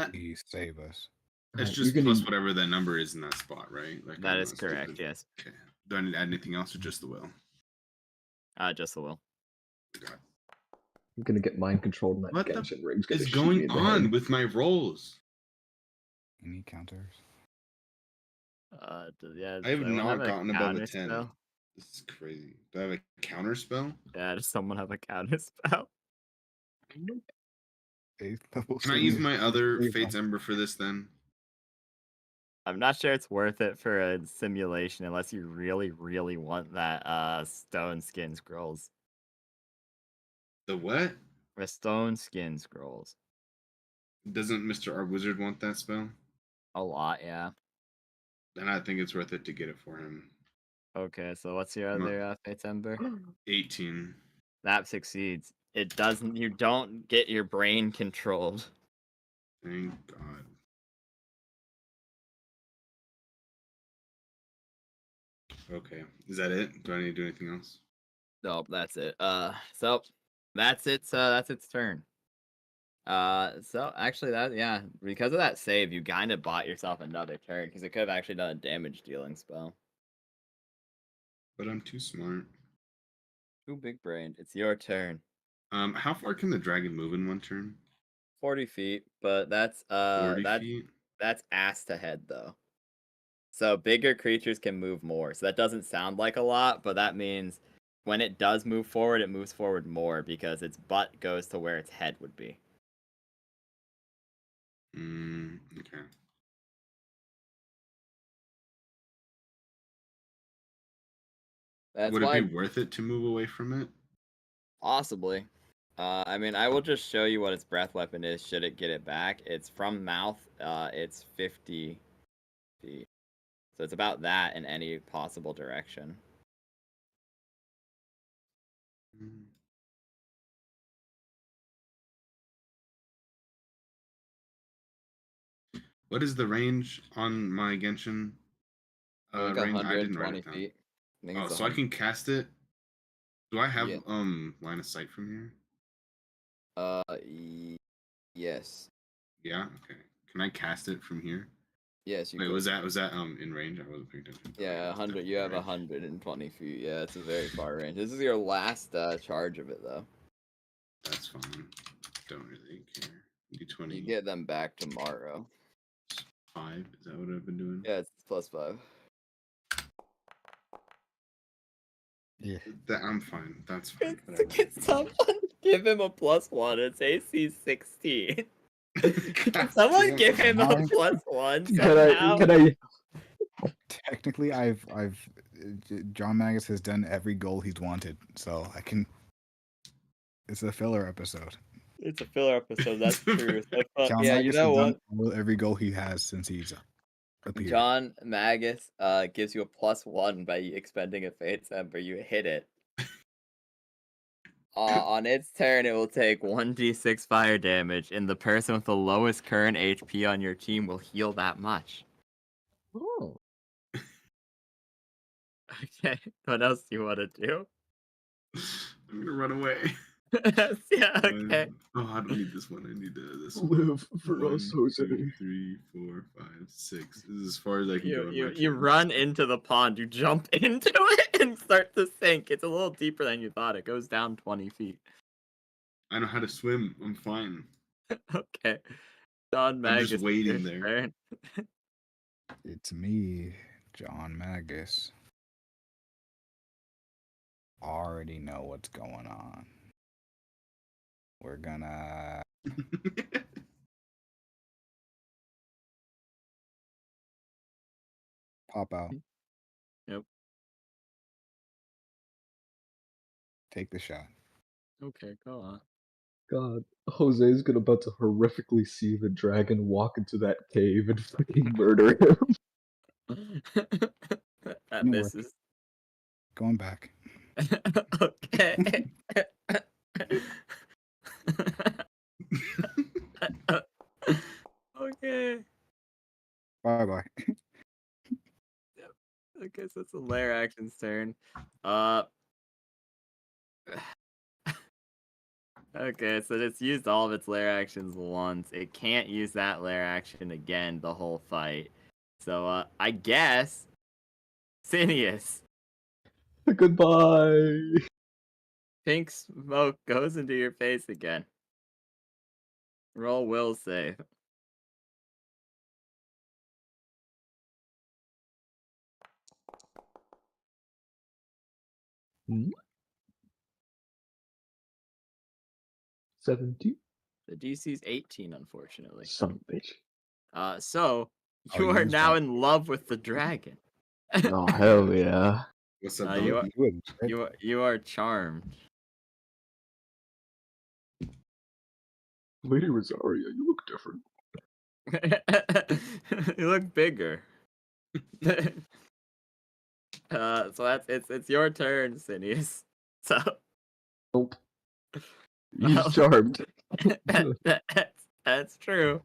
Please save us. It's You're just gonna- plus whatever that number is in that spot, right? Like That I'm is not correct, stupid. yes. Okay. Do I need to add anything else or just the will? Just the will. God. I'm gonna get mind controlled and that What the Genshin ring's What gonna is shoot me going in the on head. with my rolls? Any counters? Yeah, I have does anyone not a gotten above a counter 10. spell? This is crazy. Do I have a counter spell? Yeah, does someone have a counter spell? 8th level. Can I use Sinius. my other There you Fate's go. Ember for this then? I'm not sure it's worth it for a simulation unless you really, really want that stone skin scrolls. The what? The stone skin scrolls. Doesn't Mr. R Wizard want that spell? A lot, yeah. Then I think it's worth it to get it for him. Okay, so what's your other Fate's Ember? 18. That succeeds. It doesn't. You don't get your brain controlled. Thank God. Okay. Is that it? Do I need to do anything else? Nope, that's it. So that's its turn. So actually yeah, because of that save, you kind of bought yourself another turn because it could have actually done a damage dealing spell. But I'm too smart. Too big brained. It's your turn. How far can the dragon move in one turn? 40 feet, but that's 40 feet? that's ass to head though. So bigger creatures can move more. So that doesn't sound like a lot, but that means when it does move forward, it moves forward more because its butt goes to where its head would be. Okay. That's Would why it be worth it to move away from it? possibly. I mean, I will just show you what its breath weapon is should it get it back. It's from mouth. It's 50 feet. So it's about that in any possible direction. What is the range on my Genshin Like ring? I didn't write 120 it down. feet. I think Oh, it's so I can cast it. Do I have Yeah. line of sight from here? Yes. Yeah. Okay. Can I cast it from here? Yes, you Wait, could. was that in range? I wasn't paying attention. Yeah, 100. You have 120 feet. Yeah, it's a very far range. This is your last charge of it, though. That's fine. Don't really care. D20. You get them back tomorrow. 5. Is that what I've been doing? Yeah, it's +5. Yeah. I'm fine. That's fine. Can someone give him a +1? It's AC 16. Can someone give him a +1 somehow? Can I? Technically, John Magus has done every goal he's wanted, so I can. It's a filler episode. It's a filler episode. That's true. So, John yeah, Magus you know has what? done every goal he has since he's appeared. John Magus gives you a +1 by expending a Fate's Ember. You hit it. On its turn, it will take 1d6 fire damage, and the person with the lowest current HP on your team will heal that much. Oh. Okay, what else do you want to do? I'm gonna run away. Yeah, okay. Oh, I don't need this one. I need this one. Live for us, Jose. 2, 3, 4, 5, 6. This is as far as I can go. You run into the pond. You jump into it and start to sink. It's a little deeper than you thought. It goes down 20 feet. I know how to swim. I'm fine. Okay. John Magus. I'm just waiting there. Turn. It's me, John Magus. Already know what's going on. We're gonna pop out. Yep. Take the shot. Okay, go on. God, Jose's about to horrifically see the dragon walk into that cave and fucking murder him. That misses. Going back. Okay. Okay. Bye bye. Okay, so it's a lair action's turn. Okay, so it's used all of its lair actions once. It can't use that lair action again the whole fight. So, I guess Sinius. Goodbye. Pink smoke goes into your face again. Roll will save. Hmm? 17? The DC's 18, unfortunately. Son of a bitch. So Oh, you you are was now right. in love with the dragon. Oh, hell yeah. What's up, You are, dog? you are charmed. Lady Rosaria, you look different. You look bigger. So it's your turn, Sinius. So Nope. He's charmed. that's true.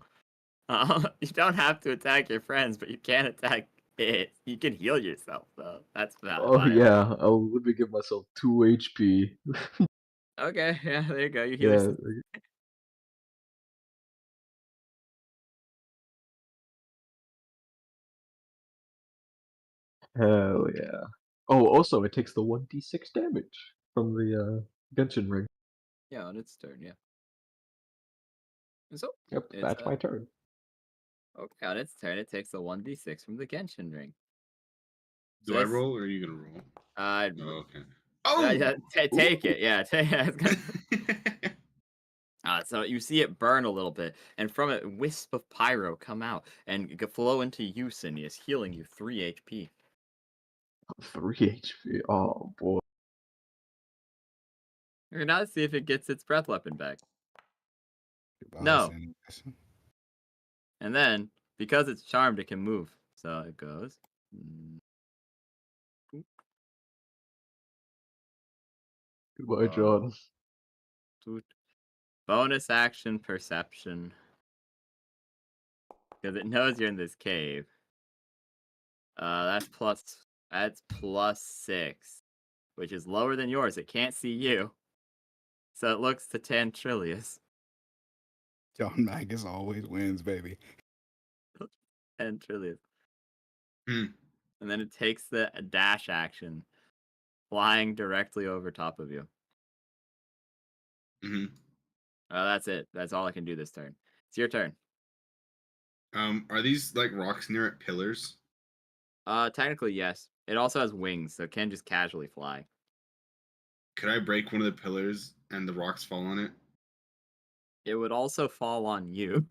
You don't have to attack your friends, but you can attack it. You can heal yourself, though. That's valid. Oh, yeah. Oh, let me give myself 2 HP. Okay, yeah, there you go. You heal Yeah. yourself. Hell yeah. Oh, also, it takes the 1d6 damage from the Genshin ring. Yeah, on its turn, yeah. So, Yep, that's my turn. okay, on its turn, it takes a 1d6 from the Genshin ring. Do I roll or are you gonna roll? Oh, okay. Oh! Yeah, take it. Yeah, take it. So you see it burn a little bit, and from it, wisp of pyro come out and flow into you, Sinius, healing you 3 HP. 3 HP. Oh, boy. We're gonna see if it gets its breath weapon back. Goodbye, No. Sinius. And then, because it's charmed, it can move. So it goes. Goodbye, John. Bonus action perception. Because it knows you're in this cave. That's +6. Which is lower than yours. It can't see you. So it looks to Tantrillius. John Magus always wins, baby. Tantrillius. Hmm. And then it takes the dash action, flying directly over top of you. Mm-hmm. That's it. That's all I can do this turn. It's your turn. Are these like rocks near it pillars? Technically, yes. It also has wings, so it can just casually fly. Could I break one of the pillars and the rocks fall on it? It would also fall on you,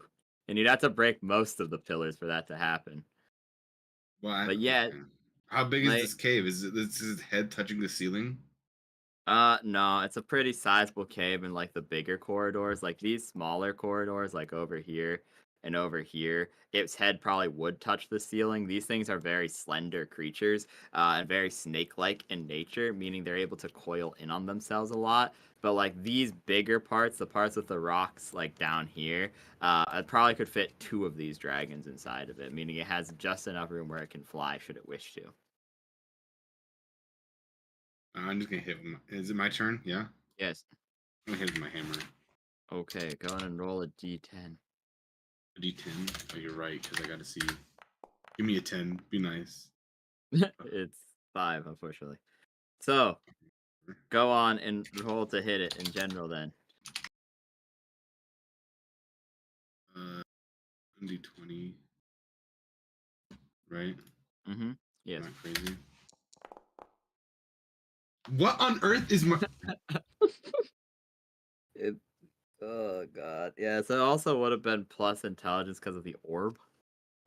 and you'd have to break most of the pillars for that to happen. Well, But yet, okay. How big is like, this cave? Is his head touching the ceiling? no, it's a pretty sizable cave in like the bigger corridors. Like these smaller corridors, like over here and over here, its head probably would touch the ceiling. These things are very slender creatures, and very snake-like in nature, meaning they're able to coil in on themselves a lot. But like these bigger parts, the parts with the rocks like down here, it probably could fit 2 of these dragons inside of it, meaning it has just enough room where it can fly should it wish to. I'm just gonna hit him. Is it my turn? Yeah. Yes. I'm gonna hit him with my hammer. Okay, go on and roll a d10. A D10. Oh, you're right, because I gotta see. Give me a 10. Be nice. It's 5, unfortunately. So, go on and roll to hit it in general then. Uh, D20. Right? Mm-hmm. Yes. Not crazy. What on earth is my? It, oh god. Yeah, so it also would have been plus intelligence because of the orb.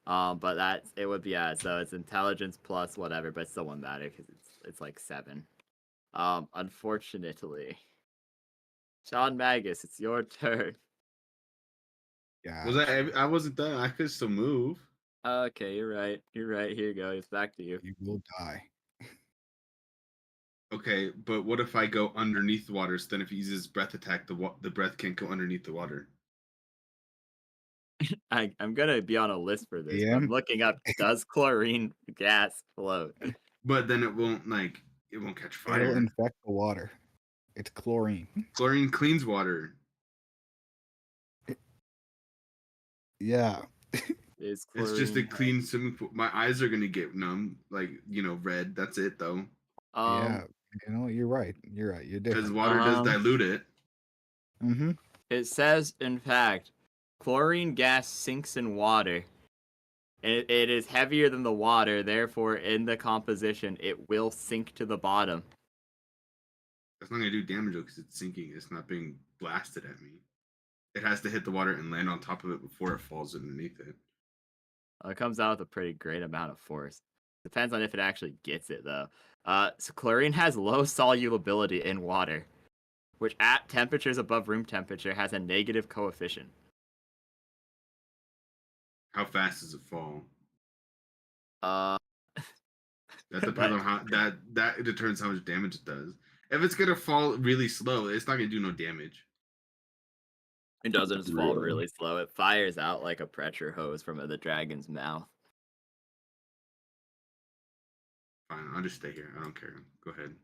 But it would be, yeah, so it's intelligence plus whatever, but it still wouldn't matter because it's like 7. Unfortunately. Sean Magus, it's your turn. Yeah. Was I wasn't done. I could still move. Okay, you're right. You're right. Here you go. It's back to you. You will die. Okay, but what if I go underneath the water? So then, if he uses breath attack, the breath can't go underneath the water. I'm gonna be on a list for this, but I'm DM? looking up, does chlorine gas float? But then it won't catch It'll fire. infect the water. It's chlorine. Chlorine cleans water. Yeah. Is It's just a chlorine clean swimming pool. My eyes are gonna get numb, like red. That's it though, Yeah. You know, you're right. You're right. You're because different. water does dilute it. Mm-hmm. it says, in fact, chlorine gas sinks in water. It is heavier than the water, therefore, in the composition, it will sink to the bottom. That's not gonna do damage though, because it's sinking. It's not being blasted at me. It has to hit the water and land on top of it before it falls underneath it. It comes out with a pretty great amount of force. Depends on if it actually gets it, though. So chlorine has low solubility in water, which at temperatures above room temperature has a negative coefficient. How fast does it fall? Uh, That depends but on how that determines how much damage it does. If it's gonna fall really slow, it's not gonna do no damage. it doesn't just fall Really? really slow. It fires out like a pressure hose from the dragon's mouth. Fine, I'll just stay here. I don't care. Go ahead.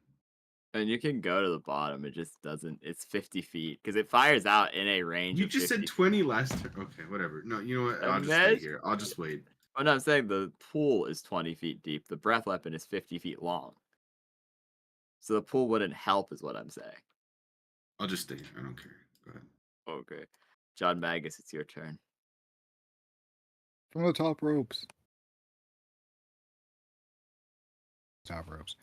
And you can go to the bottom. It just doesn't. It's 50 feet because it fires out in a range You of just 50. said 20 last turn. Okay, whatever. No, you know what? I'll just stay Imagine. here. I'll just wait. What I'm saying, the pool is 20 feet deep. The breath weapon is 50 feet long. So the pool wouldn't help, is what I'm saying. I'll just stay here. I don't care. Go ahead. Okay. John Magus, it's your turn. From the top ropes. Top ropes.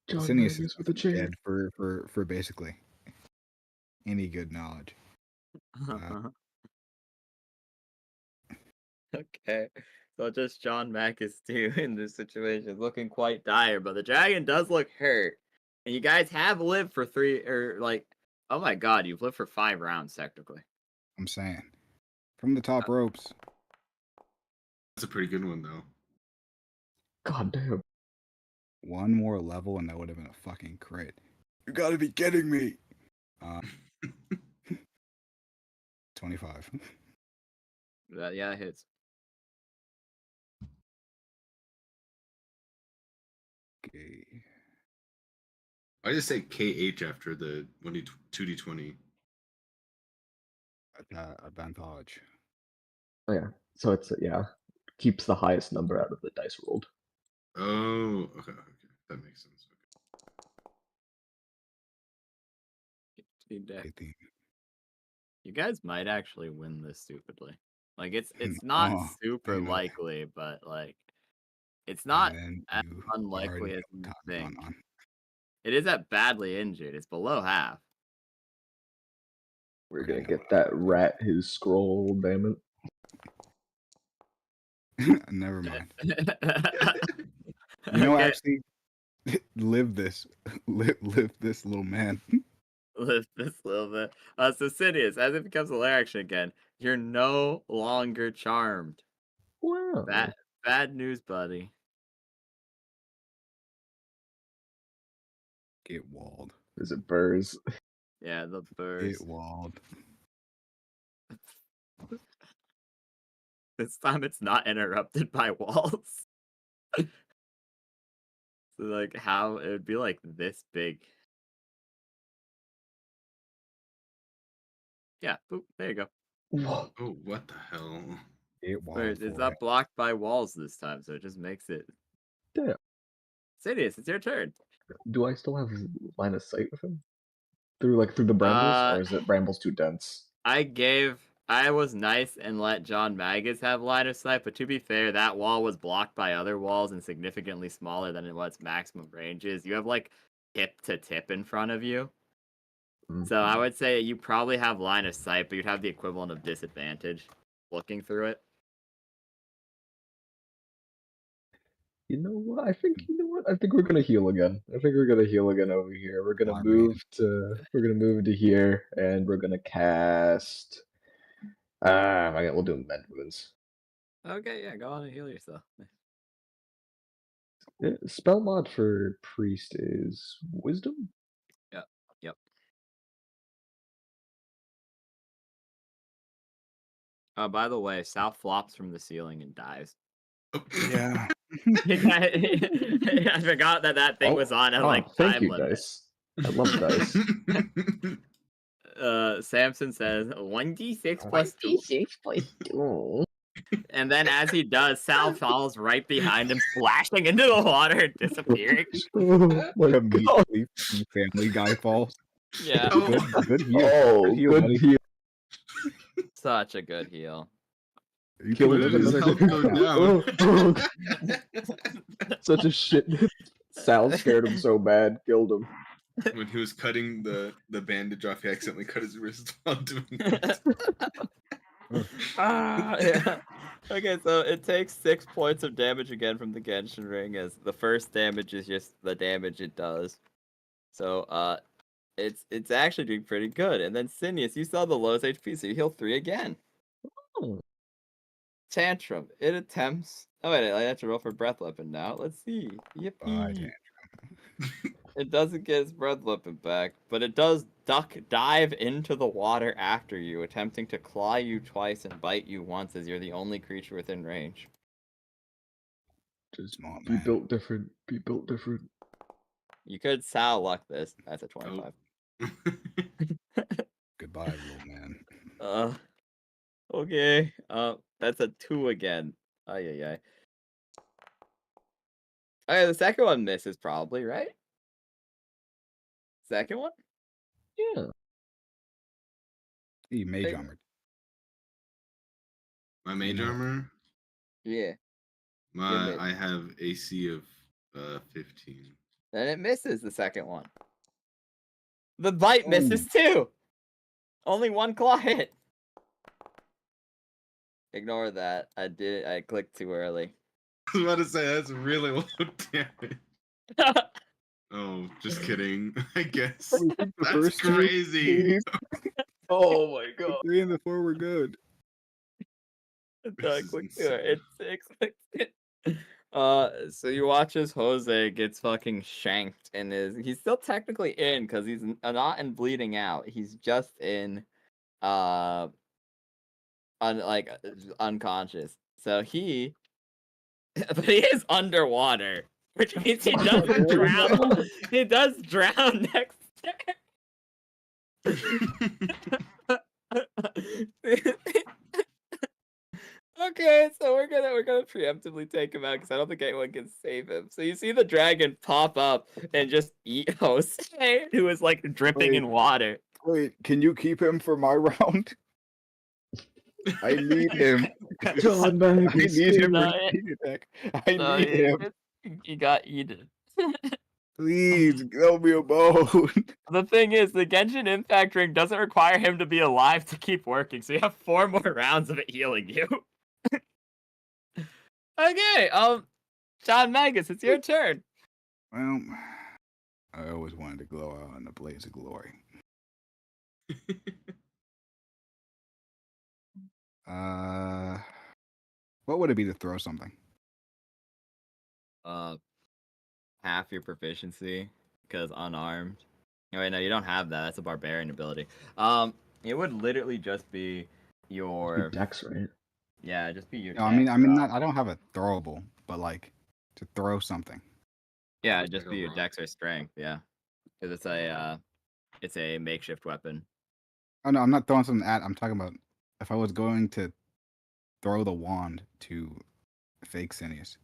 John Sinius Magus is with a chain. dead for basically any good knowledge. Okay. So just John Magus too in this situation, looking quite dire, but the dragon does look hurt. And you guys have lived for 3 or like, oh my god, you've lived for 5 rounds technically. I'm saying. From the top ropes. That's a pretty good one though. God damn. One more level and that would have been a fucking crit. You gotta be kidding me. 25. Yeah, it hits. Okay. I just say KH after the 2d20. Advantage. Oh, yeah. So it's keeps the highest number out of the dice rolled. Oh, okay. That makes sense. Okay. 18 deck. 18. You guys might actually win this stupidly. Like it's not Oh, super damn it. likely, but like it's not And as you unlikely already as know you what's think. going on. It is at badly injured. It's below half. We're Already gonna know get what I'm that gonna do. rat his scroll, damn it. Never mind. You know, Okay, actually, live this, live this, little man. lift this a little bit. So Sidious, as it becomes a lair action again, you're no longer charmed. Wow. Bad news, buddy. Get walled. Is it Burrs? Yeah, the Get burst. walled. This time it's not interrupted by walls. So like how it would be like this big. Yeah, boop, there you go. Whoa. Oh, what the hell? Get walled. Wait, it's for not it. blocked by walls this time, so it just makes it. Damn. Sidious, it's your turn. Do I still have line of sight with him? Through the brambles, or is it brambles too dense? I was nice and let John Magus have line of sight, but to be fair, that wall was blocked by other walls and significantly smaller than what its maximum range is. You have like tip to tip in front of you. So I would say you probably have line of sight, but you'd have the equivalent of disadvantage looking through it. You know what? I think we're gonna heal again. I think we're gonna heal again over here. We're gonna move to here, and we're gonna cast. We'll do Mend Wounds. Okay, yeah, go on and heal yourself. Spell mod for priest is Wisdom. Yep. By the way, Sal flops from the ceiling and dies. Yeah. I forgot that thing was on a like thank time you, limit. dice. I love dice. Samson says 1d6 plus 2. And then as he does, Sal falls right behind him, splashing into the water and disappearing. Oh my god! Immediately, Family Guy falls. Yeah, Good heal. Oh, good heal, good buddy. heal. such a good heal. You Kill can it. Where live did his another health day. go down? Such a shit. Sal scared him so bad, killed him. When he was cutting the bandage off, he accidentally cut his wrist while doing it. Yeah. Okay, so it takes 6 points of damage again from the Genshin ring, as the first damage is just the damage it does. So it's actually doing pretty good. And then Sinius, you saw the lowest HP, so you heal 3 again. Oh. Tantrum. It attempts. Oh wait, I have to roll for breath weapon now. Let's see. Yippee. It doesn't get its breath weapon back, but it does dive into the water after you, attempting to claw you twice and bite you once, as you're the only creature within range. Just smart, Be man. built different. Be built different. You could Sal luck this. That's a 25. Goodbye, little man. Okay. That's a 2 again. Ay. Okay, the second one misses probably, right? Second one? Yeah. He mage Hey. armored. My mage armor? Yeah. I have AC of 15. Then it misses the second one. The bite misses too. Only 1 claw hit. Ignore that. I clicked too early. I was about to say that's really low damage. Oh, just kidding. I guess. That's first two, crazy. Oh my The god. 3 and the 4 were good. This is Click insane. It's 6. So you watch as Jose gets fucking shanked and he's still technically in because he's not in bleeding out. He's just in unconscious. So but he is underwater, which means he doesn't drown. He does drown next Okay, so we're gonna preemptively take him out because I don't think anyone can save him. So you see the dragon pop up and just eat Jose, who is like dripping in water. Wait, can you keep him for my round? I need him. John I Magus. need him for No, sneak attack. I No, need him. he got eaten. Please, throw me a bone. The thing is, the Genshin Impact ring doesn't require him to be alive to keep working, so you have 4 more rounds of it healing you. Okay, John Magus, it's your turn. Well, I always wanted to glow out in a blaze of glory. What would it be to throw something? Half your proficiency, because unarmed. Oh, wait, no, you don't have that. That's a barbarian ability. It would literally just be your Dex, right? Yeah, just be your. No, I mean, not. I don't have a throwable, but like to throw something. Yeah, just be your dex or strength. Yeah, because it's a makeshift weapon. Oh no, I'm not throwing something at. I'm talking about if I was going to throw the wand to fake Sinius.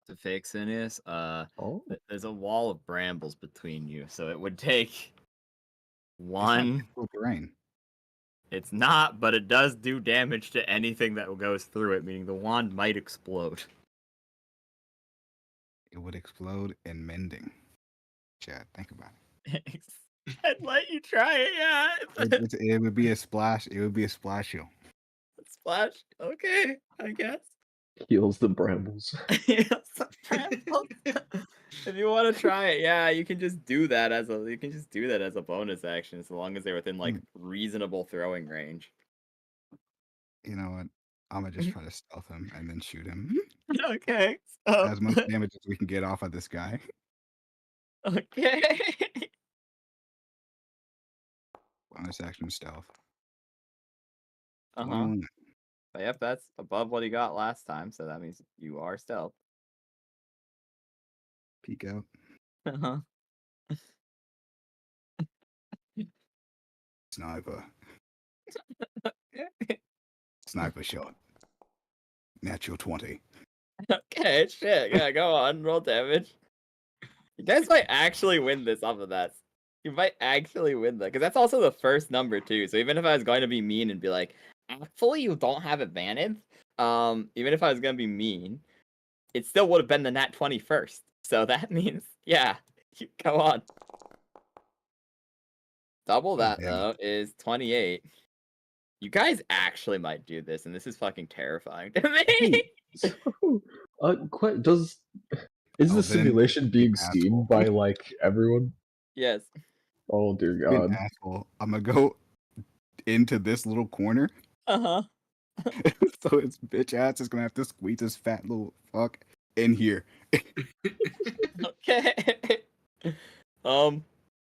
To fake Sinius, Oh. there's a wall of brambles between you, so it would take It's one. not terrain. It's not, but it does do damage to anything that goes through it, meaning the wand might explode. It would explode in mending. Chad, think about it. I'd let you try it, yeah. It would be a splash. It would be a splash shield. Splash. Okay, I guess. Heals the brambles. If you want to try it, yeah, you can just do that as a bonus action, as long as they're within like reasonable throwing range. You know what? I'm gonna just try to stealth him and then shoot him. Okay. So... As much damage as we can get off of this guy. Okay. Bonus action stealth. Uh-huh. But yep, that's above what he got last time, so that means you are stealth. Peek out. Uh-huh. Sniper. Sniper shot. Natural 20. Okay, shit. Yeah, go on. Roll damage. You guys might actually win this off of that. You might actually win that, because that's also the first number, too. So even if I was going to be mean and be like, actually, you don't have advantage, even if I was going to be mean, it still would have been the nat 20 first. So that means, yeah, go on. Double that, though, is 28. You guys actually might do this, and this is fucking terrifying to me. So, is the simulation being seen by like everyone? Yes. Oh dear Be God. an asshole. I'm gonna go into this little corner. Uh-huh. So his bitch ass is gonna have to squeeze his fat little fuck in here. Okay.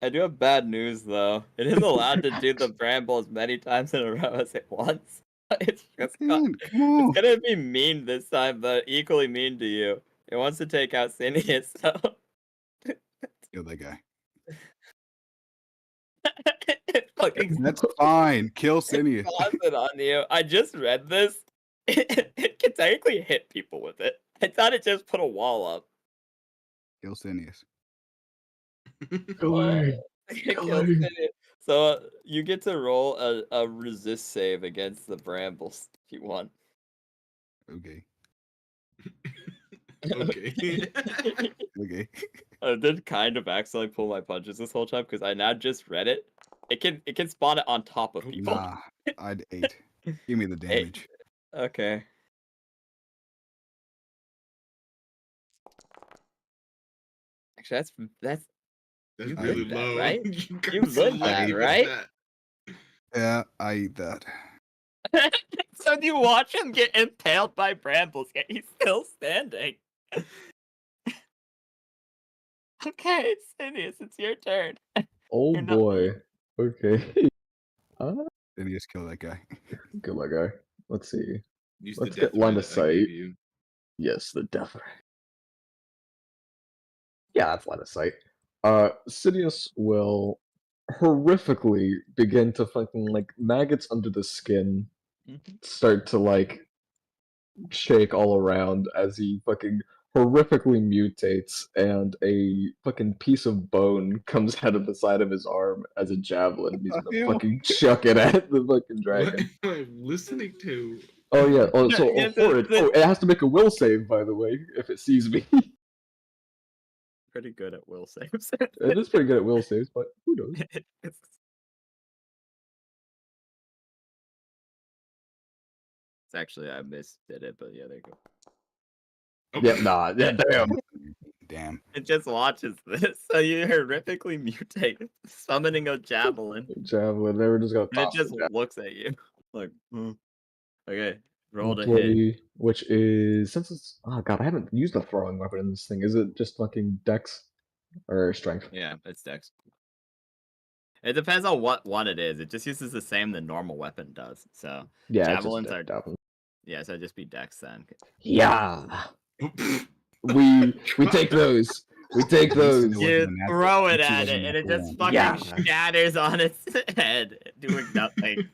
I do have bad news though. It is allowed to do the bramble as many times in a row as it wants. It's just it's gonna be mean this time, but equally mean to you. It wants to take out Sinius, so Kill that guy. That's fine. Kill Sinius. it on you. I just read this. It can technically hit people with it. I thought it just put a wall up. Kill Sinius. So you get to roll a resist save against the brambles if you want. Okay. Okay. Okay. I did kind of accidentally pull my punches this whole time because I now just read it. It can spawn it on top of people. Nah, I'd 8. Give me the damage. Okay. Actually, that's That's you really lived that, low. right? You lived that, right? Yeah, I eat that. So do you watch him get impaled by brambles, yet he's still standing? Okay, Sinius, it's your turn. Oh You're not- boy. Okay. Sinius, kill that guy. Kill that guy. Let's see. Use Let's the get death line ray of that I gave sight. you. Yes, the death ray. Yeah, that's line of sight. Sidious will horrifically begin to fucking like maggots under the skin start to like shake all around as he fucking horrifically mutates, and a fucking piece of bone comes out of the side of his arm as a javelin, and he's gonna Ew. fucking chuck it at the fucking What dragon. am I listening to? Oh yeah. Oh, No, so yes, horrid. Oh, it has to make a will save, by the way, if it sees me. Pretty good at will saves. It is pretty good at will saves, but who knows? It's actually I misdid it, but yeah, there you go. Oh, Yeah, nah, yeah, damn. Damn. It just watches this, so you horrifically mutate, summoning a javelin, Javelin, they were just gonna and it toss just the javelin. looks at you like, okay, roll to hit. Play, which is since it's oh god, I haven't used a throwing weapon in this thing. Is it just fucking dex or strength? Yeah, it's dex. It depends on what one it is. It just uses the same the normal weapon does. So Yeah, javelins are javelin. yeah, so it'd just be dex then. Yeah, we take those. We take At least it those. wasn't You a natural- throw it at least at wasn't it, a and it natural just one. fucking Yeah. shatters on its head, doing nothing.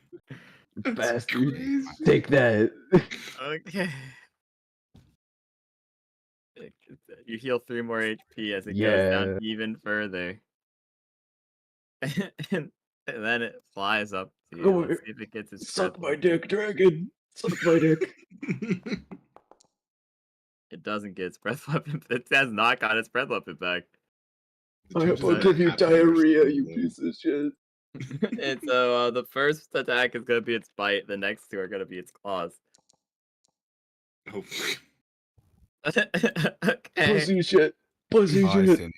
That's Bastard. crazy. Take that. Okay. You heal 3 more HP as it goes Yeah. down even further. and then it flies up to you. Go Let's here. see if it gets its Suck breath my weapon. dick, dragon. Suck my dick. It doesn't get its breath weapon. It has not got its breath weapon back. The I hope chances I'll of give that you happening are diarrhea, so you low. piece of shit. And so the first attack is gonna be its bite. The next two are gonna be its claws. Oh, Okay. Pussy shit. Pussy Oh, shit.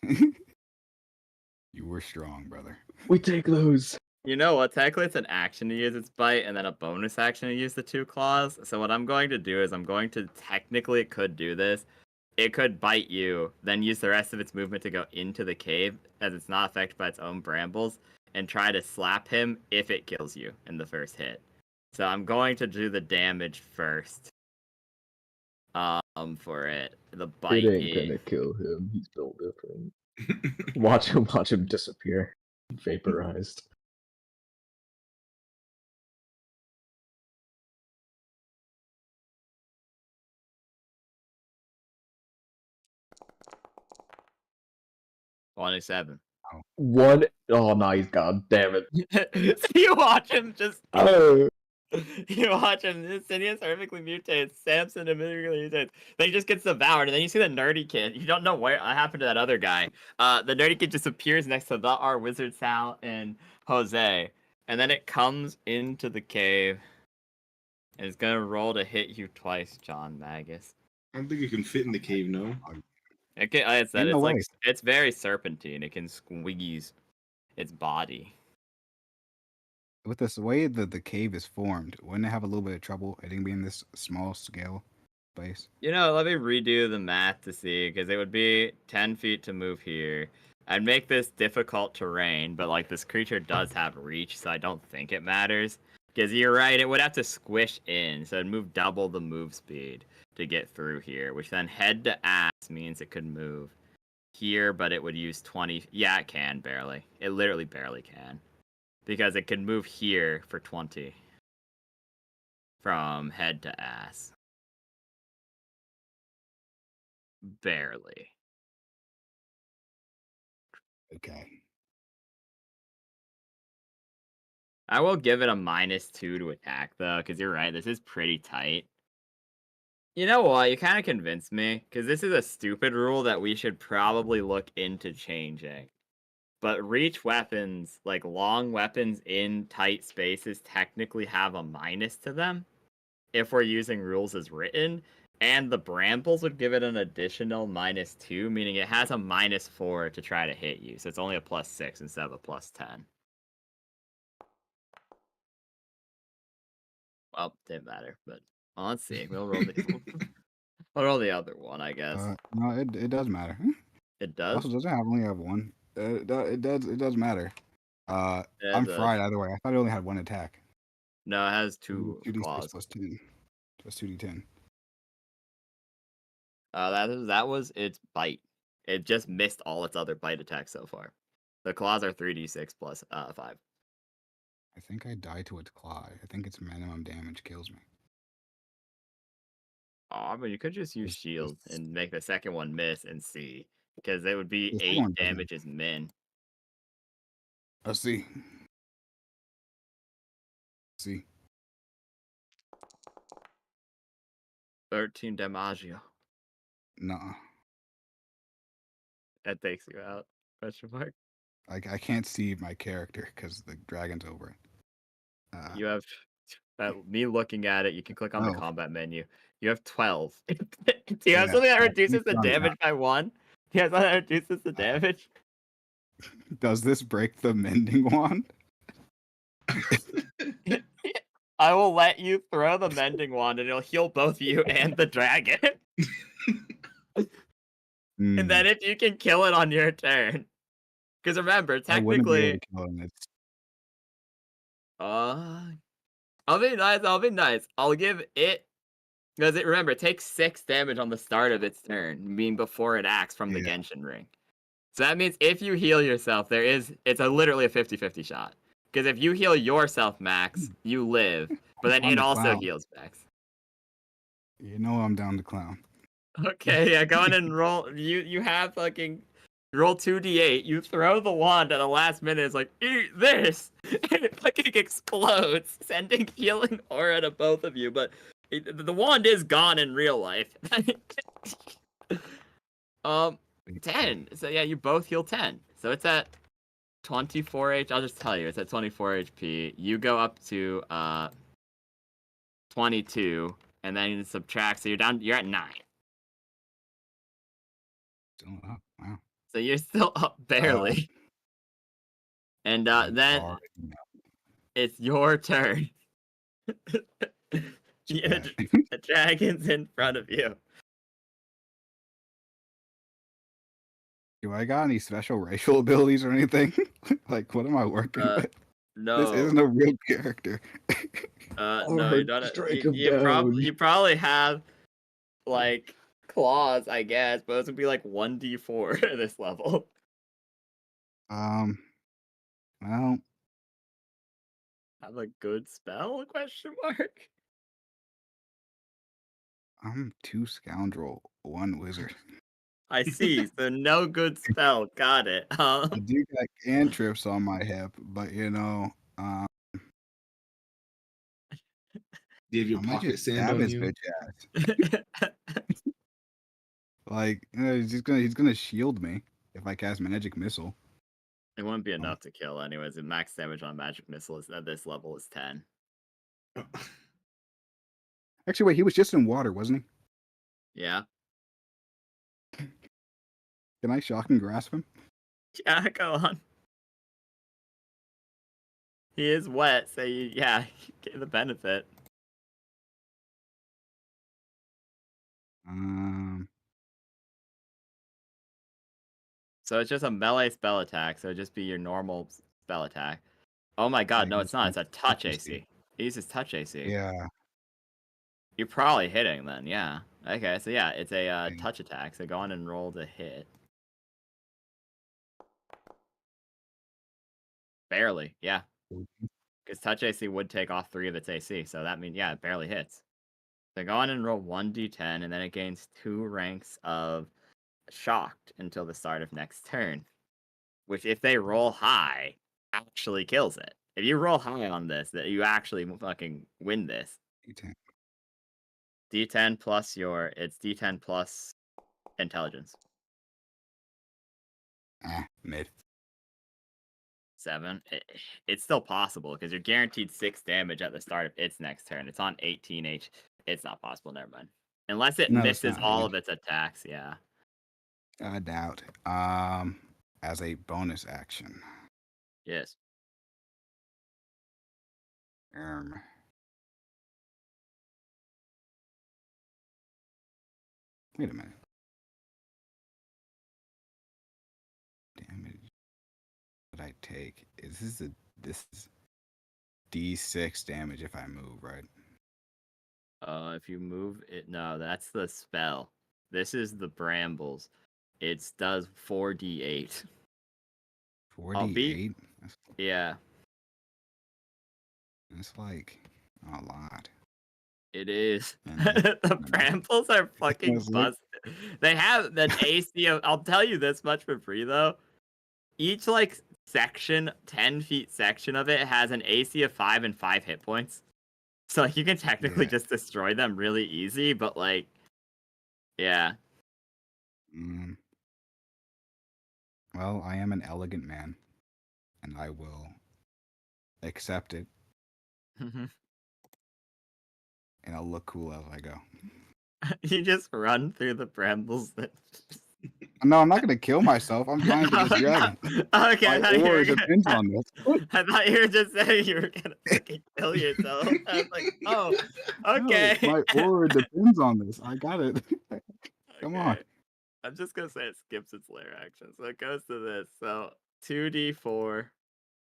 Sinius. You were strong, brother. We take those. You know what? Technically, it's an action to use its bite, and then a bonus action to use the 2 claws. So what I'm going to do is I'm going to technically it could do this. It could bite you, then use the rest of its movement to go into the cave, as it's not affected by its own brambles, and try to slap him if it kills you in the first hit. So I'm going to do the damage first. For it, the bite It ain't is gonna kill him. He's built different. Watch him disappear. Vaporized. $27. One. Oh, no, he's gone. Damn it. So you watch him just. Oh. You watch him. Sinius horrifically mutates. Samson immediately mutates. Then he just gets devoured, and then you see the nerdy kid. You don't know what happened to that other guy. The nerdy kid just appears next to the R Wizard Sal and Jose, and then it comes into the cave, and it's gonna roll to hit you twice, John Magus. I don't think it can fit in the cave, no. Okay, like I said, Ain't it's no like way. it's very serpentine. It can squeeze its body. With this way the cave is formed, wouldn't it have a little bit of trouble hitting me in this small scale space? You know, let me redo the math to see, because it would be 10 feet to move here. I'd make this difficult terrain, but like this creature does have reach, so I don't think it matters. Because you're right, it would have to squish in, so it'd move double the move speed to get through here, which then head to ass means it could move here, but it would use 20. Yeah, it can, barely. It literally barely can. Because it can move here for 20 from head to ass. Barely. Okay. I will give it a -2 to attack, though, because you're right, this is pretty tight. You know what? You kind of convinced me, because this is a stupid rule that we should probably look into changing. But reach weapons, like long weapons in tight spaces, technically have a minus to them if we're using rules as written. And the brambles would give it an additional -2, meaning it has a -4 to try to hit you. So it's only a +6 instead of a +10. Well, didn't matter, but well, let's see. We'll roll the we'll roll the other one, I guess. No, it does matter. It does. Also, doesn't have only have one. It does matter. It I'm has fried either way. I thought it only had one attack. No, it has 2 2d6 claws. plus 10. Plus 2d10. That was its bite. It just missed all its other bite attacks so far. The claws are 3d6 plus 5. I think I die to its claw. I think its minimum damage kills me. Oh, but you could just use shield and make the second one miss and see. Because it would be The second 8 one doesn't. damages min. Let's see. See. 13 damaggio. Nah. That takes you out. Question mark. I can't see my character because the dragon's over it. You have me looking at it. You can click on the Oh. combat menu. You have 12. Do you have Yeah, something that I reduces think the on that. damage by 1? Do you have something that reduces the damage? Does this break the mending wand? I will let you throw the mending wand and it'll heal both you and the dragon. And then if you can kill it on your turn. Because remember, I wouldn't be able technically. to kill him. It's I'll be nice. I'll give it. Because remember, it takes 6 damage on the start of its turn, meaning before it acts from the Yeah. Genshin ring. So that means if you heal yourself, it's literally a 50-50 shot. Because if you heal yourself, Max, you live. But then I'm it the also clown. heals Max. You know I'm down to clown. Okay, yeah, go on and roll. You have fucking roll 2d8. You throw the wand at the last minute. It's like, eat this! And it fucking explodes, sending healing aura to both of you. But the wand is gone in real life. 10. So yeah, you both heal 10. So it's at 24 I'll just tell you, it's at 24 HP. You go up to 22, and then you subtract, so you're at 9. Still up. Wow. So you're still up barely. And then it's your turn. The dragon's in front of you. Do I got any special racial abilities or anything? Like, what am I working with? No. This isn't a real character. No, you don't. Strike him You down. probably have like claws, I guess, but it's gonna be like 1d4 at this level. Well, Have a good spell? Question mark. I'm 2 scoundrel, 1 wizard. I see. So no good spell. Got it. I do got cantrips on my hip, but Do you have your I might pocket just sand stab on his you? bitch ass. Like, he's gonna shield me if I cast magic missile. It wouldn't be enough to kill, anyways. The max damage on magic missile is at this level is 10. Actually, wait, he was just in water, wasn't Yeah. he? Can I shock and grasp him? Yeah, go on. He is wet, so you get the benefit. So it's just a melee spell attack, so it'd just be your normal spell attack. Oh my god, no, it's not. It's a touch AC. He uses touch AC. Yeah. You're probably hitting then, yeah. Okay, so yeah, it's a touch attack, so go on and roll to hit. Barely, yeah. Because touch AC would take off 3 of its AC, so that means, yeah, it barely hits. So go on and roll 1d10, and then it gains 2 ranks of shocked until the start of next turn. Which, if they roll high, actually kills it. If you roll high on this, that you actually fucking win this. D10. D10 plus it's D10 plus intelligence. Mid. 7. It's still possible because you're guaranteed 6 damage at the start of its next turn. It's on 18 H. It's not possible. Never mind. Unless it misses all of its attacks. Yeah. I doubt. As a bonus action. Yes. Wait a minute. Damage that I take this is D6 damage if I move, right? If you move it, no, that's the spell. This is the brambles. It does 4d8. 4d8. Yeah. That's like a lot. It is. And The brambles are fucking Honestly. busted. They have an AC of, I'll tell you this much for free though. Each like section, 10 feet section of it has an AC of 5 and 5 hit points. So like you can technically Yeah. just destroy them really easy, but like, yeah. Mm. Well, I am an elegant man, and I will accept it, and I'll look cool as I go. You just run through the brambles. No, I'm not gonna kill myself. I'm flying to this dragon. Okay, I My thought you ore were gonna... depends on this. I thought you were just saying you were gonna fucking kill yourself. I was like, oh, okay. No, my aura depends on this. I got it. Come on. Okay. I'm just gonna say it skips its lair action. So it goes to this. So 2d4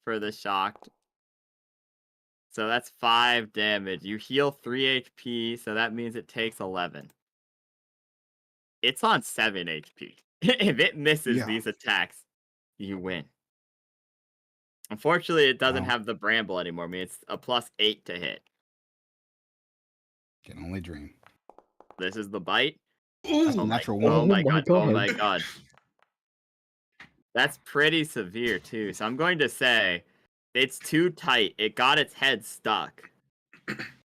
for the shocked. So that's 5 damage. You heal 3 HP, so that means it takes 11. It's on 7 HP. If it misses Yeah. these attacks, you win. Unfortunately, it doesn't Wow. have the bramble anymore. I mean, it's a +8 to hit. Can only dream. This is the bite. That's a Oh natural my, one. oh my Oh my god. Oh my God. god. That's pretty severe too. So I'm going to say it's too tight. It got its head stuck.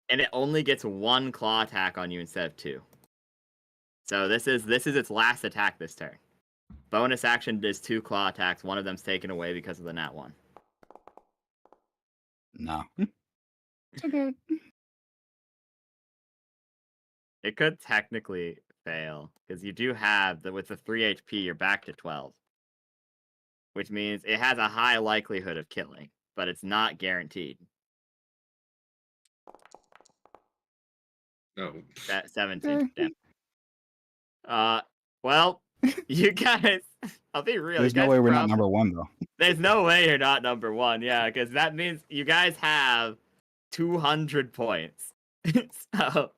And it only gets 1 claw attack on you instead of 2. So this is its last attack this turn. Bonus action does 2 claw attacks. One of them's taken away because of the nat 1. No. It's okay. It could technically fail because you do have with the 3 HP, you're back to 12, which means it has a high likelihood of killing, but it's not guaranteed. No. That 17. Damn. Well, you guys, I'll be real. There's you no guys way we're not number one, though. There's no way you're not number 1, yeah, because that means you guys have 200 points. So,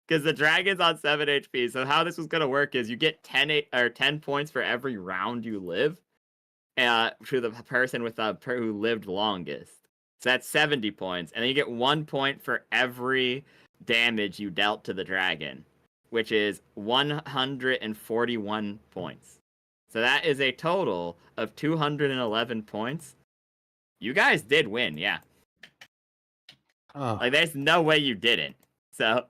because the dragon's on 7 HP, so how this was gonna work is you get 10 points for every round you live, to the person with who lived longest. So that's 70 points, and then you get 1 point for every damage you dealt to the dragon, which is 141 points. So that is a total of 211 points. You guys did win, yeah. Oh, Like, there's no way you didn't. So,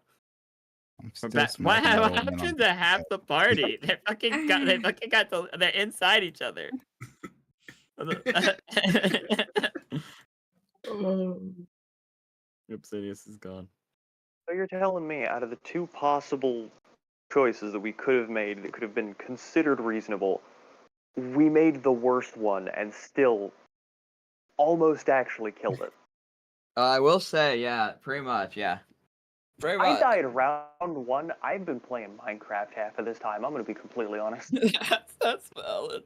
I'm still what smacking my old man on happened the to half the party? They fucking got they're inside each other. Obsidious is gone. So you're telling me out of the 2 possible choices that we could have made that could have been considered reasonable, we made the worst one and still almost actually killed it. I will say, yeah, pretty much, yeah. Pretty I much. died round 1. I've been playing Minecraft half of this time. I'm gonna be completely honest. That's valid.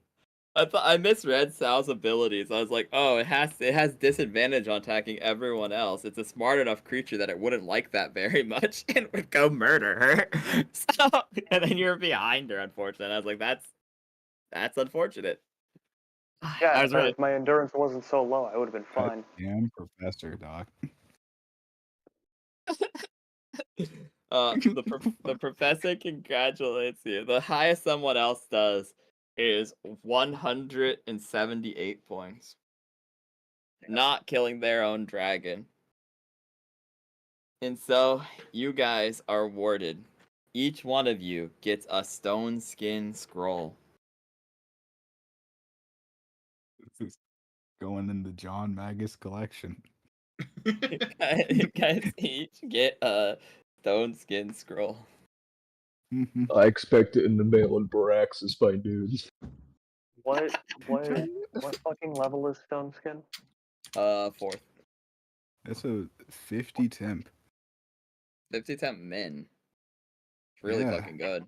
I misread Sal's abilities. I was like, oh, it has disadvantage on attacking everyone else. It's a smart enough creature that it wouldn't like that very much and would go murder her. So, and then you're behind her, unfortunately. I was like, that's unfortunate. Yeah, I was right. if my endurance wasn't so low, I would have been fine. damn professor, Doc. The professor congratulates you. The highest someone else does is 178 points. Not killing their own dragon. And so, you guys are awarded. Each one of you gets a stone skin scroll. This is going in the John Magus collection. You guys each get a stone skin scroll. I expect it in the mail in Braxis by noon. What fucking level is Stone Skin? 4th. That's a 50 temp. 50 temp min. It's really Yeah. fucking good.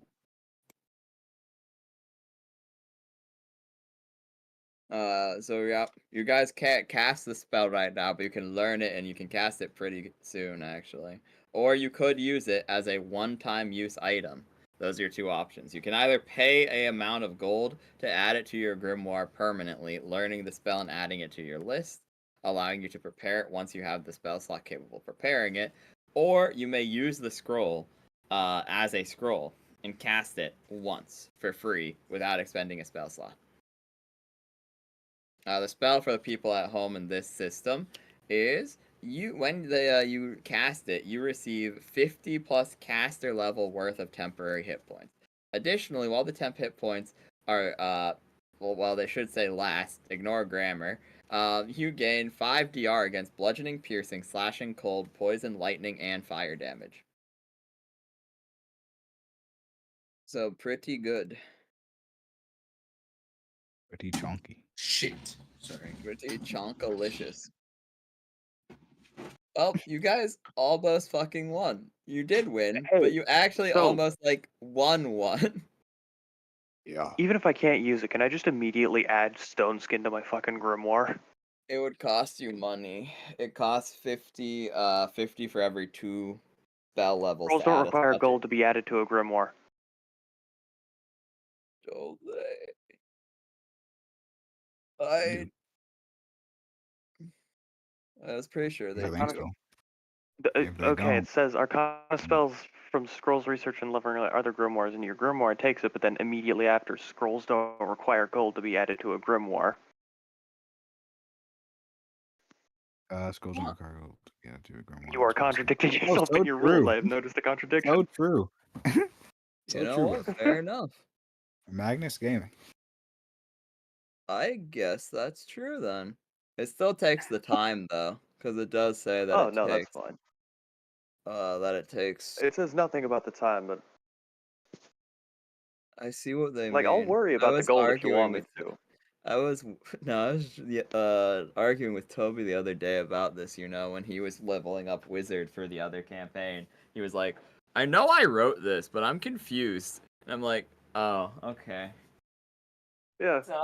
So yeah, you guys can't cast the spell right now, but you can learn it and you can cast it pretty soon, actually. Or you could use it as a one-time use item. Those are your 2 options. You can either pay a amount of gold to add it to your grimoire permanently, learning the spell and adding it to your list, allowing you to prepare it once you have the spell slot capable of preparing it, or you may use the scroll as a scroll and cast it once for free without expending a spell slot. The spell for the people at home in this system is when you cast it, you receive 50 plus caster level worth of temporary hit points. Additionally, while the temp hit points are well, they should say last, ignore grammar. You gain 5 DR against bludgeoning, piercing, slashing, cold, poison, lightning, and fire damage. So pretty good. Pretty chunky. Shit. Sorry. Pretty chonkalicious. Oh, you guys almost fucking won. You did win, Hey, but you actually so- almost like won one. Yeah. Even if I can't use it, can I just immediately add stone skin to my fucking grimoire? It would cost you money. It costs 50 for every 2 spell levels Scrolls to don't add a require spell gold to be added to a grimoire. Don't You. I was pretty sure they I think do. so. If they Okay, don't, it says Arcana spells from Scrolls Research and delivering other grimoires into your grimoire takes it, but then immediately after, Scrolls don't require gold to be added to a grimoire. scrolls and cargo. Yeah, to a grimoire. You are contradicting yourself so in your true. rules. I have noticed the contradiction. So true. So You know true. what? Fair enough. Magnus Gaming. I guess that's true then. It still takes the time though, because it does say that Oh, it no, that's takes fine. it takes. It says nothing about the time, but I see what they like mean. I'll worry I about the was gold if you arguing want me with to. I was arguing with Toby the other day about this, when he was leveling up Wizard for the other campaign. He was like, I know I wrote this, but I'm confused. And I'm like, oh, okay. Yeah. So,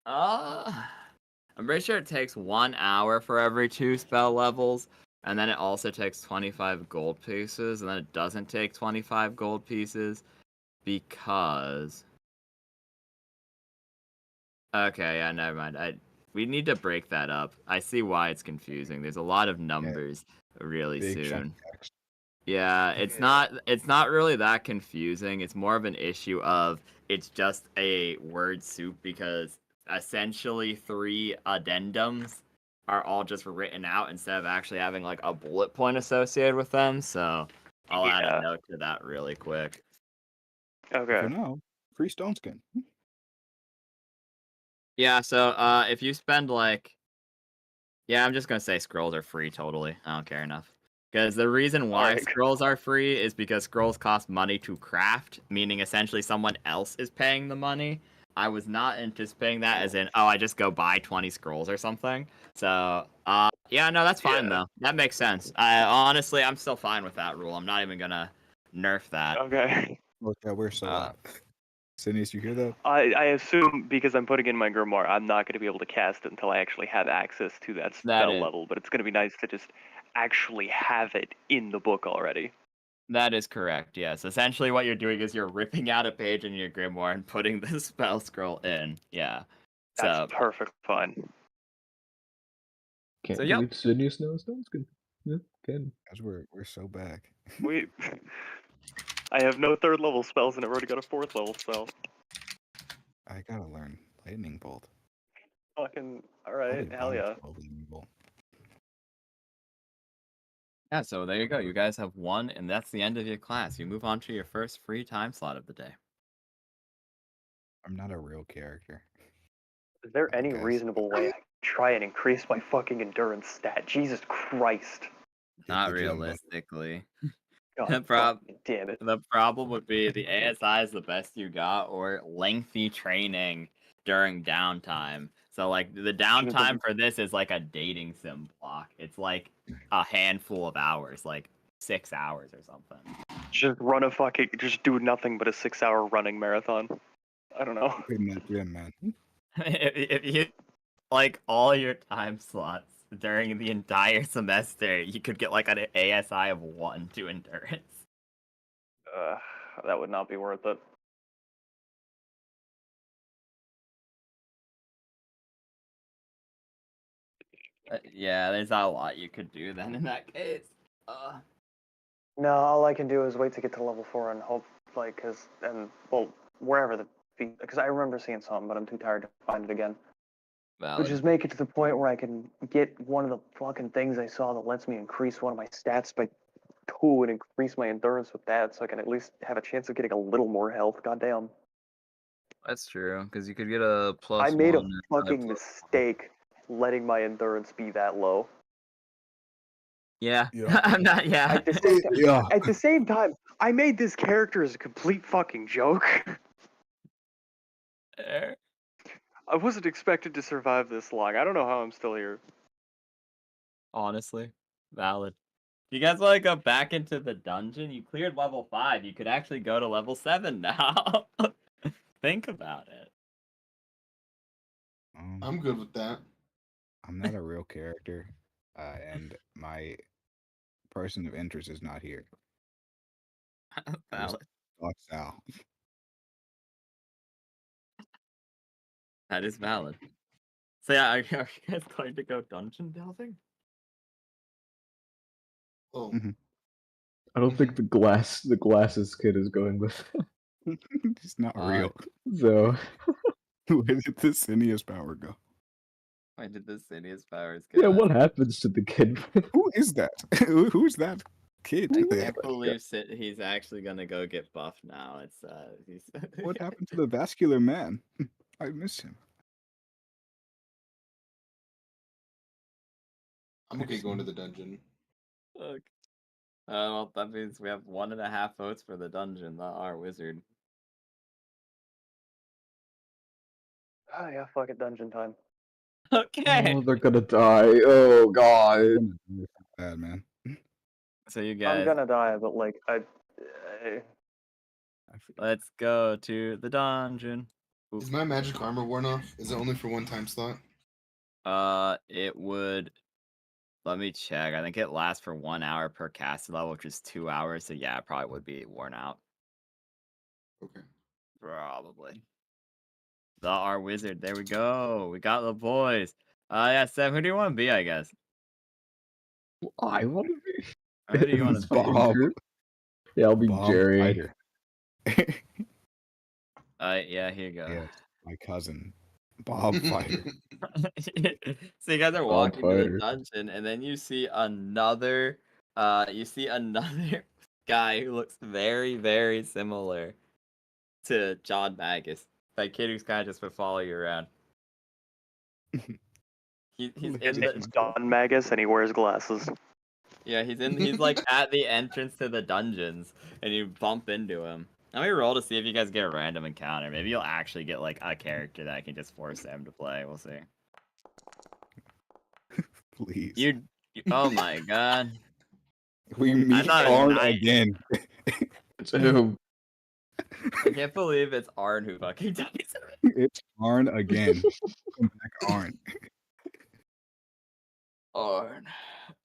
I'm pretty sure it takes 1 hour for every 2 spell levels, and then it also takes 25 gold pieces, and then it doesn't take 25 gold pieces because... Okay, yeah, never mind. We need to break that up. I see why it's confusing. There's a lot of numbers really Big chunk soon. of text. Yeah, it's not really that confusing. It's more of an issue of it's just a word soup because essentially 3 addendums are all just written out instead of actually having like a bullet point associated with them. So I'll add a Yeah. note to that really quick. Okay. For now, free stone skin. Yeah, so if you spend like I'm just gonna say scrolls are free totally. I don't care enough. Because the reason why Alright. scrolls are free is because scrolls cost money to craft, meaning essentially someone else is paying the money. I was not anticipating that as in, oh, I just go buy 20 scrolls or something. So, yeah, no, that's fine though. That makes sense. Honestly, I'm still fine with that rule. I'm not even gonna nerf that. Okay. Look, we're so loud. Sinius, you hear that? I assume because I'm putting in my grimoire, I'm not going to be able to cast it until I actually have access to that spell is- level. But it's going to be nice to just actually have it in the book already. That is correct, yes. Essentially what you're doing is you're ripping out a page in your grimoire and putting the spell scroll in. Yeah. That's perfect fun. Can't So, yep. believe Sydney's no stones good. Yeah, can. Because we're so back. We. I have no 3rd level spells and I've already got a 4th level spell. I gotta learn lightning bolt. Fucking alright, Probably hell yeah. lightning bolt. Yeah, so there you go. You guys have won, and that's the end of your class. You move on to your first free time slot of the day. I'm not a real character. Is there I any guess. reasonable way I can try and increase my fucking endurance stat? Jesus Christ. Not the gym, bud. realistically. God The prob- fucking damn it. The problem would be the ASI is the best you got, or lengthy training during downtime. So, like, the downtime for this is like a dating sim block. It's like a handful of hours, like 6 hours or something. Just do nothing but a 6-hour running marathon. I don't know. In that gym, man. If you like all your time slots during the entire semester, you could get like an ASI of 1 to endurance. That would not be worth it. Yeah, there's not a lot you could do then in that case. No, all I can do is wait to get to level 4 and hope, like, wherever because I remember seeing something, but I'm too tired to find it again. But Valid. just make it to the point where I can get one of the fucking things I saw that lets me increase one of my stats by 2 and increase my endurance with that, so I can at least have a chance of getting a little more health. Goddamn. That's true, because you could get a plus I made a one and fucking plus mistake letting my endurance be that low. Yeah. Yeah. I'm not. Yeah. At the same time, Yeah. at the same time, I made this character as a complete fucking joke. Fair. I wasn't expected to survive this long. I don't know how I'm still here. Honestly, valid. You guys want to go back into the dungeon? You cleared level 5. You could actually go to level 7 now. Think about it. I'm good with that. I'm not a real character, and my person of interest is not here. Valid. Fuck Sal. That is valid. So yeah, are you guys going to go dungeon delving? Oh, Mhm. I don't think the glasses kid is going with. It's not real. So Where did the Cineas power go? Why did the Cineas powers go? yeah, what happens to the kid? Who is that? Who's that kid I there? can't believe he's actually gonna go get buffed now. It's he's What happened to the vascular man? I miss him. I'm okay going to the dungeon. Okay. Well, that means we have 1.5 votes for the dungeon, not our wizard. Oh yeah, fuck it, dungeon time. Okay. Oh, they're gonna die. Oh god. Bad man. So you I'm guys, gonna die, but like let's go to the dungeon. Oop. Is my magic armor worn off? Is it only for one time slot? It would. Let me check. I think it lasts for 1 hour per cast level, which is 2 hours. So yeah, it probably would be worn out. Okay. Probably. Our wizard. There we go. We got the boys. Yeah, Sam, who do you want to be, I guess? I want to be. Who do you want This to be? fucking Bob. group? Yeah, I'll be Bob Jerry. Fighter. Yeah, here you go. Yes, my cousin. Bob Fighter. So you guys are Bob walking to the Fighter. dungeon, and then you see another guy who looks very, very similar to John Magus. That kid who's kind of just would follow you around. He's His his in name's the Don Magus and he wears glasses. yeah, he's like at the entrance to the dungeons, and you bump into him. Let me roll to see if you guys get a random encounter. Maybe you'll actually get like a character that I can just force them to play. We'll see. Please. Oh my god. We meet thought it was Arn nice. again. It's him. I can't believe it's Arn who fucking dies. It's Arn again. Come back, Arn. Arn.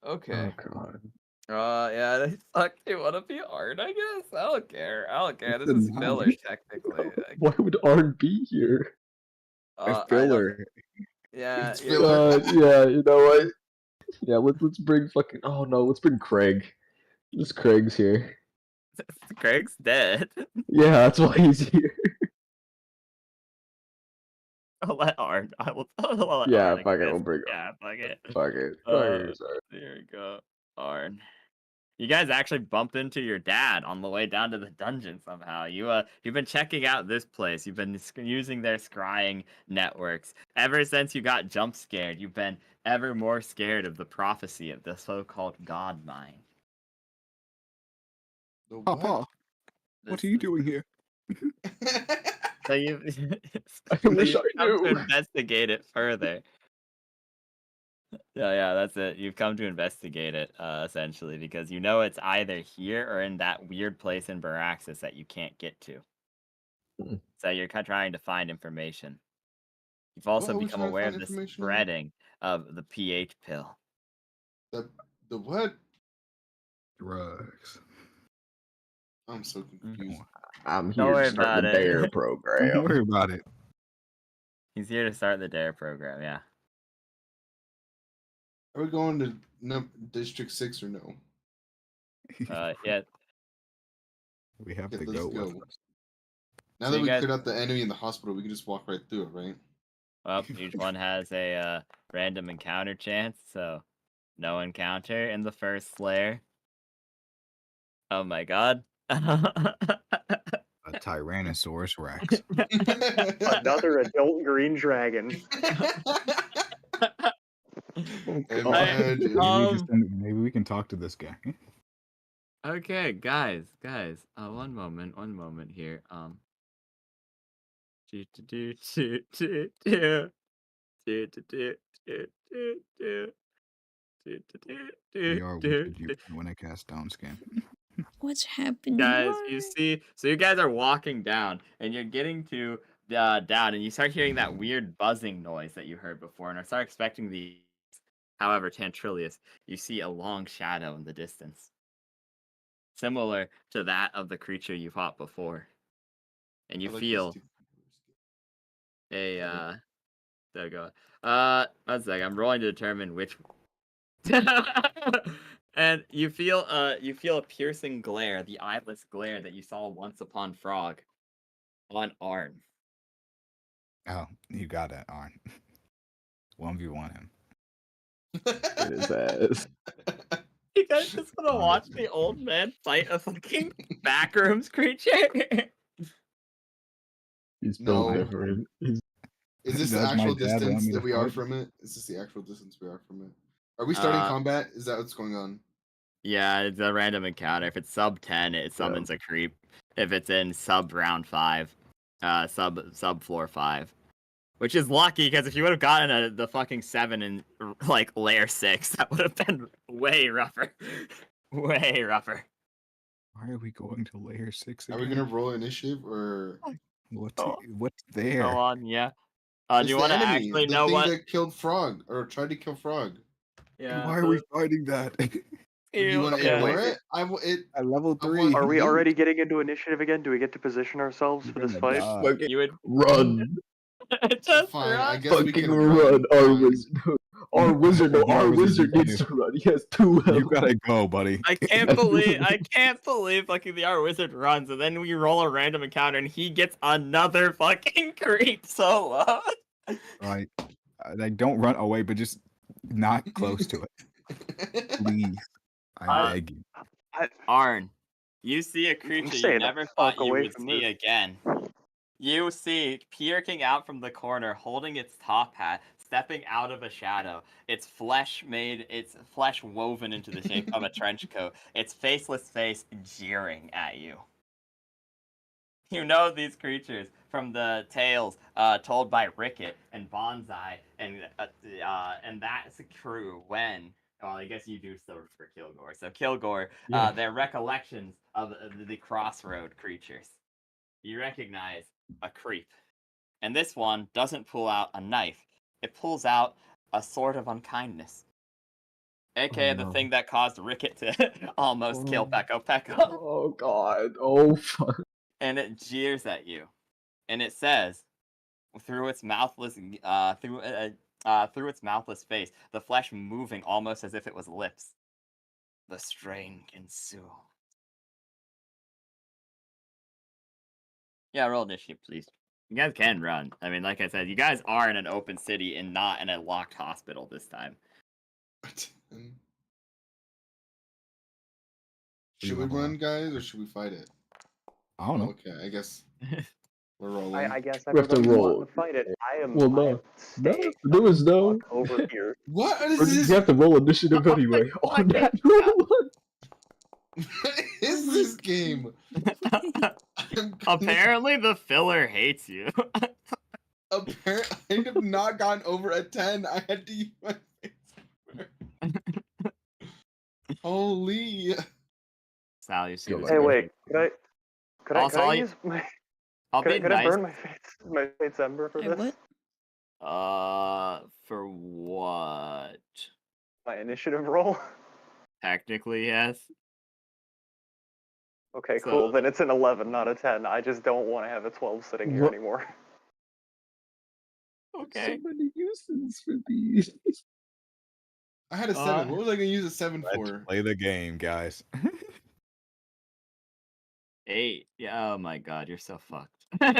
Okay. Oh god. Yeah, they fuck. You want to be Arn? I guess. I don't care. This It's is a filler, nine. technically. Why would Arn be here? A I don't. filler. Yeah. It's you filler. know, Yeah, you know what? Yeah, let's bring fucking. Oh no, let's bring Craig. This Craig's here. Craig's dead. Yeah, that's why he's here. I'll let Arn. I'll let Yeah, Arn fuck it, exist. we'll bring. Yeah, fuck it. Fuck it. Uh, Sorry. There we go. Arn. You guys actually bumped into your dad on the way down to the dungeon somehow. You've been checking out this place. You've been using their scrying networks. Ever since you got jump scared, you've been ever more scared of the prophecy of the so-called God Mine. The what? Papa, what are you doing here? So you've, I wish you've I come to knew. investigate it further. Yeah, that's it. You've come to investigate it, essentially, because you know it's either here or in that weird place in Baraxis that you can't get to. Mm. So you're trying to find information. You've also What are we become trying to aware find of the information on? spreading of the pH pill. The what? Drugs. I'm so confused. I'm Don't here worry to start about the it. DARE Don't program. worry about it. He's here to start the DARE program, yeah. Are we going to District 6 or no? Yeah. We have Yeah, the let's goat with go. us. Now So that you we guys- cleared out the enemy in the hospital, we can just walk right through it, right? Well, each one has a random encounter chance, so no encounter in the first layer. Oh my god. A Tyrannosaurus Rex. Another adult green dragon. Imagine. Maybe we can talk to this guy. Okay, guys, one moment here. Do, do, do, do, do, do, do, do, do, do, do, do, We do, are do, wicked you do. when I cast down scan. What's happening? Guys, Why? you see, so you guys are walking down, and you're getting to down, and you start hearing that weird buzzing noise that you heard before, and I start expecting the. However, Tantrilius, you see a long shadow in the distance, similar to that of the creature you fought before, and you I like feel these two. a Okay. there we go. One sec, I'm rolling to determine which. And you feel a piercing glare, the eyeless glare that you saw once upon Frog on Arn. Oh, you got it, Arn. 1v1 him. Get his ass. You guys just wanna Arn. watch the old man fight a fucking backrooms creature? He's built No. different. He's Is this the Does my actual dad want distance me to that we are fight? from it? Is this the actual distance we are from it? Are we starting combat? Is that what's going on? Yeah, it's a random encounter. If it's sub 10, it summons a creep. If it's in sub round 5, sub floor 5. Which is lucky, because if you would have gotten the fucking 7 in, like, layer 6, that would have been way rougher. Way rougher. Why are we going to layer 6 Are again? we gonna roll initiative or What's Oh. what's there? Go on, yeah. it's Do you the want to enemy, actually the know thing what? that killed Frog or tried to kill Frog? Yeah. Why are we fighting that? Do you want to Yeah, ignore wait. it? At level I 3. want- Are we Loot. already getting into initiative again? Do we get to position ourselves You're for this gonna fight? die. fucking You would run. just Fine, I run. guess we Fucking can run. Our Fine. wizard. Our wizard. No, Our our wizard wizard needs needs to run. He has 2 health. You gotta go, buddy. I can't believe fucking the art wizard runs, and then we roll a random encounter, and he gets another fucking creep solo. Right. Like, don't run away, but just not close to it. Please. I beg you. Arn, you see a creature you staying the never fuck thought you away would from see this. again. You see, peeking out from the corner, holding its top hat, stepping out of a shadow, its flesh woven into the shape of a trench coat, its faceless face jeering at you. You know these creatures from the tales told by Ricket and Bonsai and that's crew when. Well, I guess you do still for Kilgore. So Kilgore, Yeah. their recollections of the crossroad creatures. You recognize a creep. And this one doesn't pull out a knife. It pulls out a sword of unkindness. AKA the no. thing that caused Ricket to almost kill Oh. Peko Peko. Oh god. Oh fuck. And it jeers at you. And it says, through its mouthless through its mouthless face, the flesh moving almost as if it was lips. The strain can sue. Yeah, roll initiative, please. You guys can run. I mean, like I said, you guys are in an open city and not in a locked hospital this time. Should we run, guys, or should we fight it? I don't know. Okay, I guess we're rolling. I guess We have to everybody's roll. wanting to fight it. I am. Well, I no. am staying There was the no. fuck over here. What is You this? have to roll initiative anyway. On that roll. What is this game? Apparently, the filler hates you. Apparently, I have not gotten over a 10. I had to use my face. Holy. Sal, you see Go this ahead. Hey, creature. wait. Could Also, I use my? I'll be Could I nice. burn my fate's ember for Wait, this? what? For what? My initiative roll. Technically, yes. Okay, So- cool. Then it's an 11, not a 10. I just don't want to have a 12 sitting here What? anymore. Okay. So many uses for these. I had a 7. What was I going to use a 7 Let's for? play the game, guys. 8. Yeah. Oh my god, you're so fucked.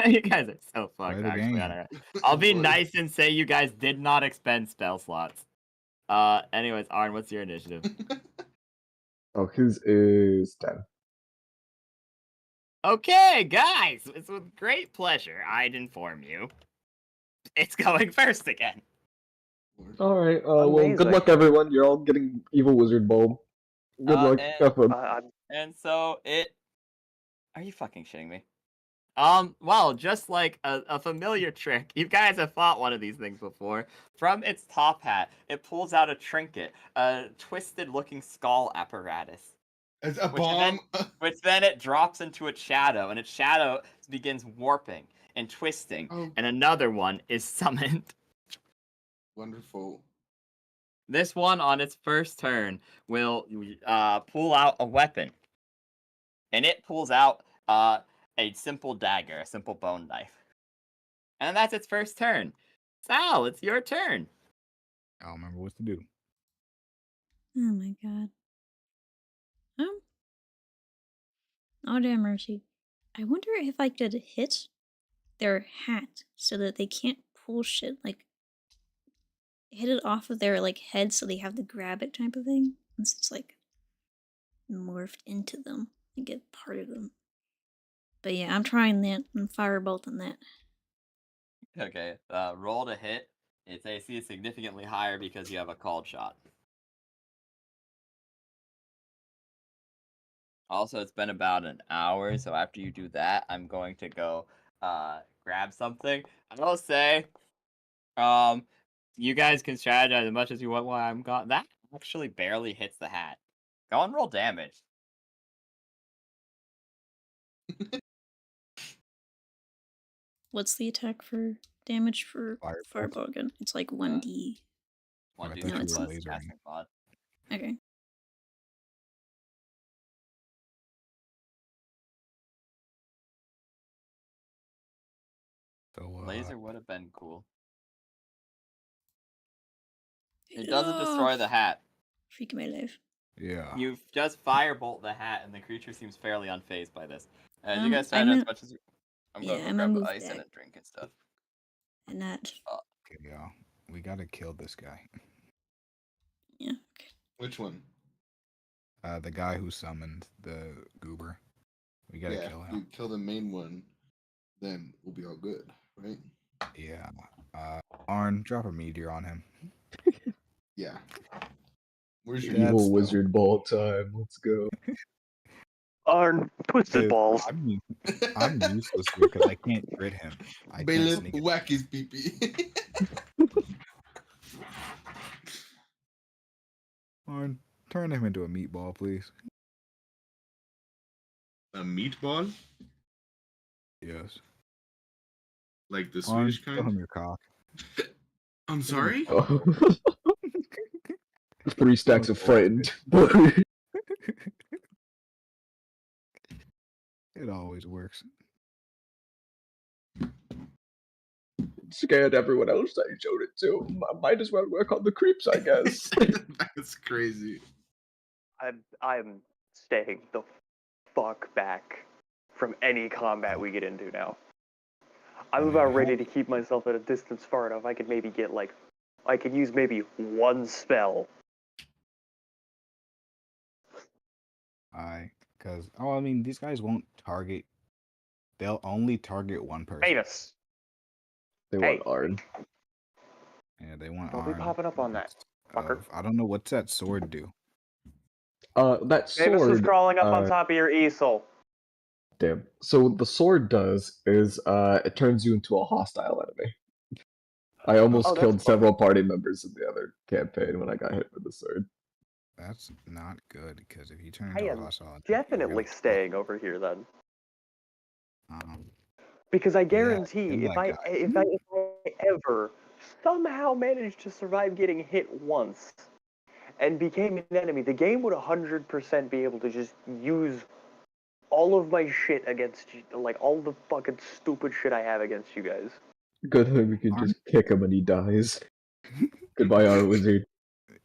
You guys are so fucked. the Actually, game. I'll be Boy. nice and say you guys did not expend spell slots. Anyways, Arn, what's your initiative? Oh, his is 10. Okay, guys, it's with great pleasure I'd inform you. It's going first again. Alright, well, good Amazing. luck, everyone. You're all getting Evil Wizard Bulb. Good luck. And- Have fun. And so it. Are you fucking shitting me? Well, just like a familiar trick, you guys have fought one of these things before. From its top hat, it pulls out a trinket, a twisted-looking skull apparatus. It's a Which bomb. Which then it drops into its shadow, and its shadow begins warping and twisting, Oh. and another one is summoned. Wonderful. This one, on its first turn, will pull out a weapon, and it pulls out a simple dagger, a simple bone knife, and that's its first turn. Sal, it's your turn. I don't remember what to do. Oh my god. Oh damn mercy. I wonder if I could hit their hat so that they can't pull shit, like hit it off of their like head so they have to grab it type of thing. It's just like morphed into them and get part of them. But yeah, I'm trying that. I'm firebolting that. Okay, roll to hit. Its AC is significantly higher because you have a called shot. Also, it's been about an hour, so after you do that, I'm going to go grab something. I will say, you guys can strategize as much as you want while I'm gone. That actually barely hits the hat. Go and roll damage. What's the attack for damage for Firebolt. fireball again? It's like 1d. One I d thought you six were plus lasering. casting mod. Okay. So Laser would have been cool. It doesn't destroy the hat. Freak my life. yeah. You've just firebolt the hat, and the creature seems fairly unfazed by this. As you guys I'm strategize in- as much as you... I'm yeah, gonna go I'm grab gonna move ice and a back. drink and stuff. And that. Okay, y'all. We gotta kill this guy. Yeah. Okay. Which one? The guy who summoned the goober. We gotta kill him. You kill the main one, then we'll be all good, right? Yeah. Arn, drop a meteor on him. Yeah. Where's your That's Evil the- Wizard Ball time. Let's go. Arn, twisted Dude, balls. I'm useless here because I can't crit him. I can't Bailiff, sneak it. whack his pee-pee. Arn, turn him into a meatball, please. A meatball? Yes. Like the Arn, Swedish show kind? him your cock. I'm sorry? Oh. 3 stacks of Oh, frightened. It always works. Scared everyone else I showed it to. Might as well work on the creeps, I guess. That's crazy. I'm staying the fuck back from any combat we get into now. I'm Oh, about yeah. ready to keep myself at a distance far enough I could maybe get like, I could use maybe one spell. Because I mean, these guys won't target. They'll only target one person. Famous. They Hey. want Arn. Yeah, they want Don't be Arn. popping up on that, fucker. I don't know what's that sword do. That Famous was sword. crawling up on top of your easel. Damn. So what the sword does is it turns you into a hostile enemy. I almost Oh, that's killed fun. several party members in the other campaign when I got hit with the sword. That's not good because if you turn I into a am hostile, definitely staying over here then. Um, Because I Yeah, guarantee kill if that I guy. if I ever somehow managed to survive getting hit once and became an enemy, the game would 100% be able to just use all of my shit against you, like all the fucking stupid shit I have against you guys. Good thing we can Arn. just kick him and he dies. Goodbye, our wizard.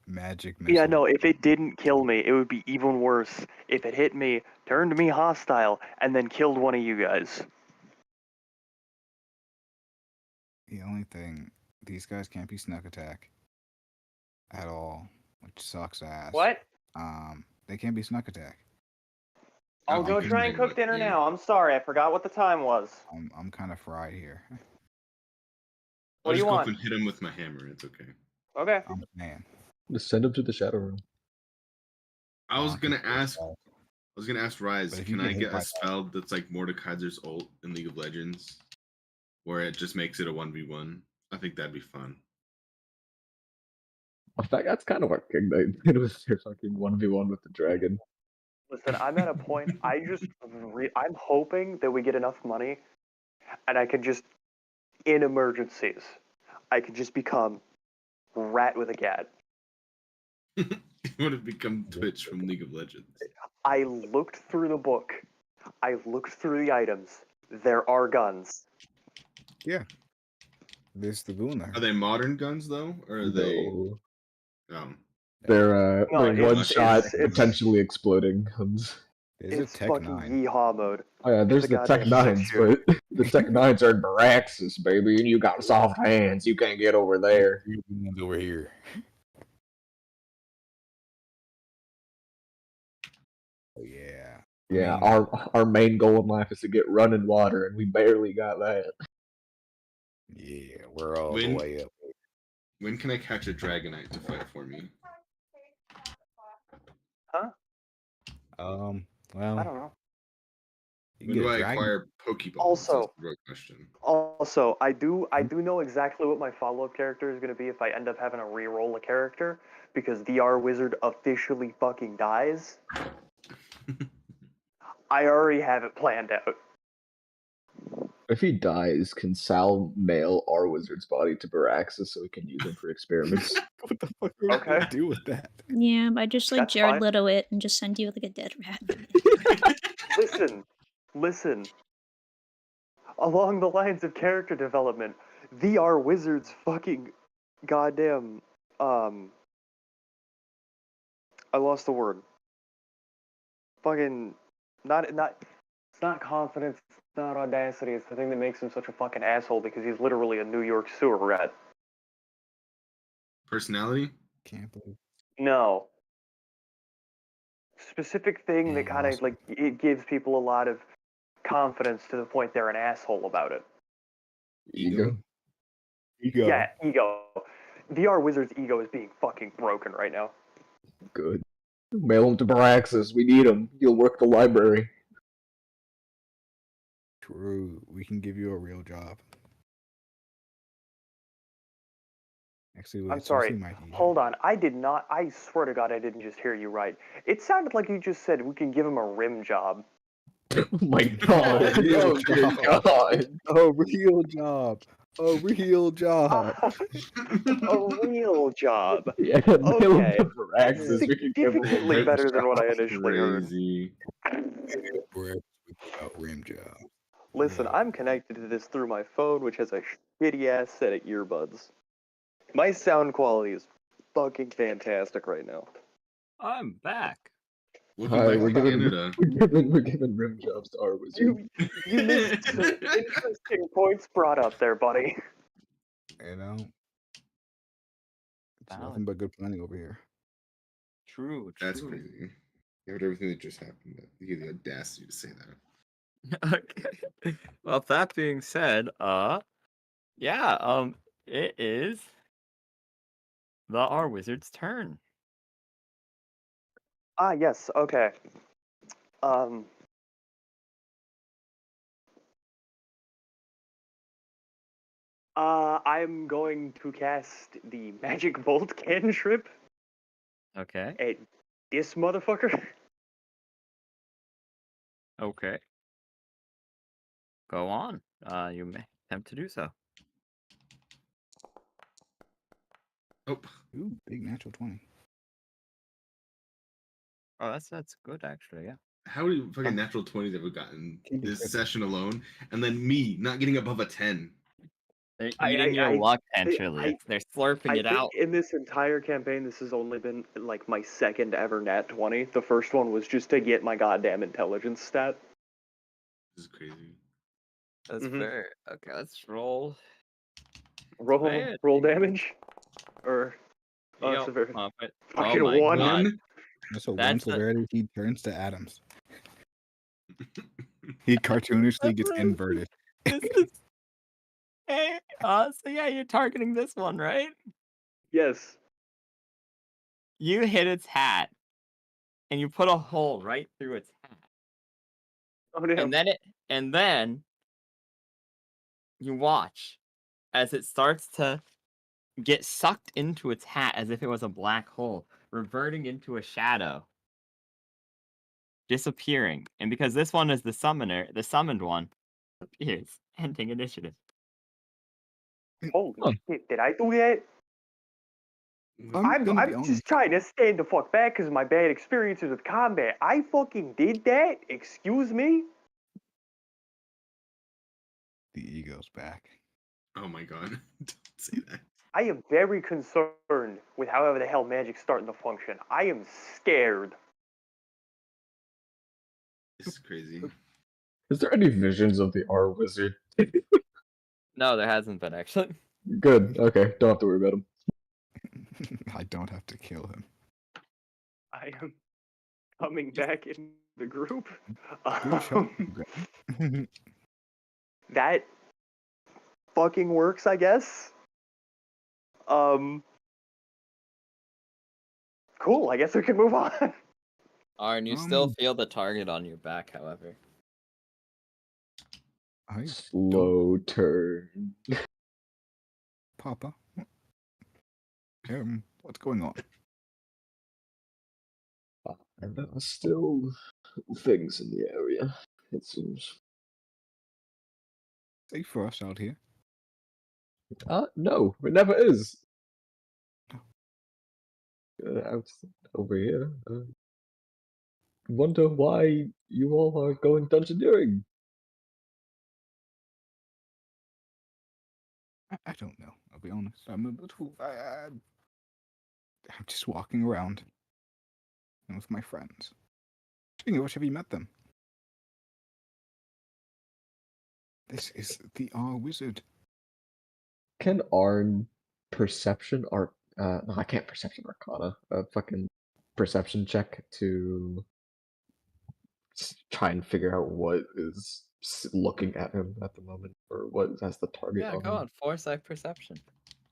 magic missile. Yeah, no, if it didn't kill me, it would be even worse if it hit me, turned me hostile, and then killed one of you guys. The only thing, these guys can't be snuck attack at all, which sucks ass. What? They can't be snuck attack. I'll Oh, go I'm try and kidding cook dinner you. now. I'm sorry, I forgot what the time was. I'm kind of fried here. What I'll do you just go up want? and hit him with my hammer. It's okay. Okay. I'm a man. Just send him to the shadow room. I was Honestly, gonna ask. so- I was gonna ask Rise, But if you can get I hit get by a that- spell that's like Mordekaiser's ult in League of Legends, where it just makes it a 1v1? I think that'd be fun. In fact, that's kind of what King Knight did with their fucking 1v1 with the dragon. Listen, I'm at a point. I'm hoping that we get enough money, and I can just, in emergencies, I can just become rat with a cat. It would have become Twitch from League of Legends. I looked through the book. I looked through the items. There are guns. Yeah. There's the goon there. Are they modern guns though, or are they? No. Oh, They're No, they're it's- one shot, it's- potentially exploding guns. There's a It's Tech fucking 9. yeehaw mode. Oh yeah, there's a the Tech goddamn 9s, six-shooter. but the Tech 9s are in Baraxis, baby, and you got soft hands. You can't get over there. Over here. Oh yeah. I Yeah, mean, our main goal in life is to get running water, and we barely got that. yeah, we're all When- the way up. when can I catch a Dragonite to fight for me? Well, I don't know. you When can do get I a dragon. acquire Pokeballs? Also- That's the real question. Also, I do know exactly what my follow-up character is going to be if I end up having to re-roll a character, because the R Wizard officially fucking dies. I already have it planned out. If he dies, can Sal mail our wizard's body to Baraxis so we can use him for experiments? What the fuck are we Okay. gonna do with that? Yeah, I just like That's Jared fine. Leto it and just send you like a dead rat. Listen. Along the lines of character development, the R Wizard's fucking goddamn I lost the word. Fucking it's not confidence, it's not audacity, it's the thing that makes him such a fucking asshole because he's literally a New York sewer rat. Personality? Can't believe. No. Specific thing that Yeah, kind of awesome. like it gives people a lot of confidence to the point they're an asshole about it. Ego? Ego. Yeah, ego. The R Wizard's ego is being fucking broken right now. Good. Mail him to Baraxis. We need him. He'll work the library. True. We can give you a real job. Actually, I'm it's sorry. actually Mikey. Hold on. I swear to God, I didn't just hear you right. It sounded like you just said we can give him a rim job. Oh my god. Real Oh dear job. god. A real job. A real job. A real job. Yeah, mail him Okay. to Baraxis. We can give him a Significantly rim better than what I job. initially heard. Crazy. Without rim job. Listen, Yeah. I'm connected to this through my phone, which has a shitty ass set of earbuds. My sound quality is fucking fantastic right now. I'm back. Welcome Hi, back we're to giving, Canada. we're giving rim jobs to our wizard. You missed some interesting points brought up there, buddy. You know, it's Valid. nothing but good planning over here. True. That's crazy. You heard everything that just happened. But you had the audacity to say that. Okay. Well, that being said, it is the R Wizard's turn. Ah, yes, okay. I'm going to cast the Magic Bolt cantrip Okay. at this motherfucker. Okay. Go on. You may attempt to do so. Oh, Ooh, big natural 20. Oh, that's good actually. Yeah. how many fucking natural 20s have we gotten Can be this good. session alone? And then me not getting above a 10. They're eating your luck potentially. They're slurping it I think out. in this entire campaign, this has only been like my second ever nat 20. The first one was just to get my goddamn intelligence stat. This is crazy. That's fair. Okay, let's roll. Roll damage, or severity. Fucking my one. God. So That's one severity, he turns to Adams. He cartoonishly gets inverted. This is. Hey, so yeah, you're targeting this one, right? Yes. You hit its hat, and you put a hole right through its hat. Oh damn. And then you watch as it starts to get sucked into its hat as if it was a black hole, reverting into a shadow, disappearing. And because this one is the summoner, the summoned one appears, ending initiative. Holy shit! Did I do that? I'm gonna be I'm honest. just trying to stand the fuck back because of my bad experiences with combat. I fucking did that. Excuse me. The ego's back. Oh my god. Don't say that. I am very concerned with however the hell magic's starting to function. I am scared. This is crazy. Is there any visions of the R wizard? No, there hasn't been actually. Good. Okay, don't have to worry about him. I don't have to kill him. I am coming back in the group. Good shot. Greg. That fucking works, I guess. Cool. I guess we can move on. Arn, you still feel the target on your back, however. I Slow turn. Papa. What's going on? And there are still things in the area, it seems. Safe for us out here. No, it never is. Out over here. Wonder why you all are going dungeoneering. I don't know. I'll be honest. I'm a little. I'm just walking around with my friends. Speaking of which, have you met them? This is the R wizard. Can Arn perception or no, I can't perception arcana. A fucking perception check to try and figure out what is looking at him at the moment, or what has the target Yeah, on go him. on. Foresight perception.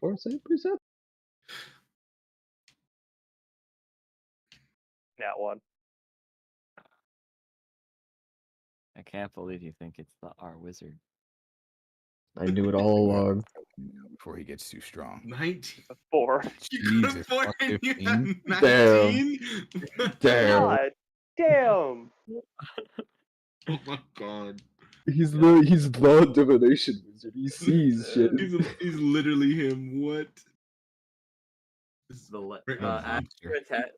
Foresight perception. That one. I can't believe you think it's the R wizard. I knew it all along. Before he gets too strong. 19. 4. You got a Jesus, 4 fuck and you 15? got Damn. 19? Damn. God damn. Oh my god. He's the divination wizard. He sees shit. He's literally him. What?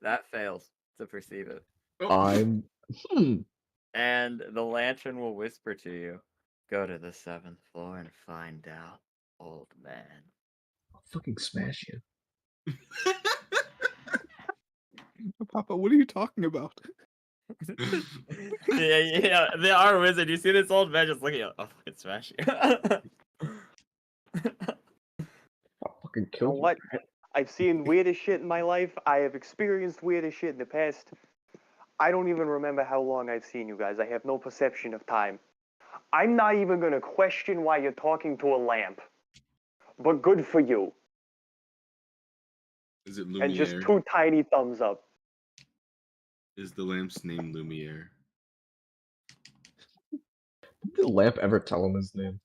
That fails to perceive it. Oh. I'm. And the lantern will whisper to you, go to the 7th floor and find out, old man. I'll fucking smash you. Papa, what are you talking about? yeah, the R wizard. You see this old man just looking at, I'll fucking smash you. I'll fucking You know kill you. what? I've seen weirdest shit in my life. I have experienced weirdest shit in the past. I don't even remember how long I've seen you guys. I have no perception of time. I'm not even going to question why you're talking to a lamp. But good for you. Is it Lumiere? And just 2 tiny thumbs up. Is the lamp's name Lumiere? Did the lamp ever tell him his name?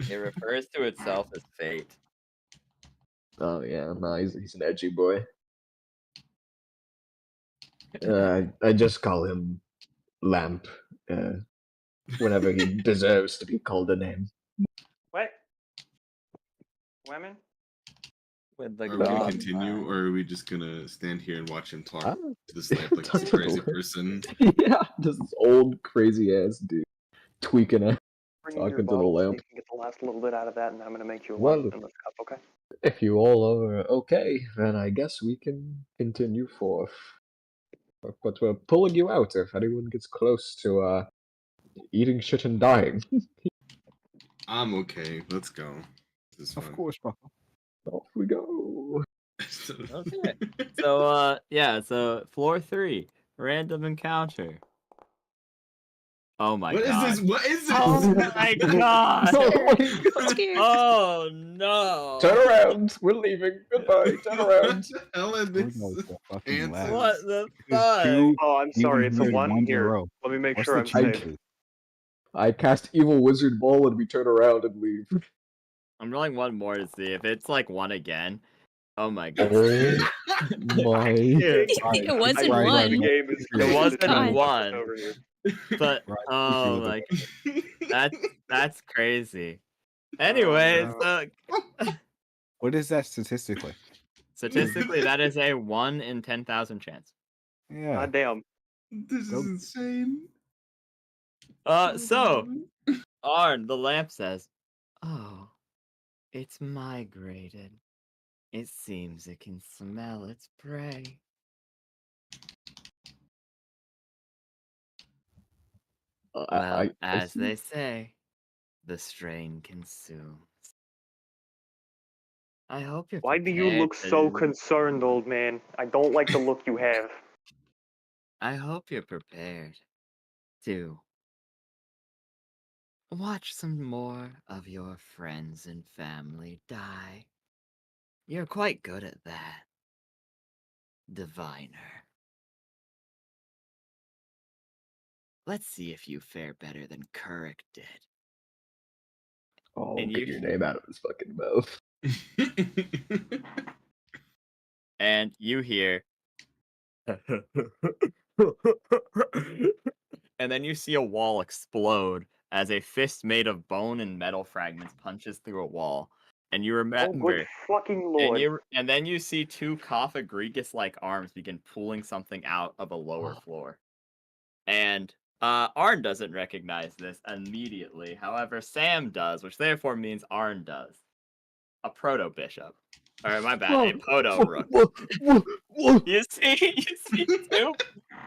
It refers to itself as fate. Oh yeah, no, he's an edgy boy. I just call him Lamp whenever he deserves to be called a name. What? Women? With the Are we gonna god continue, or are we just gonna stand here and watch him talk Ah. to this lamp like this crazy person? Yeah, this old crazy ass dude tweaking it. Bring me your Talking to the bottle so lamp. you can get the last little bit out of that, and I'm gonna make you Well, one in this cup, okay? if you all are okay, then I guess we can continue forth. But we're pulling you out if anyone gets close to eating shit and dying. I'm okay. Let's go. This is Of fun. course, Buckle. Off we go. Okay. So yeah, so floor 3, random encounter. Oh my What is god. this? What is this? Oh my god. Oh my I'm god. scared. Oh no. Turn around. We're leaving. Goodbye. Turn around. What the hell are We're this? going to fucking Answers. laugh. What the Because fuck? two Oh, I'm sorry. It's a even one. in a Here, row. let me make What's sure the I'm safe. chances? I cast Evil Wizard Ball and we turn around and leave. I'm rolling one more to see if it's like one again. Oh my god. Oh my. It wasn't Right, one. The game is It wasn't God. one. over here. But Right, oh the my, that's crazy. Anyways, no. What is that statistically? statistically, that is a 1 in 10,000 chance. Yeah. God damn. This is Nope. insane. So Arn, the lamp says, "Oh, it's migrated. It seems it can smell its prey." Well, I as see. they say, the strain consumes. I hope you're Why do you prepared look so concerned, old man? I don't like the look you have. I hope you're prepared to watch some more of your friends and family die. You're quite good at that, diviner. Let's see if you fare better than Kurik did. Oh, And get you your name out of his fucking mouth. and you hear and then you see a wall explode as a fist made of bone and metal fragments punches through a wall. And you Oh, remember good fucking lord. and then you see two Cophagregus-like arms begin pulling something out of a lower floor. And Arn doesn't recognize this immediately. However, Sam does, which therefore means Arn does. A proto-bishop. Or my bad, a proto-rook. You see two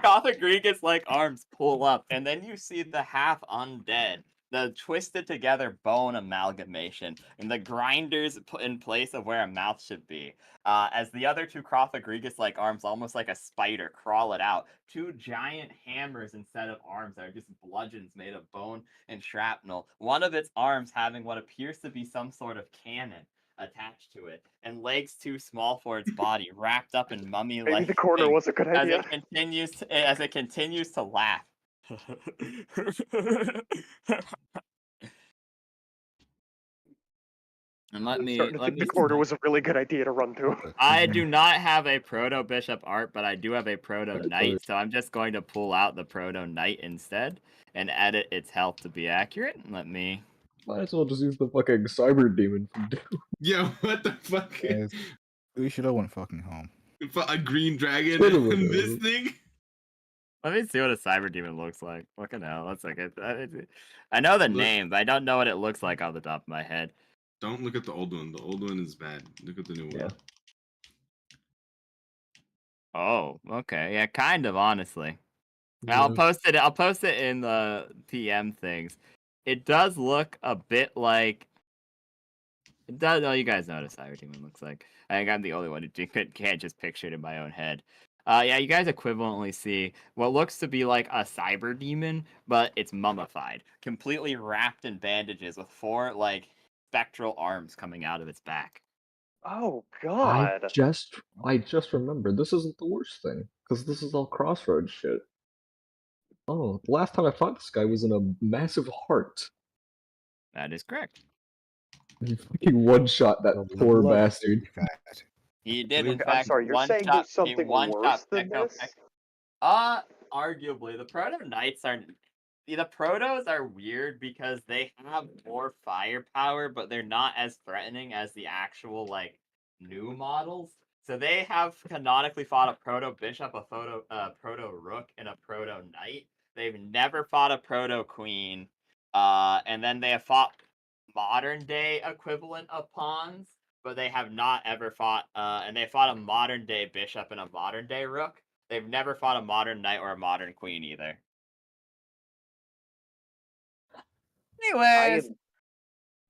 Cophagregus-like arms pull up, and then you see the half undead, the twisted together bone amalgamation, and the grinders put in place of where a mouth should be. As the other two Cophagregus-like arms, almost like a spider, crawl it out. Two giant hammers instead of arms that are just bludgeons made of bone and shrapnel. One of its arms having what appears to be some sort of cannon attached to it, and legs too small for its body, wrapped up in mummy-like Maybe the corner things was a good as idea. it continues to laugh. And I'm starting to think the corner was a really good idea to run to. I do not have a proto bishop art, but I do have a proto That's knight, so I'm just going to pull out the proto knight instead and edit its health to be accurate. Let me. Might as well just use the fucking cyber demon from Doom. Yo, what the fuck? Guys, we should have went fucking home. A green dragon Literally. and this thing? Let me see what a cyber demon looks like. Fucking hell, that's like I know the Look. name, but I don't know what it looks like off the top of my head. Don't look at the old one. The old one is bad. Look at the new Yeah. one. Oh, okay, yeah, kind of honestly. I'll post it in the PM things. It does look a bit like. It does. Oh, you guys know what a cyber demon looks like. I think I'm the only one who can't just picture it in my own head. Yeah, you guys equivalently see what looks to be like a cyber demon, but it's mummified, completely wrapped in bandages with 4 like spectral arms coming out of its back. Oh I god. just remembered this isn't the worst thing, because this is all crossroads shit. Oh, the last time I fought this guy was in a massive heart. That is correct. You fucking one-shot that poor bastard. He did, in Okay, I'm fact, sorry, you're saying one-shot there's something worse than this? Arguably, the Proto Knights are. The Protos are weird because they have more firepower, but they're not as threatening as the actual, like, new models. So they have canonically fought a Proto Bishop, a Proto Rook, and a Proto Knight. They've never fought a Proto Queen. And then they have fought modern day equivalent of pawns, but they have not ever fought. And they fought a modern day bishop and a modern day rook. They've never fought a modern knight or a modern queen either. Anyways,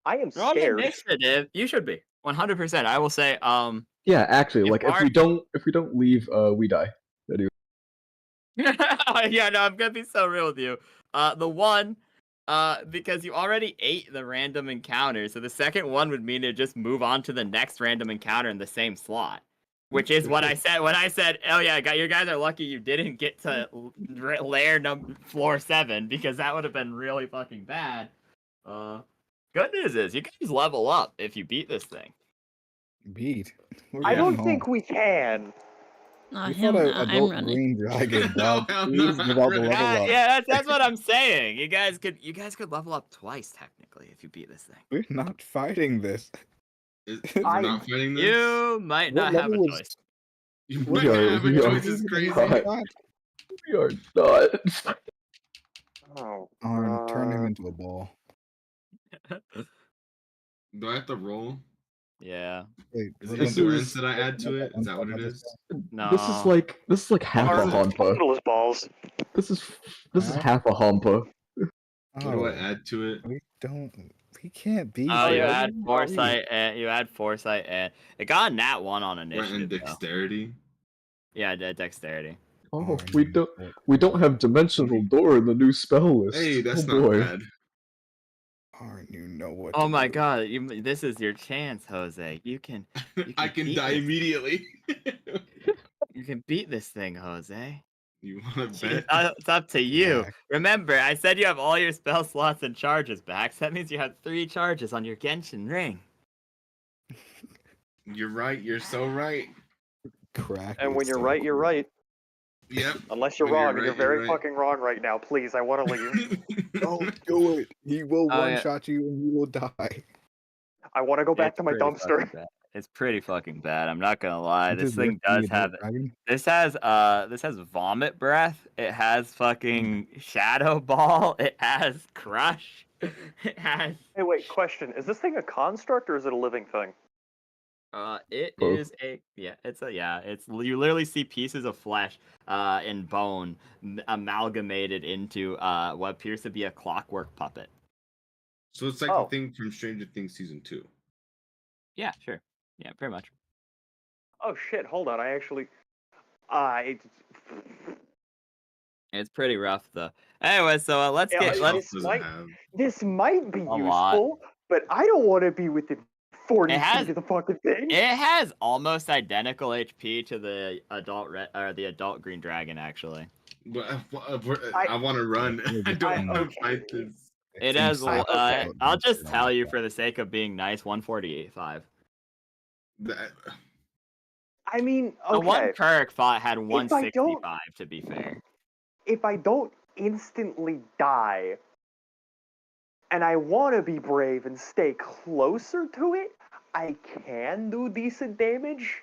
I am roll scared. initiative. You should be 100%. I will say. Yeah, actually, If like Bart- if we don't leave, we die. Anyway. Yeah, no, I'm gonna be so real with you. The one, because you already ate the random encounter, so the second one would mean to just move on to the next random encounter in the same slot. Which is what I said when I said, "Oh yeah, you guys are lucky you didn't get to lair floor 7 because that would have been really fucking bad." Good news is you guys level up if you beat this thing. Beat. We're I going don't think home. we can. Oh, We hell fought no, an I'm adult running. green dragon, No, dog. hell Please no, give out the I'm level up. Yeah, that's what I'm saying. You guys could level up twice technically if you beat this thing. We're not fighting this. We're not fighting this. You might What not have a level is- choice. You We might are- have a we are- choice. Is crazy. God. We are not. Oh, Turn him into a ball. Do I have to roll? Yeah. Wait, Is we're it This gonna- endurance is- that I add to it? Is that what it is? No. This is like half Or a is it hampa. totalist balls? This is Huh? half a hampa. What do I add to it? We don't. We can't be. Oh, you yeah. add foresight and it got a nat 1 on Or initiative. and though. dexterity? Yeah, dexterity. Oh, Oh, we don't have dimensional door in the new spell list. Hey, that's oh not boy. bad. Aren't you know what? Oh to my do. god, this is your chance, Jose. You can I can beat die this. immediately. You can beat this thing, Jose. You want to bet? It's up to you. Back. Remember, I said you have all your spell slots and charges back. So that means you have 3 charges on your Genshin ring. You're right. You're so right. Crack. And is when you're so right, you're cool. right. Yep. Unless you're When you're wrong, and you're right, you're very right. fucking wrong right now. Please, I want to leave. Don't do it. He will Oh, one yeah. shot you and you will die. I want to go back It's to my pretty dumpster. fucking bad. It's pretty fucking bad. I'm not gonna lie. This Did thing this does be a have dragon? this has vomit breath. It has fucking shadow ball. It has crush. It has Hey, wait, question. Is this thing a construct or is it a living thing? it Both. is it's you literally see pieces of flesh and bone amalgamated into what appears to be a clockwork puppet. So it's like Oh. the thing from Stranger Things season 2. Yeah, sure. Yeah, pretty much. Oh shit, hold on. I actually... It's pretty rough though. Anyway, so let's Yeah, get let's- Health doesn't have. This might be A lot. useful, but I don't want to be within 40 It has- feet of the fucking thing. It has almost identical HP to the adult green dragon actually. But I want to run. I don't want to fight this. It seems has so okay. I'll just Yeah. tell you for the sake of being nice, 148.5. I mean, The one okay. Kirk fought had I 165 to be fair. If I don't instantly die, and I want to be brave and stay closer to it, I can do decent damage.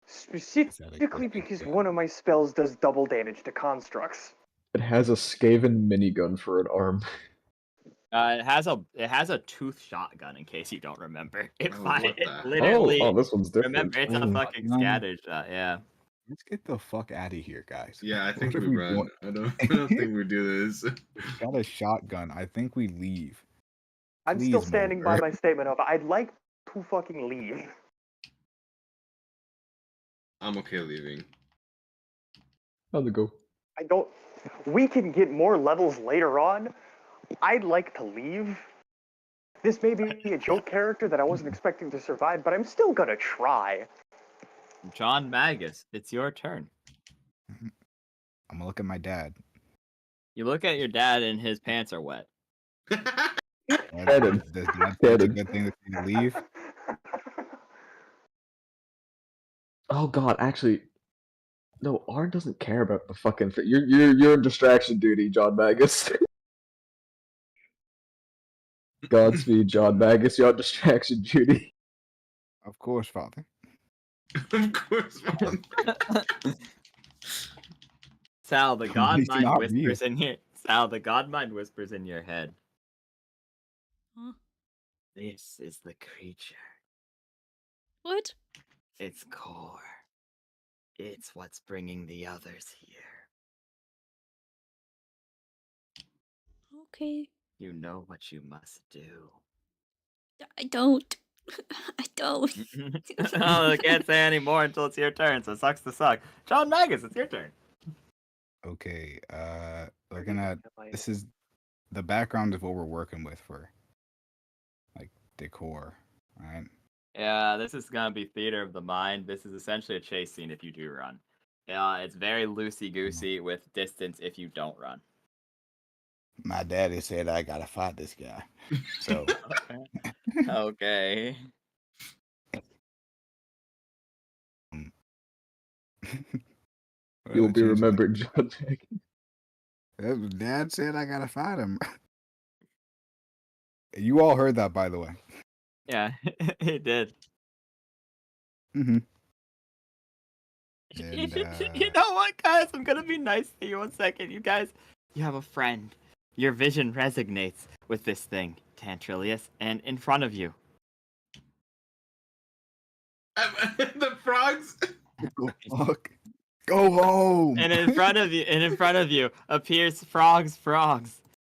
Specifically because one of my spells does double damage to constructs. It has a Skaven minigun for an arm. It has a tooth shotgun in case you don't remember. It Oh, what the hell? literally Oh, this one's different. remember it's a Mm. fucking scatter shot. Yeah. Let's get the fuck out of here, guys. Yeah, I think What we if we run. want- I don't think we do this. We've got a shotgun. I think we leave. I'm still Please, standing by Mulder. my statement of I'd like to fucking leave. I'm okay leaving. On the go. I don't. We can get more levels later on. I'd like to leave. This may be a joke character that I wasn't expecting to survive, but I'm still gonna try. John Magus, it's your turn. I'm gonna look at my dad. You look at your dad and his pants are wet. Deaded. Does that Deaded. a good thing to say to leave? Oh god, actually, no. Arn doesn't care about the fucking thing. You're in distraction duty, John Magus. Godspeed, John Magus. You're on distraction duty. Of course, father. Of course, Mom. Sal, the These god are mind not whispers in your Sal, the god mind whispers in your head. Huh? This is the creature. What? Its core. It's what's bringing the others here. Okay. You know what you must do. I don't. I don't. Oh, I can't say any more until it's your turn, so it sucks to suck. John Magus, it's your turn. Okay, we're gonna. This is the background of what we're working with for, like, decor, right? Yeah, this is gonna be theater of the mind. This is essentially a chase scene if you do run. It's very loosey-goosey with distance if you don't run. My daddy said I gotta fight this guy, so Okay. You'll be remembered, John Magus. Dad said I gotta fight him. You all heard that, by the way. Yeah, he did. Mm-hmm. You And know what, guys? I'm gonna be nice to you 1 second. You guys, you have a friend. Your vision resonates with this thing, Tantrilius, and in front of you. The frogs. go fuck, go home. And in front of you appears frogs,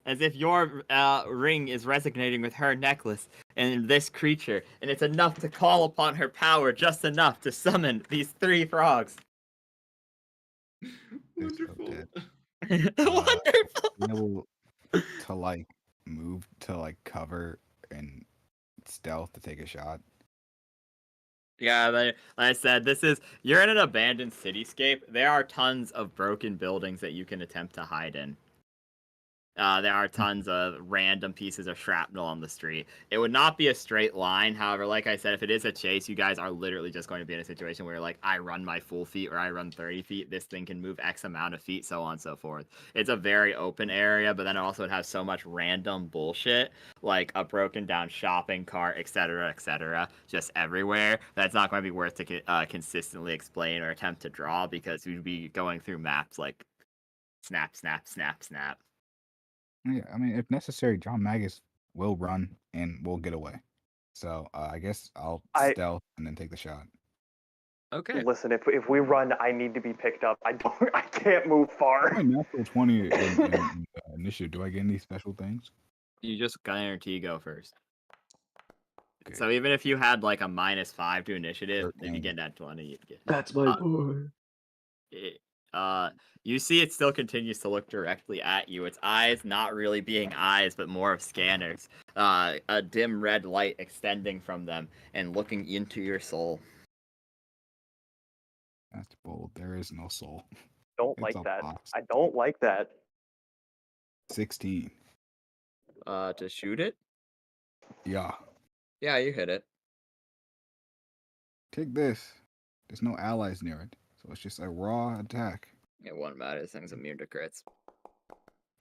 as if your ring is resonating with her necklace and this creature, and it's enough to call upon her power, just enough to summon these 3 frogs. They're so Wonderful. dead. Wonderful. Being able to like move to like cover and stealth to take a shot. Yeah, like I said, you're in an abandoned cityscape. There are tons of broken buildings that you can attempt to hide in. There are tons of random pieces of shrapnel on the street. It would not be a straight line. However, like I said, if it is a chase, you guys are literally just going to be in a situation where, like, I run my full feet or I run 30 feet. This thing can move X amount of feet, so on and so forth. It's a very open area, but then also it has so much random bullshit, like a broken down shopping cart, etc., just everywhere. That's not going to be worth to consistently explain or attempt to draw because we'd be going through maps like snap, snap, snap, snap. Yeah, I mean, if necessary, John Magus will run and we'll get away. So I guess I'll stealth and then take the shot. Okay. Listen, if we run, I need to be picked up. I can't move far. My natural 20 in initiative. Do I get any special things? You just guarantee go first. Okay. So even if you had like a -5 to initiative, if you 13. get that 20, you'd get. That's my boy. You see it still continues to look directly at you. Its eyes not really being eyes, but more of scanners. A dim red light extending from them and looking into your soul. That's bold. There is no soul. Don't It's like a that. box. I don't like that. 16. To shoot it? Yeah. Yeah, you hit it. Take this. There's no allies near it, so it's just a raw attack. It won't matter. This thing's immune to crits.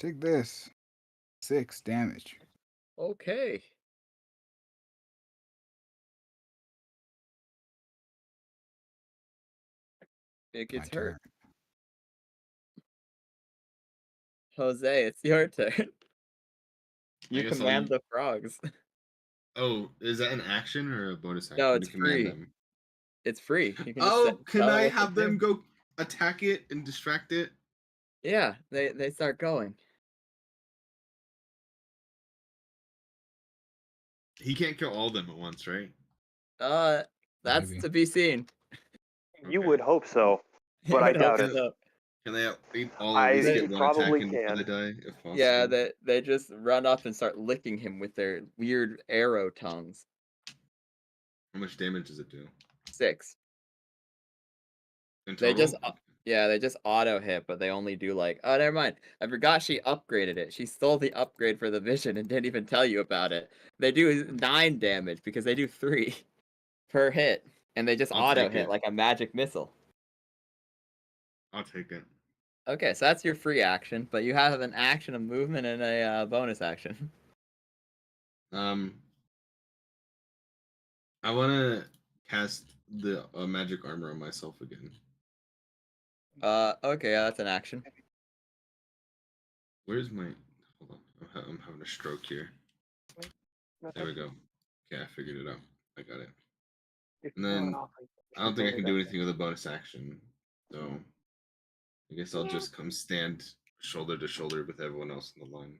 Take this. 6 damage. Okay. It My gets hurt. turn. Jose, it's your turn. You guess command I'll- the frogs. Oh, is that an action or a bonus action? No, to it's command free. them? It's free. You can just Oh, can tell it I what to have them do. go attack it and distract it? Yeah, they start going. He can't kill all of them at once, right? That's Maybe. to be seen. You Okay. would hope so, You but I would hope doubt it. so. Can they all I at least They get one probably attack in before they can. die, if possible? Yeah, they just run up and start licking him with their weird arrow tongues. How much damage does it do? 6. In They total? just they just auto hit, but they only do like, oh, never mind. I forgot she upgraded it. She stole the upgrade for the vision and didn't even tell you about it. They do 9 damage because they do 3 per hit, and they just I'll auto take hit it. like a magic missile. I'll take it. Okay, so that's your free action, but you have an action, a movement, and a bonus action. I want to cast the magic armor on myself again. Okay, yeah, that's an action. Where's my? Hold on, I'm having a stroke here. There we go. Okay, I figured it out. I got it. And then I don't think I can do anything with a bonus action, so I guess I'll just come stand shoulder to shoulder with everyone else in the line.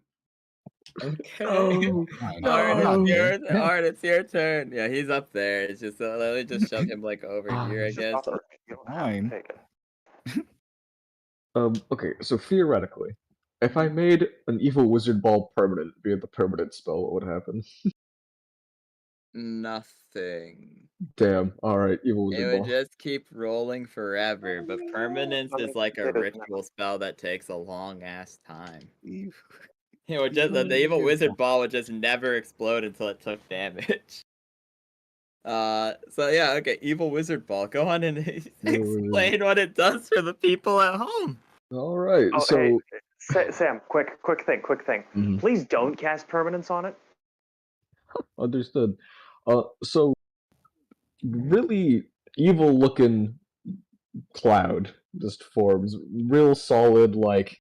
Okay. Oh, Fine. Art, I'm not it's there. your Art, it's your turn. Yeah, he's up there. It's just let me just shove him like over here, I It's just guess. offer. You don't have to Fine. take it. Okay, so theoretically, if I made an evil wizard ball permanent via the permanent spell, what would happen? Nothing. Damn. All right, evil It wizard would ball. just keep rolling forever, but permanence is like a It is ritual spell that takes a long ass time. Eve. It would just the evil wizard ball would just never explode until it took damage. So yeah, okay, evil wizard ball. Go on and explain what it does for the people at home. All right, Oh, so hey, Sam, quick thing. Mhm. Please don't cast permanence on it. Understood. So really evil-looking cloud just forms, real solid, like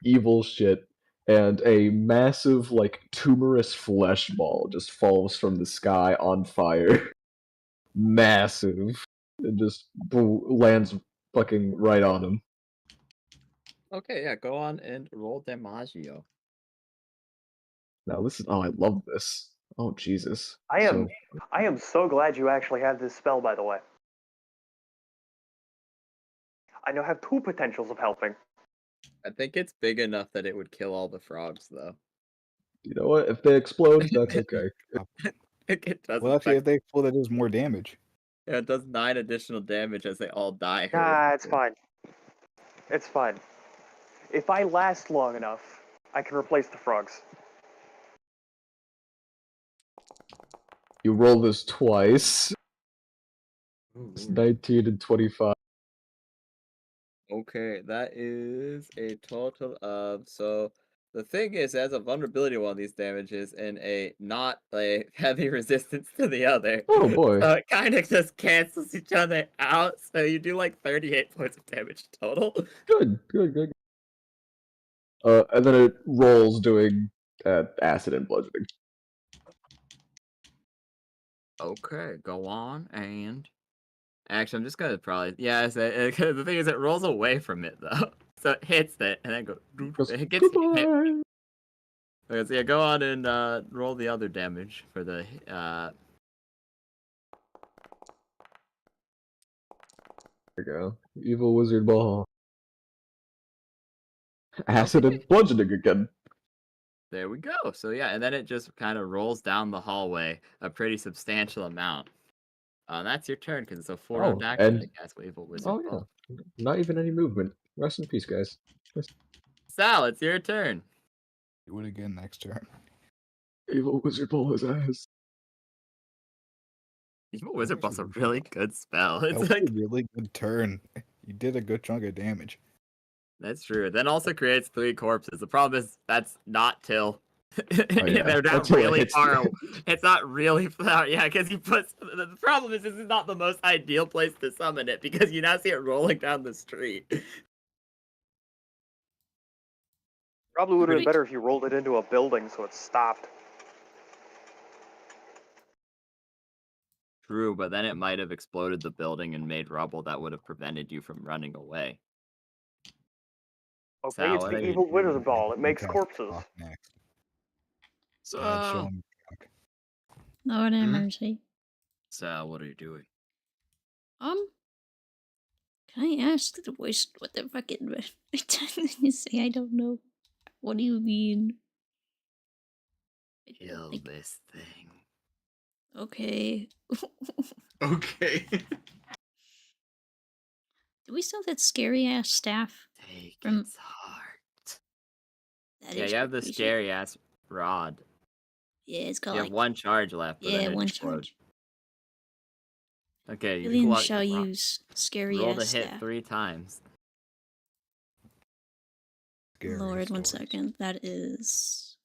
evil shit, and a massive, like tumorous flesh ball just falls from the sky on fire. Massive. It just lands fucking right on him. Okay, yeah, go on and roll Damaggio. Now this is I love this. Oh Jesus. I So am so glad you actually have this spell, by the way. I now have 2 potentials of helping. I think it's big enough that it would kill all the frogs, though. you know what? If they explode, that's okay. It doesn't. Well, actually, if they explode, that does more damage. Yeah, it does 9 additional damage as they all die. Nah, it's fine. It's fine. If I last long enough, I can replace the frogs. You roll this twice. Oh, It's Lord. 19 and 25. Okay, that is a total of so. The thing is, it has a vulnerability to one of these damages and a not a heavy resistance to the other. Oh boy. So it kind of just cancels each other out. So you do like 38 points of damage total. Good. And then it rolls doing acid and bludgeoning. Okay, go on and. Actually, I'm just gonna probably the thing is, it rolls away from it though, so it hits it and then it gets hit. Goodbye. Okay, so yeah, go on and roll the other damage for the There we go. Evil wizard ball. Acid Okay. and bludgeoning again. There we go. So yeah, and then it just kind of rolls down the hallway a pretty substantial amount. That's your turn because it's a full round action to cast Evil Wizard Ball. Yeah. Not even any movement. Rest in peace, guys. Sal, it's your turn. Do it again next turn. Evil wizard ball his ass. Evil Wizard Ball's a really good spell. That It's was like a really good turn. You did a good chunk of damage. that's true. Then also creates 3 corpses. The problem is that's not till yeah. they're not Until it really hits far. the It's not really far. Yeah, because you put the problem is this is not the most ideal place to summon it because you now see it rolling down the street. Probably would have been Right. better if you rolled it into a building so it stopped. True, but then it might have exploded the building and made rubble that would have prevented you from running away. Okay, Sal, it's what the are you evil doing? wizard ball. It makes Cast corpses. Clock next. Sal, Show 'em clock. Lord have Mhm. mercy. Sal, what are you doing? Can I ask the voice what the fucking you say? I don't know. What do you mean? Kill Like, this thing. okay. Okay. Do we still have that scary ass staff? Take From- its heart. That Yeah, is you have the creepy shit. scary ass rod. Yeah, it's called You have like 1 charge left, but then it one explodes. charge. Okay, you pull Billion out shall your use scary roll to ass hit staff. 3 times. Scary Lord, one stories. second. That is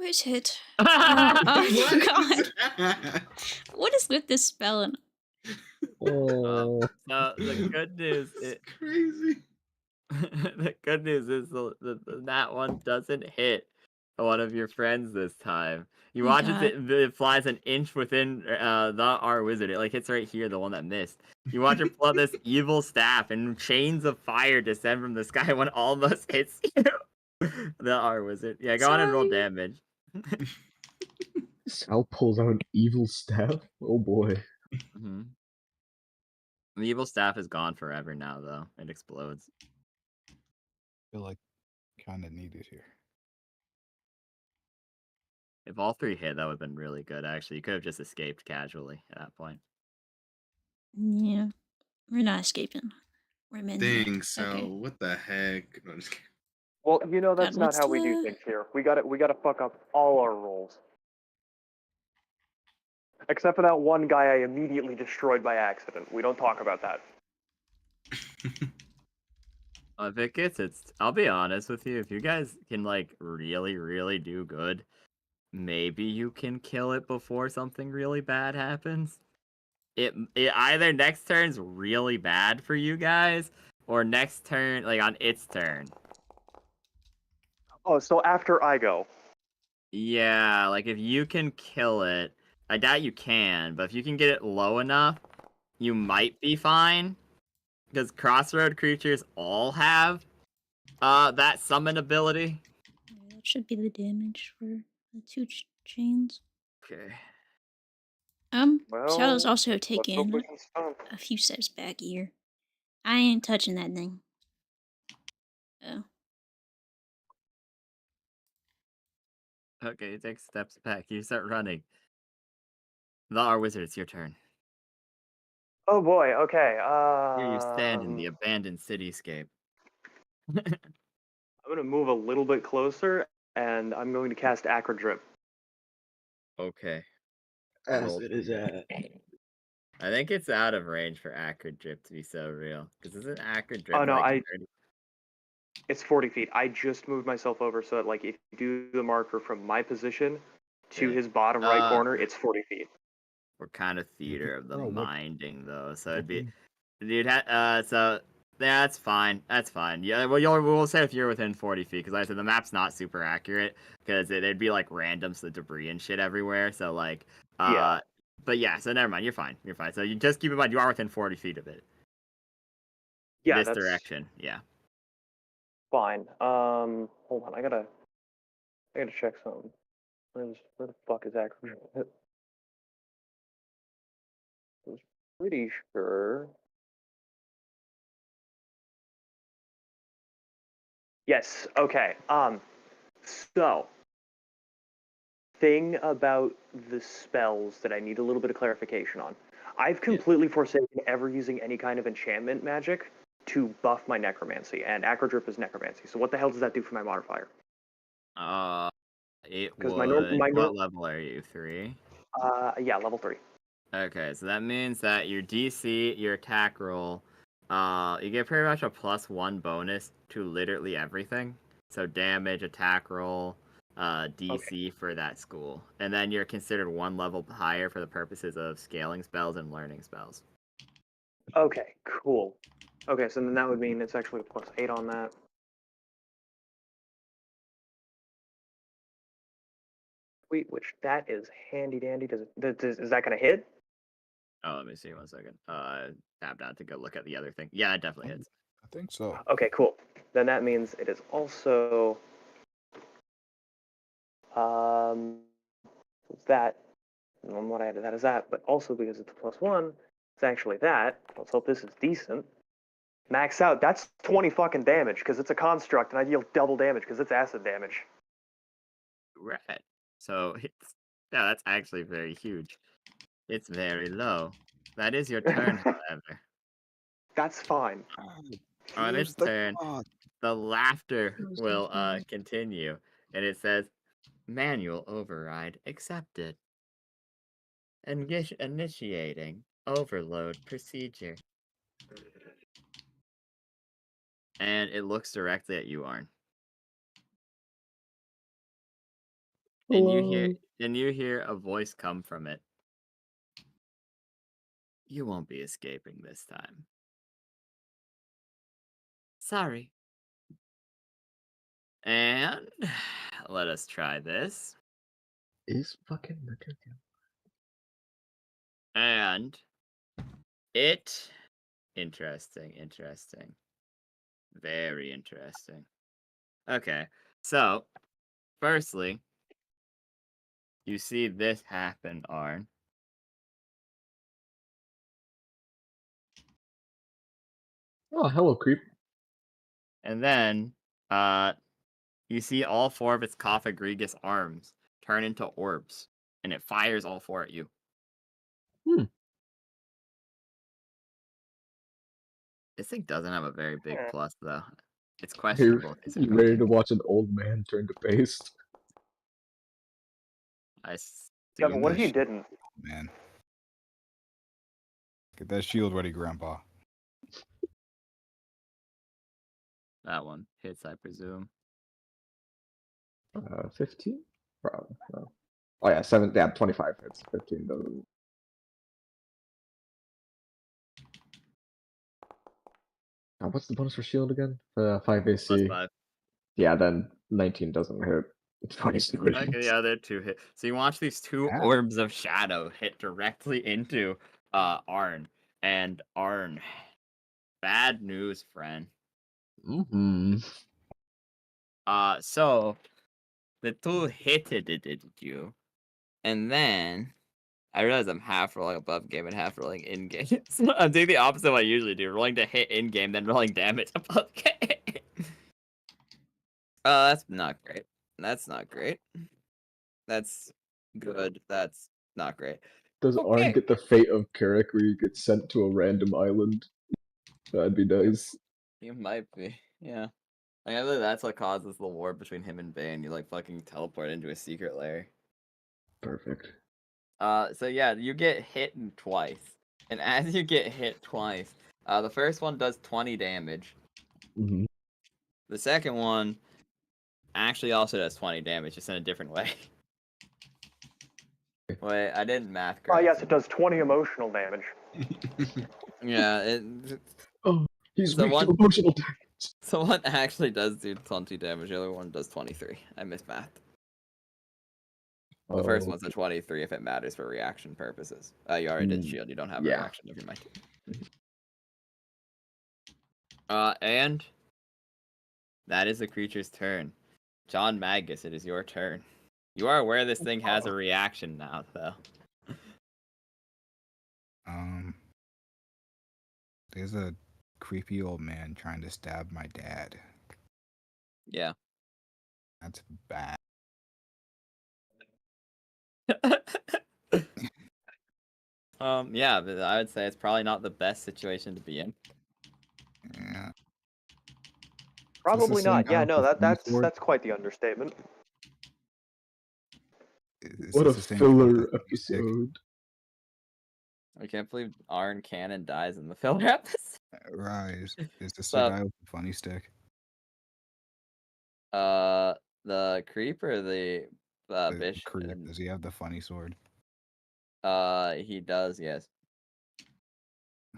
Where's hit? What Oh is god. that? What is with this spell? And Oh, So the good news It's is crazy. the good news is that one doesn't hit one of your friends this time. You Thank watch God. it flies an inch within the our wizard. It like hits right here, the one that missed. You watch her pull out this evil staff, and chains of fire descend from the sky when almost hits you. The our wizard. Yeah, go on and roll Sorry. damage. Sal pulls out an evil staff. Oh boy. hmm The evil staff is gone forever now, though. It explodes. I feel like kind of needed here. If all three hit, that would have been really good, actually. You could have just escaped casually at that point. Yeah. We're not escaping. We're in here. Dang, so Okay. what the heck? No, I'm just kidding. Well, God, that's not what's how we do the... things here. We gotta fuck up all our rolls. Except for that one guy I immediately destroyed by accident. We don't talk about that. If it gets I'll be honest with you. If you guys can like really, really do good, maybe you can kill it before something really bad happens. It either next turn's really bad for you guys, or next turn, like on its turn. Oh, so after I go. Yeah, like if you can kill it, I doubt you can, but if you can get it low enough, you might be fine. Because crossroad creatures all have that summon ability. Yeah, that should be the damage for the two chains. Okay. Let's Shadow's also hope we taking can stop. a few steps back here. I ain't touching that thing. Oh. Okay, take steps back. You start running. Our wizard, it's your turn. Oh boy, okay. Here you stand in the abandoned cityscape. I'm gonna move a little bit closer, and I'm going to cast Acrodrip. Okay. As Roll. it is at. I think it's out of range for Acrid Drip to be so real. Because isn't Acrid Drip Oh no, like 30? it's 40 feet. I just moved myself over so that like if you do the marker from my position to Yeah. his bottom right corner, it's 40 feet. We're kind of theater of the Bro, what- minding though, so it'd what be, the- dude. So yeah, that's fine. That's fine. Yeah, well, we'll say if you're within 40 feet, because like I said the map's not super accurate, because it'd be like random, so debris and shit everywhere. So like, Yeah. But yeah, so never mind. You're fine. You're fine. So you just keep in mind you are within 40 feet of it. Yeah, This that's direction. Yeah. fine. Hold on, I gotta check something. Where the fuck is Acrodrip? I was pretty sure. Yes. Okay. So thing about the spells that I need a little bit of clarification on. I've completely forsaken ever using any kind of enchantment magic to buff my necromancy, and Acrodrip is necromancy. So what the hell does that do for my modifier? It 'Cause would. my What level are you? 3? Yeah, level 3. Okay, so that means that your DC, your attack roll, you get pretty much a +1 bonus to literally everything. So damage, attack roll, DC for that school. And then you're considered 1 level higher for the purposes of scaling spells and learning spells. Okay, cool. Okay, so then that would mean it's actually a +8 on that. Sweet, which that is handy dandy. Is that gonna hit? Oh, let me see 1 second. Tapped out to go look at the other thing. Yeah, it definitely hits. I think so. Okay, cool. Then that means it is also it's that. And what I added that is that, but also because it's a +1, it's actually that. Let's hope this is decent. Max out. That's 20 fucking damage because it's a construct, and I deal double damage because it's acid damage. Right. So it's yeah, that's actually very huge. It's very low. That is your turn, however. That's fine. On its Here's the turn, card. the laughter Who's will laughing? continue, and it says, "Manual override accepted. Initiating overload procedure." And it looks directly at you, Arn. and Hello. you hear a voice come from it. You won't be escaping this time. Sorry. And let us try this. Is fucking Rick And it interesting. Very interesting. Okay. So, firstly, you see this happen, Arn. Oh, hello, creep. And then you see all 4 of its Cophagregus arms turn into orbs, and it fires all 4 at you. Hmm. This thing doesn't have a very big Hmm. plus, though. It's You questionable. Is it you ready broken? to watch an old man turn to paste? I Yeah, assume but what if it- you didn't? Man. Get that shield ready, Grandpa. that one hits, I presume. 15? Probably. No. Oh yeah, 7. Yeah, 25 hits. 15 doesn't. What's the bonus for shield again? 5 Plus AC. 5. Yeah, then 19 doesn't hit. 27 Okay, hits. yeah, they're 2 hit. So you watch these 2 Yeah. orbs of shadow hit directly into Arn. And Arn, bad news, friend. Mm-hmm. So the 2 hitted you, and then I realize I'm half rolling above game and half rolling in game. So I'm doing the opposite of what I usually do: rolling to hit in game, then rolling damage above game. That's not great. That's not great. That's good. That's not great. Does Arn Okay. get the fate of Carrick where you get sent to a random island? That'd be nice. You might be. Yeah. Like, I believe that's what causes the war between him and Bane. You like fucking teleport into a secret lair. Perfect. So yeah, you get hit twice. And as you get hit twice, the first one does 20 damage. Mm-hmm. The second one actually also does 20 damage, just in a different way. Wait, I didn't math Oh, correctly. yes, it does 20 emotional damage. Yeah, Oh, he's So weak to one- emotional damage. so one actually does do 20 damage, the other one does 23. I mismathed. The first one's a 23 if it matters for reaction purposes. You already did shield, you don't have a yeah. reaction, never mind. And that is the creature's turn. John Magus, it is your turn. You are aware this thing has a reaction now, though. There's a creepy old man trying to stab my dad. Yeah. That's bad. Yeah, but I would say it's probably not the best situation to be in. Yeah. Probably the same not. guy Yeah, with no, the funny sword? that's quite the understatement. Is What this a the same guy with the filler funny stick? episode. I can't believe Arn Cannon dies in the filler episode. Rise. Is this the So- guy with the funny stick? The creep or the The bish? creep. Does he have the funny sword? He does, yes.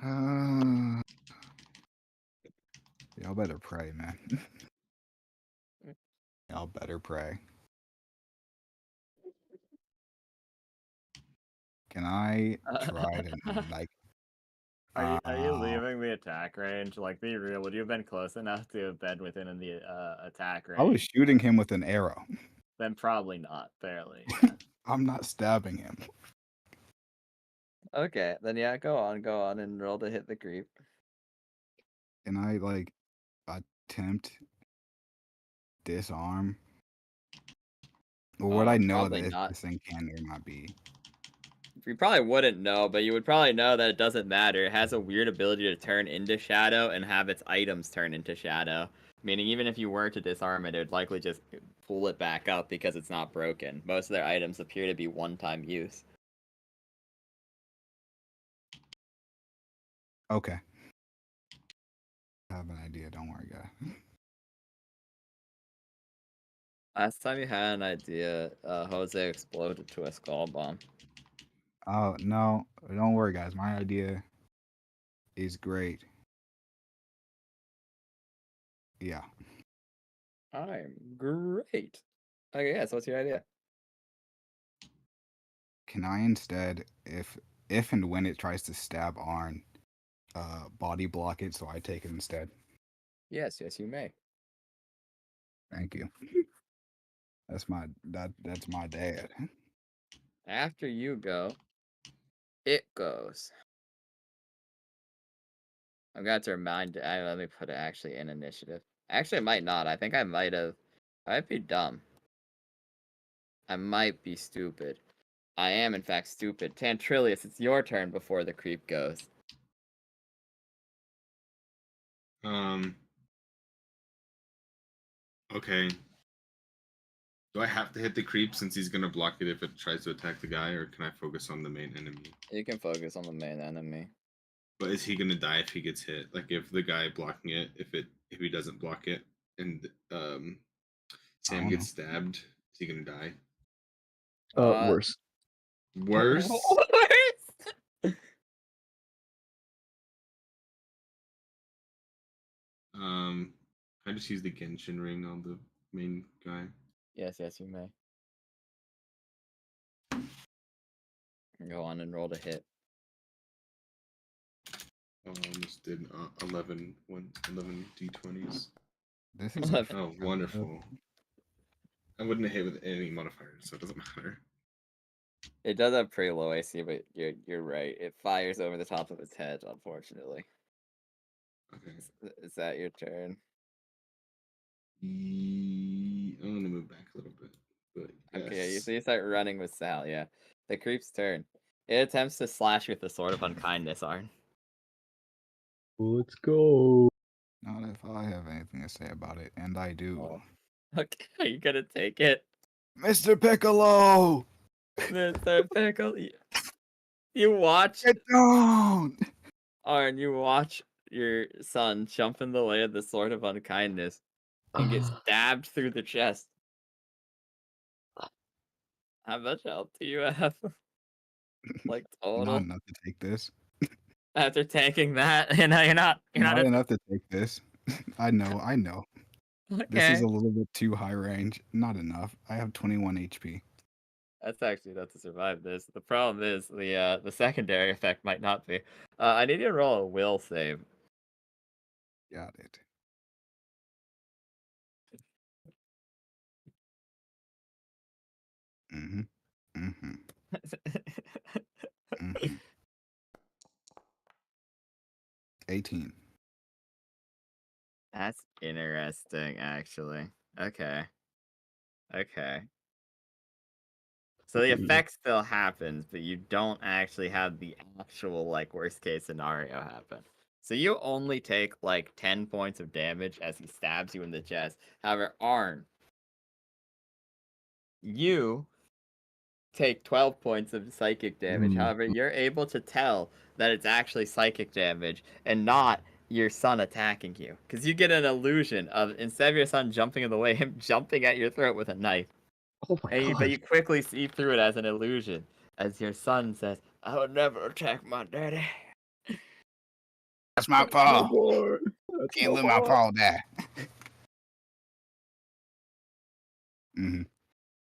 Y'all better pray, man. Y'all better pray. Can I try to like? Are you leaving the attack range? Like, be real. Would you have been close enough to have been within the attack range? I was shooting him with an arrow. Then probably not. Barely. Yeah. I'm not stabbing him. Okay, then yeah, go on, and roll to hit the creep. Can I like attempt disarm? Or would I know Probably that if not. this thing can or not be? You probably wouldn't know, but you would probably know that it doesn't matter. It has a weird ability to turn into shadow and have its items turn into shadow. Meaning, even if you were to disarm it, it would likely just pull it back up because it's not broken. Most of their items appear to be one-time use. Okay. I have an idea. Don't worry, guy. Last time you had an idea, Jose exploded to a skull bomb. Oh no, don't worry, guys. My idea is great. Yeah. I'm great. Okay, yeah, so what's your idea? Can I instead, if and when it tries to stab Arn, body block it so I take it instead? Yes, you may. Thank you. That's my dad. After you go, it goes. I'm going to remind. Let me put it actually in initiative. Actually, it might not. I think I might have. I might be dumb. I might be stupid. I am, in fact, stupid. Tantrillius, it's your turn before the creep goes. Okay. Do I have to hit the creep since he's gonna block it if it tries to attack the guy, or can I focus on the main enemy? You can focus on the main enemy. But is he gonna die if he gets hit? Like if the guy blocking it, if he doesn't block it, and Sam gets stabbed, is he gonna die? Worse. Worse. I just use the Genshin ring on the main guy. Yes, you may. Go on and roll to hit. Almost did 11 d20s. This is Oh, wonderful. I wouldn't have hit with any modifiers, so it doesn't matter. It does have pretty low AC, but you're right. It fires over the top of its head, unfortunately. Okay. Is that your turn? I'm gonna move back a little bit. But yes. Okay, so you start running with Sal, yeah. The creep's turn. It attempts to slash with the sword of unkindness, Arn. Let's go. Not if I have anything to say about it, and I do. Oh. Okay, are you gonna take it? Mr. Piccolo! Mr. Pickle, you watch Get down! Arn, you watch your son jump in the way of the sword of unkindness and get stabbed through the chest. How much health do you have? Like Not total? enough to take this. After tanking that, you're not Not enough to take this. I know. This is okay. a little bit too high range. Not enough. I have 21 HP. That's actually enough to survive this. The problem is the secondary effect might not be. I need you to roll a will save. Got it. Mm-hmm. 18. That's interesting, actually. Okay. So the effect still happens, but you don't actually have the actual like worst case scenario happen. So you only take like 10 points of damage as he stabs you in the chest. However, Arn, you take 12 points of psychic damage. However, you're able to tell that it's actually psychic damage and not your son attacking you. Because you get an illusion of, instead of your son jumping in the way, him jumping at your throat with a knife. Oh my god. But you quickly see through it as an illusion. As your son says, I would never attack my daddy. That's my paw. That's Can't let my paw die.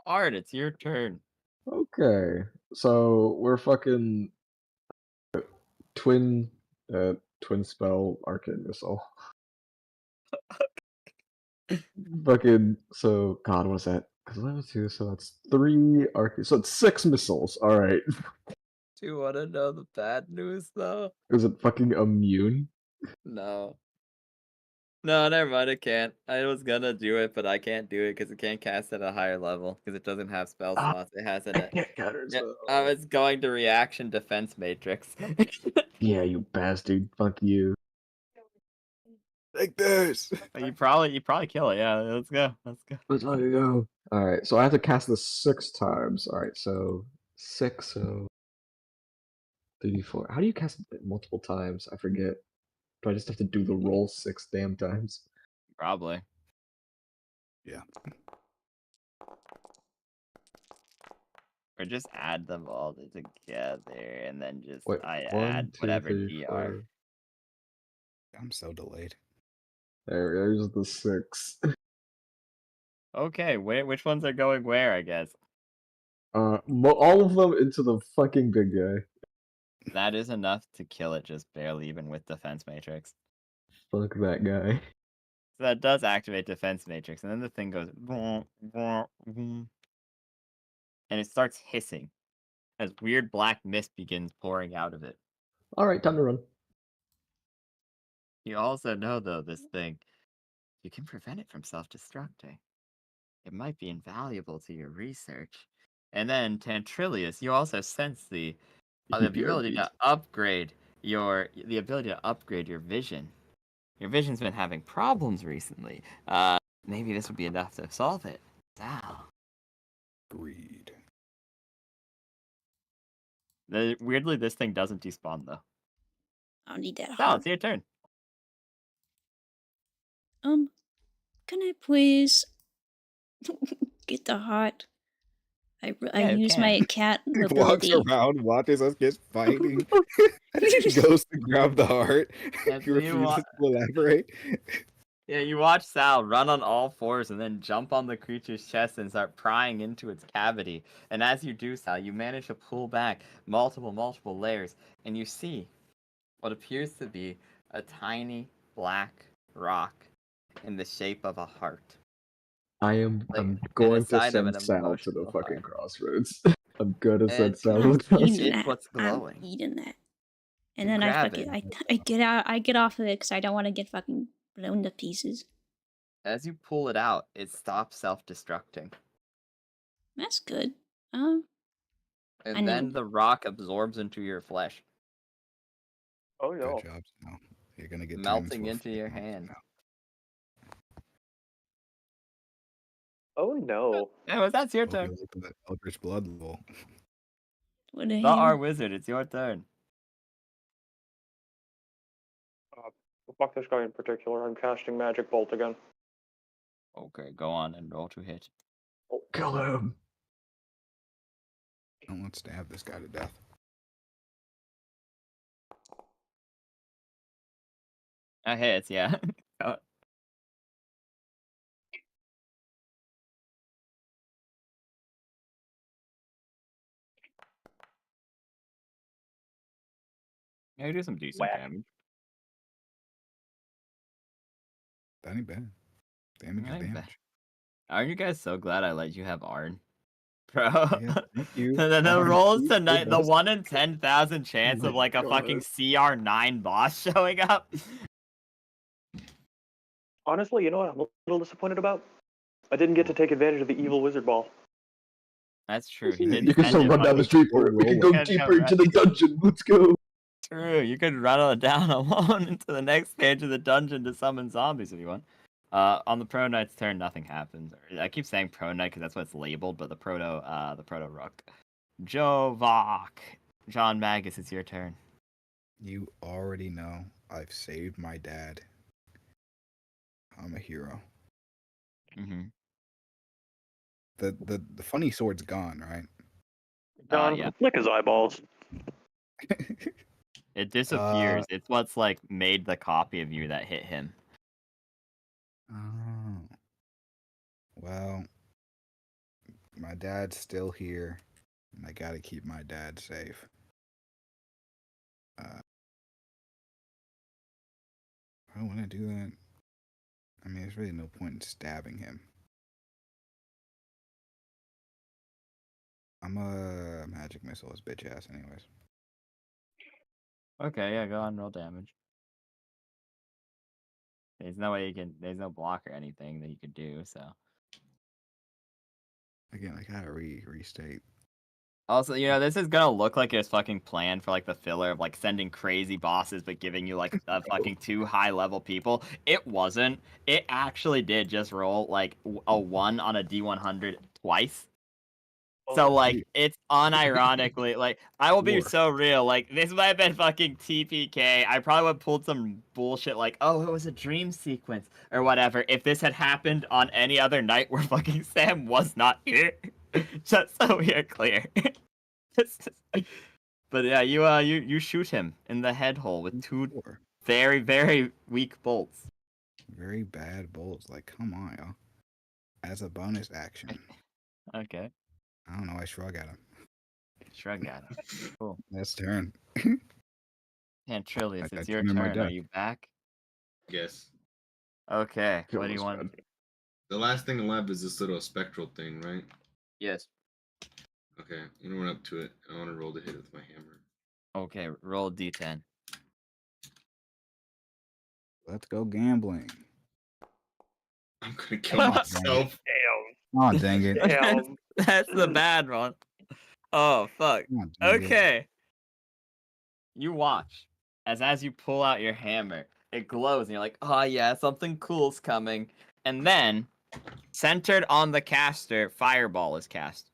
Art, it's your turn. Okay. So we're fucking twin spell arcane missile. Fucking so god, what is that? Because 11 2, so that's 3 arcane. So it's 6 missiles. All right. Do you want to know the bad news, though? Is it fucking immune? No. No, never mind, it can't. I was gonna do it, but I can't do it because it can't cast at a higher level because it doesn't have spell slots. It has an. It's going to reaction defense matrix. Yeah, you bastard. Fuck you. Take this. You probably kill it. Yeah, let's go. Let's fucking go. All right, so I have to cast this 6 times. All right, so 6, so 34. How do you cast it multiple times? I forget. Do I just have to do the roll 6 damn times? Probably. Yeah. Or just add them all together, and then just Wait, I 1, add 2, whatever 3, DR. 4. I'm so delayed. There's the 6. Okay, which ones are going where, I guess? All of them into the fucking big guy. That is enough to kill it just barely, even with Defense Matrix. Fuck that guy. So that does activate Defense Matrix, and then the thing goes... And it starts hissing as weird black mist begins pouring out of it. Alright, time to run. You also know, though, this thing, you can prevent it from self-destructing. It might be invaluable to your research. And then, Tantrilius, you also sense the ability to upgrade your vision. Your vision's been having problems recently. Maybe this would be enough to solve it. Wow. Greed. Weirdly, this thing doesn't despawn, though. I don't need that Sal, heart. it's your turn. Can I please get the heart? I Yeah, you use can. my cat He walks ability. around, watches us get fighting, goes to grab the heart, Yeah, so you refuses to elaborate. Yeah, you watch Sal run on all fours and then jump on the creature's chest and start prying into its cavity. And as you do, Sal, you manage to pull back multiple layers, and you see what appears to be a tiny black rock in the shape of a heart. I'm And going the to side of send an Sal to the emotional fucking heart. crossroads. I'm gonna send And Sal to I'm the crossroads. eating it's that. what's I'm glowing. eating that. You And then I grab fucking it. I get off of it because I don't want to get fucking blown to pieces. As you pull it out, it stops self-destructing. That's good. And I then know. the rock absorbs into your flesh, Oh no. Good job, Sal. You're gonna get melting turned into your flame hand. now. Oh no. Anyways, that's your Hope you turn. like that Eldritch Blood level. What the The our hell? wizard, it's your turn. Fuck this guy in particular. I'm casting Magic Bolt again. Okay, go on and roll to hit. Kill him. Don't let's stab this guy to death. That hits, yeah. Yeah, you do some decent Whack. damage. That ain't bad. Damage is That ain't bad. damage. Aren't you guys so glad I let you have Arn? Bro. Yeah, thank you. And then the Arn, rolls please tonight, save the us. 1 in 10,000 chance my of like a fucking God. CR9 boss showing up. Honestly, you know what I'm a little disappointed about? I didn't get to take advantage of the evil wizard ball. That's true. He did You can still spend it run down the fucking street for it. We can go Yeah, deeper right. into the dungeon. Let's go. True. You could run on down alone into the next stage of the dungeon to summon zombies if you want. On the Pro Knight's turn, nothing happens. I keep saying Pro Knight because that's what it's labeled, but the Proto Rook. Jovok. John Magus, it's your turn. You already know I've saved my dad. I'm a hero. Mm-hmm. The funny sword's gone, right? John, Yeah. lick his eyeballs. It disappears. It's what's like made the copy of you that hit him. Oh. Well, my dad's still here, and I gotta keep my dad safe. I don't want to do that. I mean, there's really no point in stabbing him. I'm a magic missile his bitch ass anyways. Okay, yeah, go on, roll damage. There's no way you can. There's no block or anything that you could do. So. Again, I gotta restate. Also, this is gonna look like it's fucking planned for like the filler of like sending crazy bosses, but giving you like a fucking 2 high-level people. It wasn't. It actually did just roll like a 1 on a D100 twice. So like it's unironically like I will be War. so real. Like this might have been fucking TPK. I probably would have pulled some bullshit like, oh, it was a dream sequence or whatever. If this had happened on any other night where fucking Sam was not here, just so we are clear. But yeah, you shoot him in the head hole with two War. very very weak bolts. Very bad bolts. Like, come on, y'all. As a bonus action. Okay, I don't know. I shrug at him. shrug at him. Cool. That's turn. And Trillius, I it's your turn in my turn. Are deck. you back? Yes. Okay. Feel What do you this want? bad. The last thing left is this little spectral thing, right? Yes. Okay, I'm gonna run up to it. I want to roll the hit with my hammer. Okay, roll d10. Let's go gambling. I'm gonna kill myself. Oh, dang it. That's the bad one. Oh, fuck. Oh, dang it. Okay. You watch as you pull out your hammer, it glows and you're like, oh yeah, something cool's coming. And then, centered on the caster, Fireball is cast.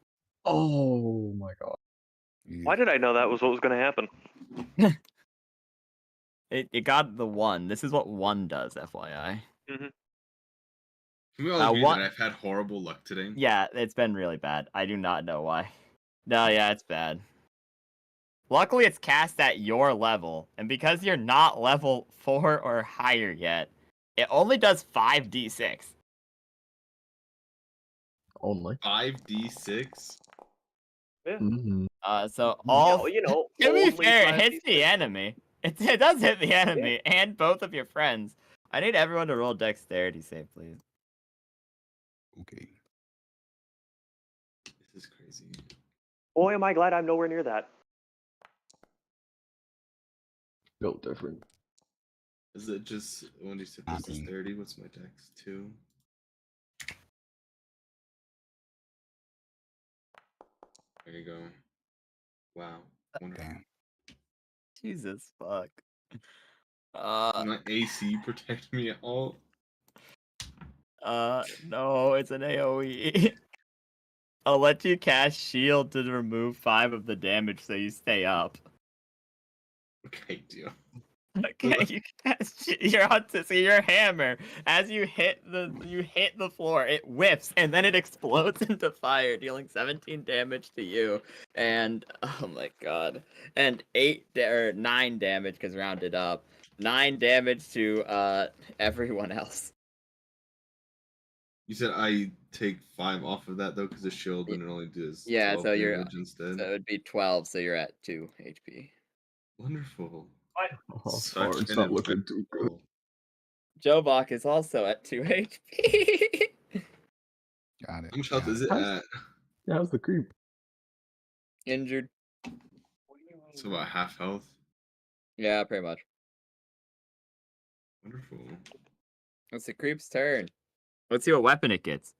Oh my god. Why did I know that was what was going to happen? It got the 1. This is what 1 does, FYI. Can we all agree what- that I've had horrible luck today? Yeah, it's been really bad. I do not know why. No, yeah, it's bad. Luckily, it's cast at your level, and because you're not level 4 or higher yet, it only does 5d6. Only. 5d6. Mm-hmm. So all. You know, To be only fair, it 5d6. hits the enemy. It does hit the enemy and both of your friends. I need everyone to roll dexterity save, please. Okay. This is crazy. Boy, am I glad I'm nowhere near that. Built different. Is it just when you said this is 30? What's my dex? 2. There you go. Wow. Wonderful. Damn. Jesus fuck. Does my AC protect me at all? No, it's an AoE. I'll let you cast shield to remove 5 of the damage so you stay up. Okay, deal. Okay, you cast you're on to see your hammer. As you hit the floor, it whips and then it explodes into fire, dealing 17 damage to you. And oh my god. And 9 damage because rounded up. 9 damage to everyone else. You said I take 5 off of that though, because the shield and it only does 12 so you're damage instead. so it'd be 12, so you're at 2 HP. Wonderful. Oh, Such it's an not looking effective too good. roll. Jobok is also at 2 HP. Got it. How much health got is it. it at? Yeah, how's the creep? Injured. So about half health. Yeah, pretty much. Wonderful. It's the creep's turn. Let's see what weapon it gets.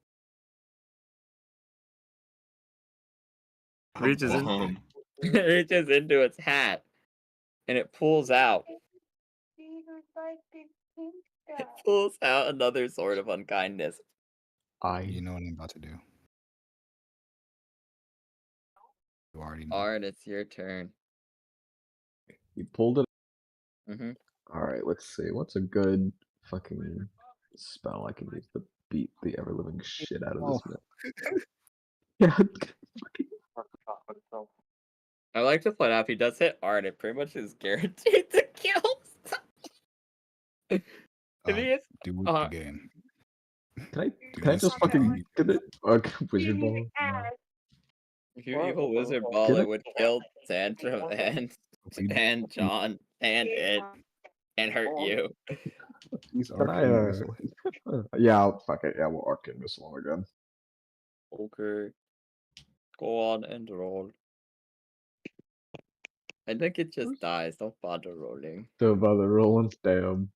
Reaches in, reaches into its hat, and it pulls out. It pulls out another sword of unkindness. You know what I'm about to do. You already know. Arn, it's your turn. You pulled it. Mm-hmm. Alright, let's see. What's a good fucking spell I can use to beat the ever living shit out of this man? Yeah. I like to point out if he does hit Arn, it pretty much is guaranteed to kill. If he is, Do it again. Can I just fucking get it? Wizard ball? if you evil wizard ball, Can I- it would kill Tantrum and John and it and hurt you. These Can I, arcane missile hits. yeah, fuck it. Yeah, we'll arcane missile him again. Okay. Go on and roll. I think it just dies. Don't bother rolling. Still bother rolling? Damn.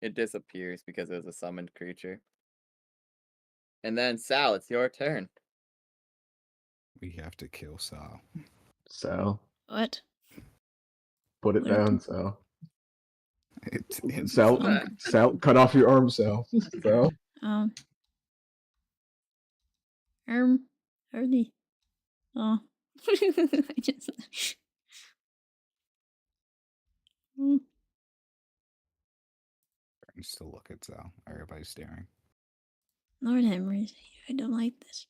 It disappears because it was a summoned creature. And then Sal, it's your turn. We have to kill Sal. Sal. What? Put it What- down, Sal. It's Sal, Sal, cut off your arm, Sal. Sal. Um. Early. Oh. I just... Mm. And still look at Sal. Everybody's staring. Lord have mercy. I don't like this.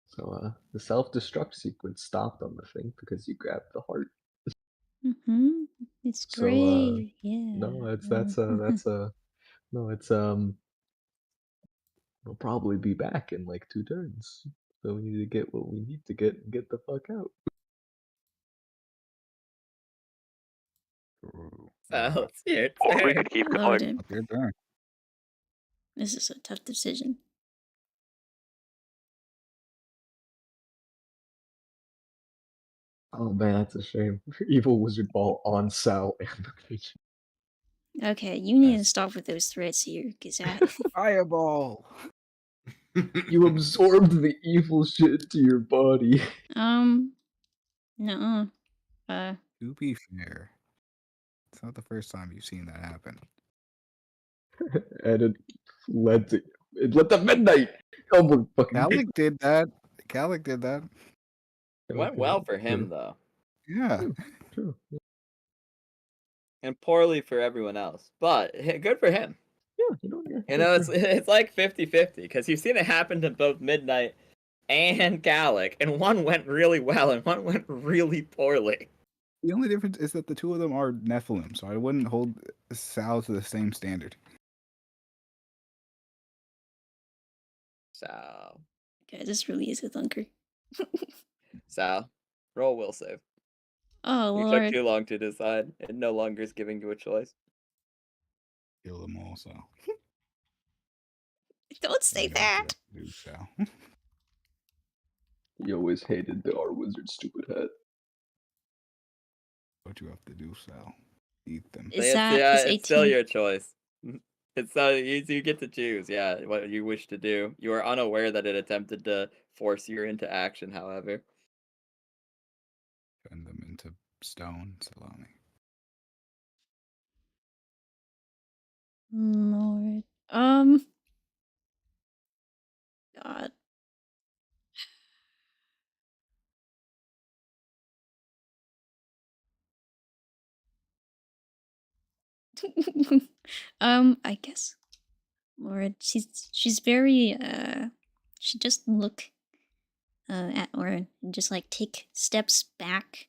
So the self-destruct sequence stopped on the thing because you grabbed the heart. Mm-hmm. It's So great. Yeah. no, we'll probably be back in like 2 turns. So we need to get what we need to get and get the fuck out. So it's your Or we turn. could keep Lord, going. Your turn. this is a tough decision. Oh man, that's a shame. Evil Wizard Ball on Sal and the creature. Okay, you need to Yes. stop with those threats here, because I... Fireball. You absorbed the evil shit into your body. No. To be fair, it's not the first time you've seen that happen. And it led to midnight. Oh my fucking Gallic did that. Gallic did that. It went well for him though, Yeah. True. and poorly for everyone else. But good for him. Yeah, You know, it's like 50-50 because you've seen it happen to both Midnight and Gallic, and one went really well and one went really poorly. The only difference is that the two of them are Nephilim, so I wouldn't hold Sal to the same standard. So, guys, this really is a thunker. Sal, roll will save. Oh, You took Lord. too long to decide. It no longer is giving you a choice. Kill them all, Sal. Don't say You know what that! you have to do, Sal. He always hated the R Wizard stupid hat. What you have to do, Sal. Eat them. Is that is It's still 18? your choice. It's you get to choose, yeah, what you wish to do. You are unaware that it attempted to force you into action, however. Turn them into stone, Salami. Lord. God. I guess. Lord, she's very she just look at Orin and just like take steps back.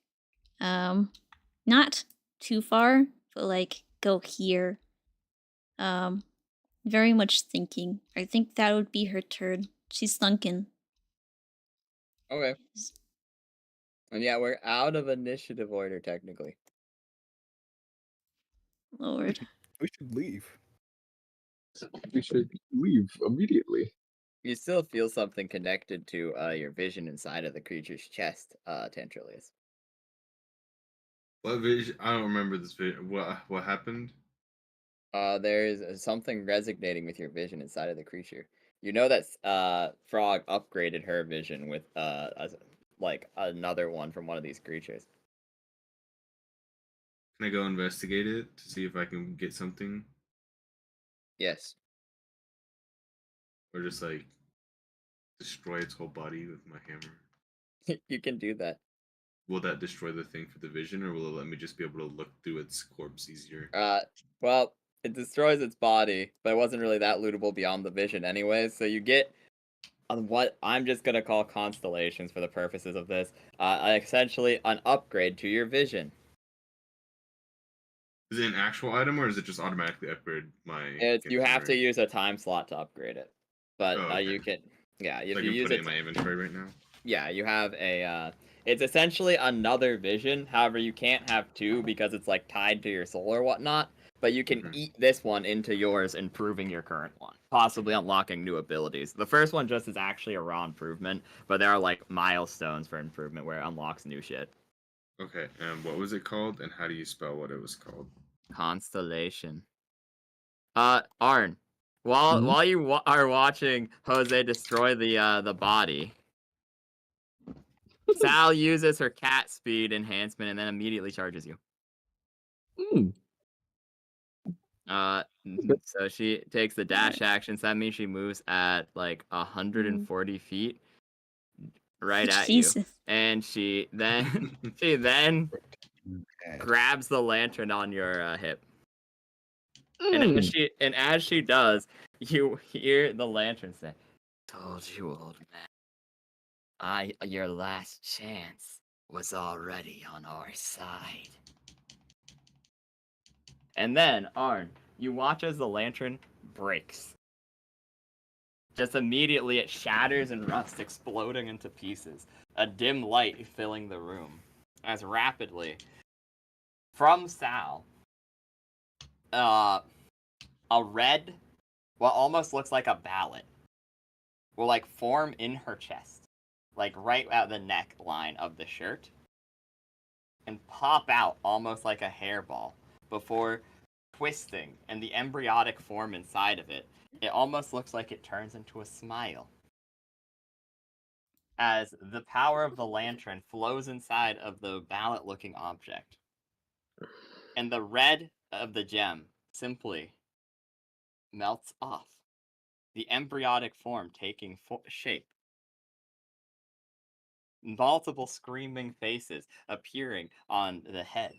Not too far, but like go here. Very much thinking. I think that would be her turn. She's thinking. Okay. And yeah, we're out of initiative order technically. Lord. We should leave. We should leave immediately. You still feel something connected to your vision inside of the creature's chest, Tantralius. What vision? I don't remember this vision. What happened? There's something resonating with your vision inside of the creature. You know that Frog upgraded her vision with like another one from one of these creatures. Can I go investigate it to see if I can get something, Yes. or just like destroy its whole body with my hammer? You can do that. Will that destroy the thing for the vision, or will it let me just be able to look through its corpse easier? Well, it destroys its body, but it wasn't really that lootable beyond the vision anyway, so you get what I'm just gonna call constellations for the purposes of this. Essentially an upgrade to your vision. Is it an actual item, or is it just automatically upgrade my? You have to inventory? use a time slot to upgrade it, but Oh, okay. you can, yeah, if I you can use put it it, in my inventory right now. yeah, you have a. It's essentially another vision. However, you can't have two because it's like tied to your soul or whatnot. But you can eat this one into yours, improving your current one, possibly unlocking new abilities. The first one just is actually a raw improvement, but there are like milestones for improvement where it unlocks new shit. Okay, and what was it called, and how do you spell what it was called? Constellation. Arn, while you are watching Jose destroy the body, Sal uses her cat speed enhancement and then immediately charges you. So she takes the dash action, so that means she moves at like 140 feet right at you. Jesus. And she then grabs the lantern on your hip. And as she does, you hear the lantern say, "Told you, old man. Your last chance was already on our side." And then, Arn, you watch as the lantern breaks. Just immediately it shatters and rusts, exploding into pieces. A dim light filling the room. As rapidly, from Sal, a red, what almost looks like a ballot, will like form in her chest, like right at the neckline of the shirt, and pop out almost like a hairball before twisting, and the embryonic form inside of it, it almost looks like it turns into a smile. As the power of the lantern flows inside of the ballot-looking object. And the red of the gem simply melts off, the embryonic form taking shape. Multiple screaming faces appearing on the head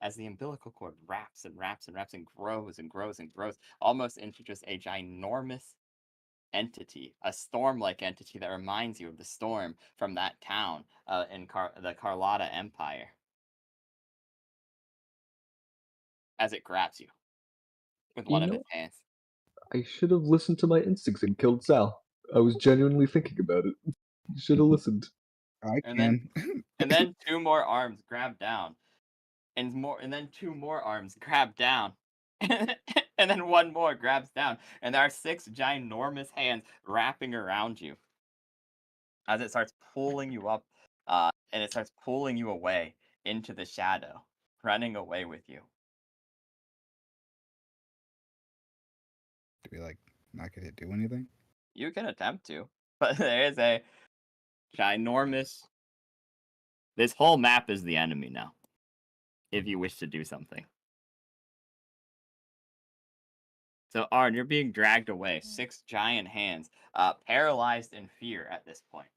as the umbilical cord wraps and wraps and wraps and grows and grows and grows, almost into just a ginormous entity, a storm-like entity that reminds you of the storm from that town in the Carlotta Empire. As it grabs you with one of its hands. I should have listened to my instincts and killed Sal. I was genuinely thinking about it. You should have listened. I And can. And then two more arms grab down. And then two more arms grab down. And then one more grabs down. And there are 6 ginormous hands wrapping around you. As it starts pulling you up, and it starts pulling you away into the shadow, running away with you. Do we like not get it do anything? You can attempt to, but there is a ginormous. This whole map is the enemy now. If you wish to do something. So Arn, you're being dragged away. 6 giant hands, paralyzed in fear at this point.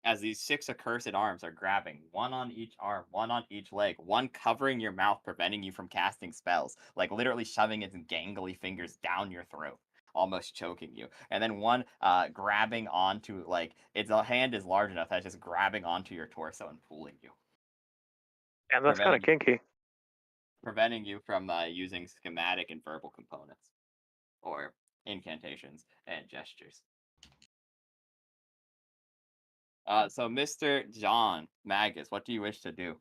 As these 6 accursed arms are grabbing, one on each arm, one on each leg, one covering your mouth, preventing you from casting spells, like literally shoving its gangly fingers down your throat, almost choking you. And then one grabbing onto, like, its hand is large enough that it's just grabbing onto your torso and pulling you. And that's kind of kinky. Preventing you from using schematic and verbal components, or incantations and gestures. So Mr. John Magus, what do you wish to do?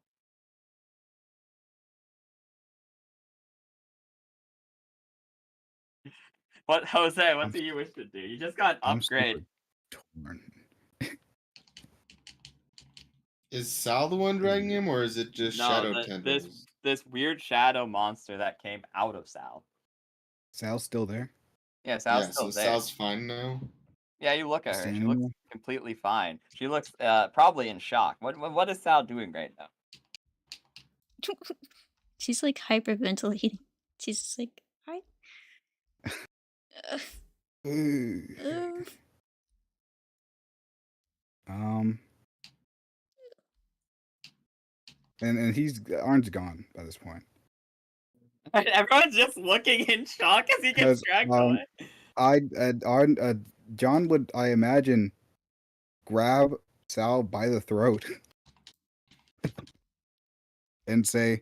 What, Jose, what do you wish to do? You just got an upgrade. Torn. Is Sal the one dragging him, or is it just shadow tendrils? This weird shadow monster that came out of Sal. Sal's still there? Yeah, Sal's still there. Sal's fine now? Yeah, you look at her. She looks completely fine. She looks probably in shock. What is Sal doing right now? She's like hyperventilating. She's just like, hi. And he's Arn's gone by this point. Everyone's just looking in shock as he gets dragged away. John would, I imagine, grab Sal by the throat and say,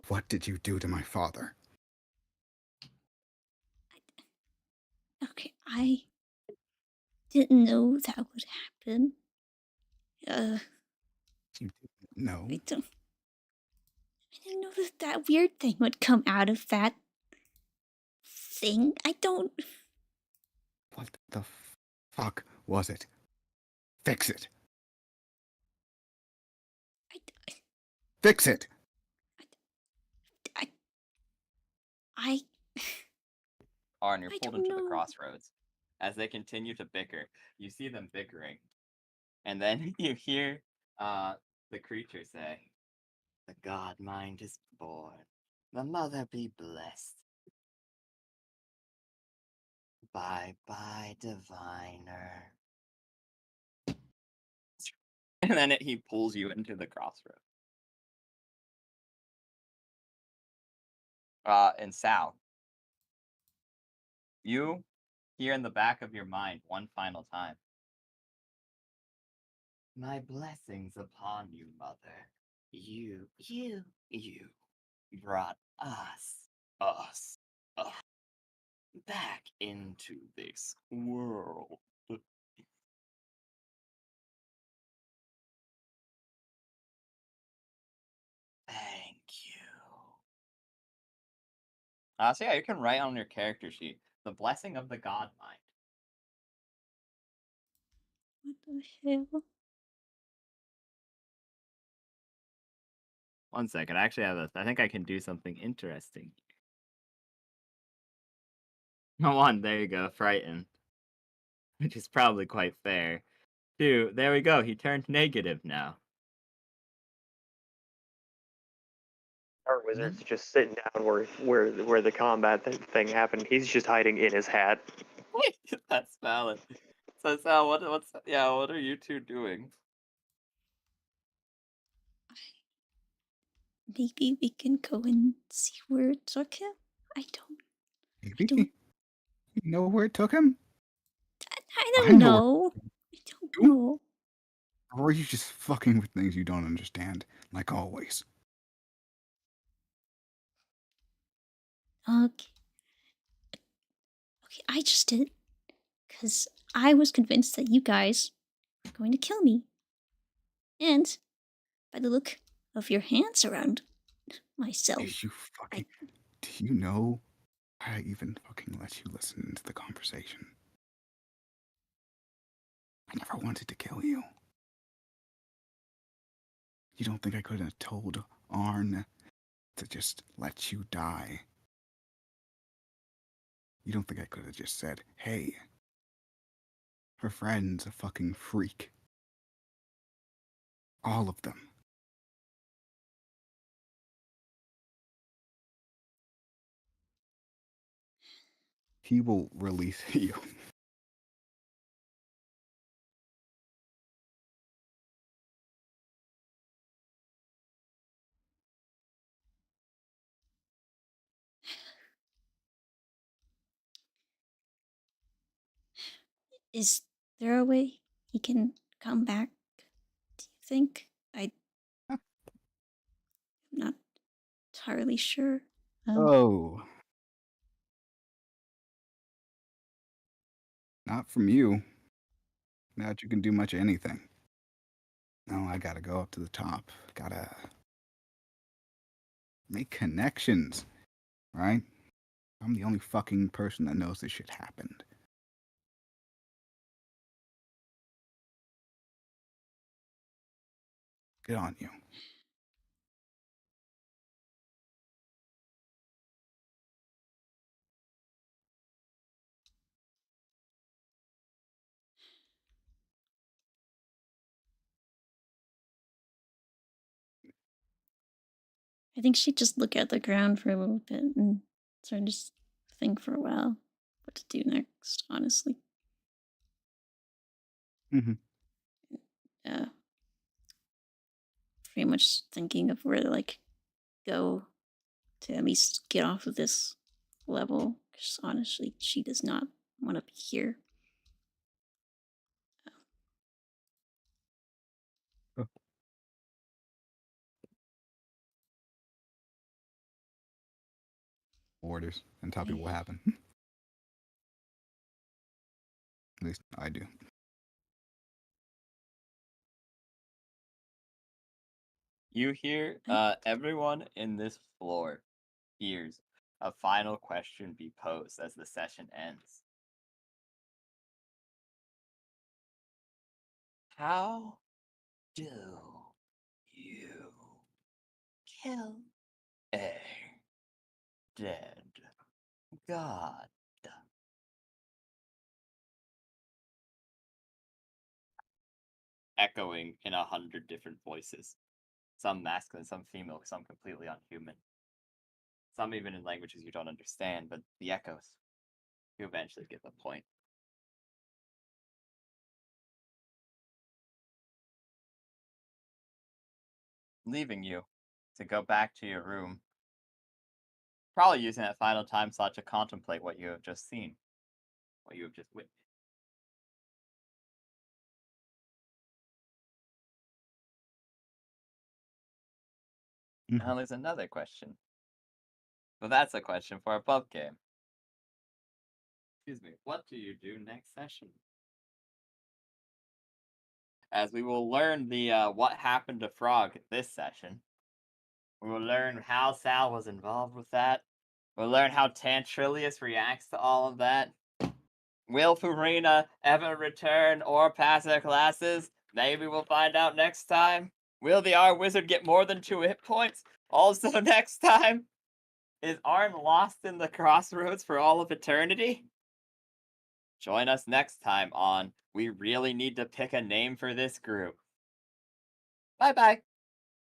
"What did you do to my father?" Okay, I didn't know that would happen. You didn't know? I didn't know that weird thing would come out of that thing. I don't. What the fuck was it? Fix it. Fix it. Arn, you're pulled into the crossroads. As they continue to bicker, you see them bickering. And then you hear the creature say, "The god mind is born. The mother be blessed. Bye-bye, diviner. And then he pulls you into the crossroad. And Sal, you hear in the back of your mind one final time. My blessings upon you, mother. You brought us, back into this world. Thank you. So yeah, you can write on your character sheet, the blessing of the god mind. What the hell? One second, I actually have I think I can do something interesting. One, there you go, frighten. Which is probably quite fair. Two, there we go, he turned negative now. Our wizard's just sitting down where the combat thing happened. He's just hiding in his hat. That's valid. So Sal, what are you two doing? Maybe we can go and see where it took him. I don't. Maybe. You know where it took him? I I don't know where- know. I don't You? know. Or are you just fucking with things you don't understand, like always? Okay. Okay, I just did it because I was convinced that you guys were going to kill me. And by the look of your hands around myself, Is you fucking... Do you know I even fucking let you listen into the conversation? I never wanted to kill you. You don't think I could have told Arn to just let you die? You don't think I could have just said, hey, her friend's a fucking freak? All of them. He will release you. is there a way he can come back? Do you think? I'm not entirely sure. Oh. Not from you. Not you can do much of anything. No, I gotta go up to the top. Gotta make connections, right? I'm the only fucking person that knows this shit happened. Good on you. I think she'd just look at the ground for a little bit and sort of just think for a while what to do next, honestly. Mm-hmm. Pretty much thinking of where to, like, go to at least get off of this level, because honestly, she does not want to be here. Orders and tell people what happened. At least I do. You hear everyone in this floor hears a final question be posed as the session ends. How do you kill a dead god? Echoing in 100 different voices. Some masculine, some female, some completely unhuman. some even in languages you don't understand, but the echoes, you eventually get the point. Leaving you to go back to your room, probably using that final time slot to contemplate what you have just seen, what you have just witnessed. Now there's another question. Well, that's a question for a pub game. Excuse me, what do you do next session? As we will learn the what happened to Frog this session. We will learn how Sal was involved with that. We'll learn how Tantrilius reacts to all of that. Will Farina ever return or pass her classes? Maybe we'll find out next time. Will the R-Wizard get more than 2 hit points? Also next time. Is Arn lost in the crossroads for all of eternity? Join us next time on We Really Need to Pick a Name for This Group. Bye-bye.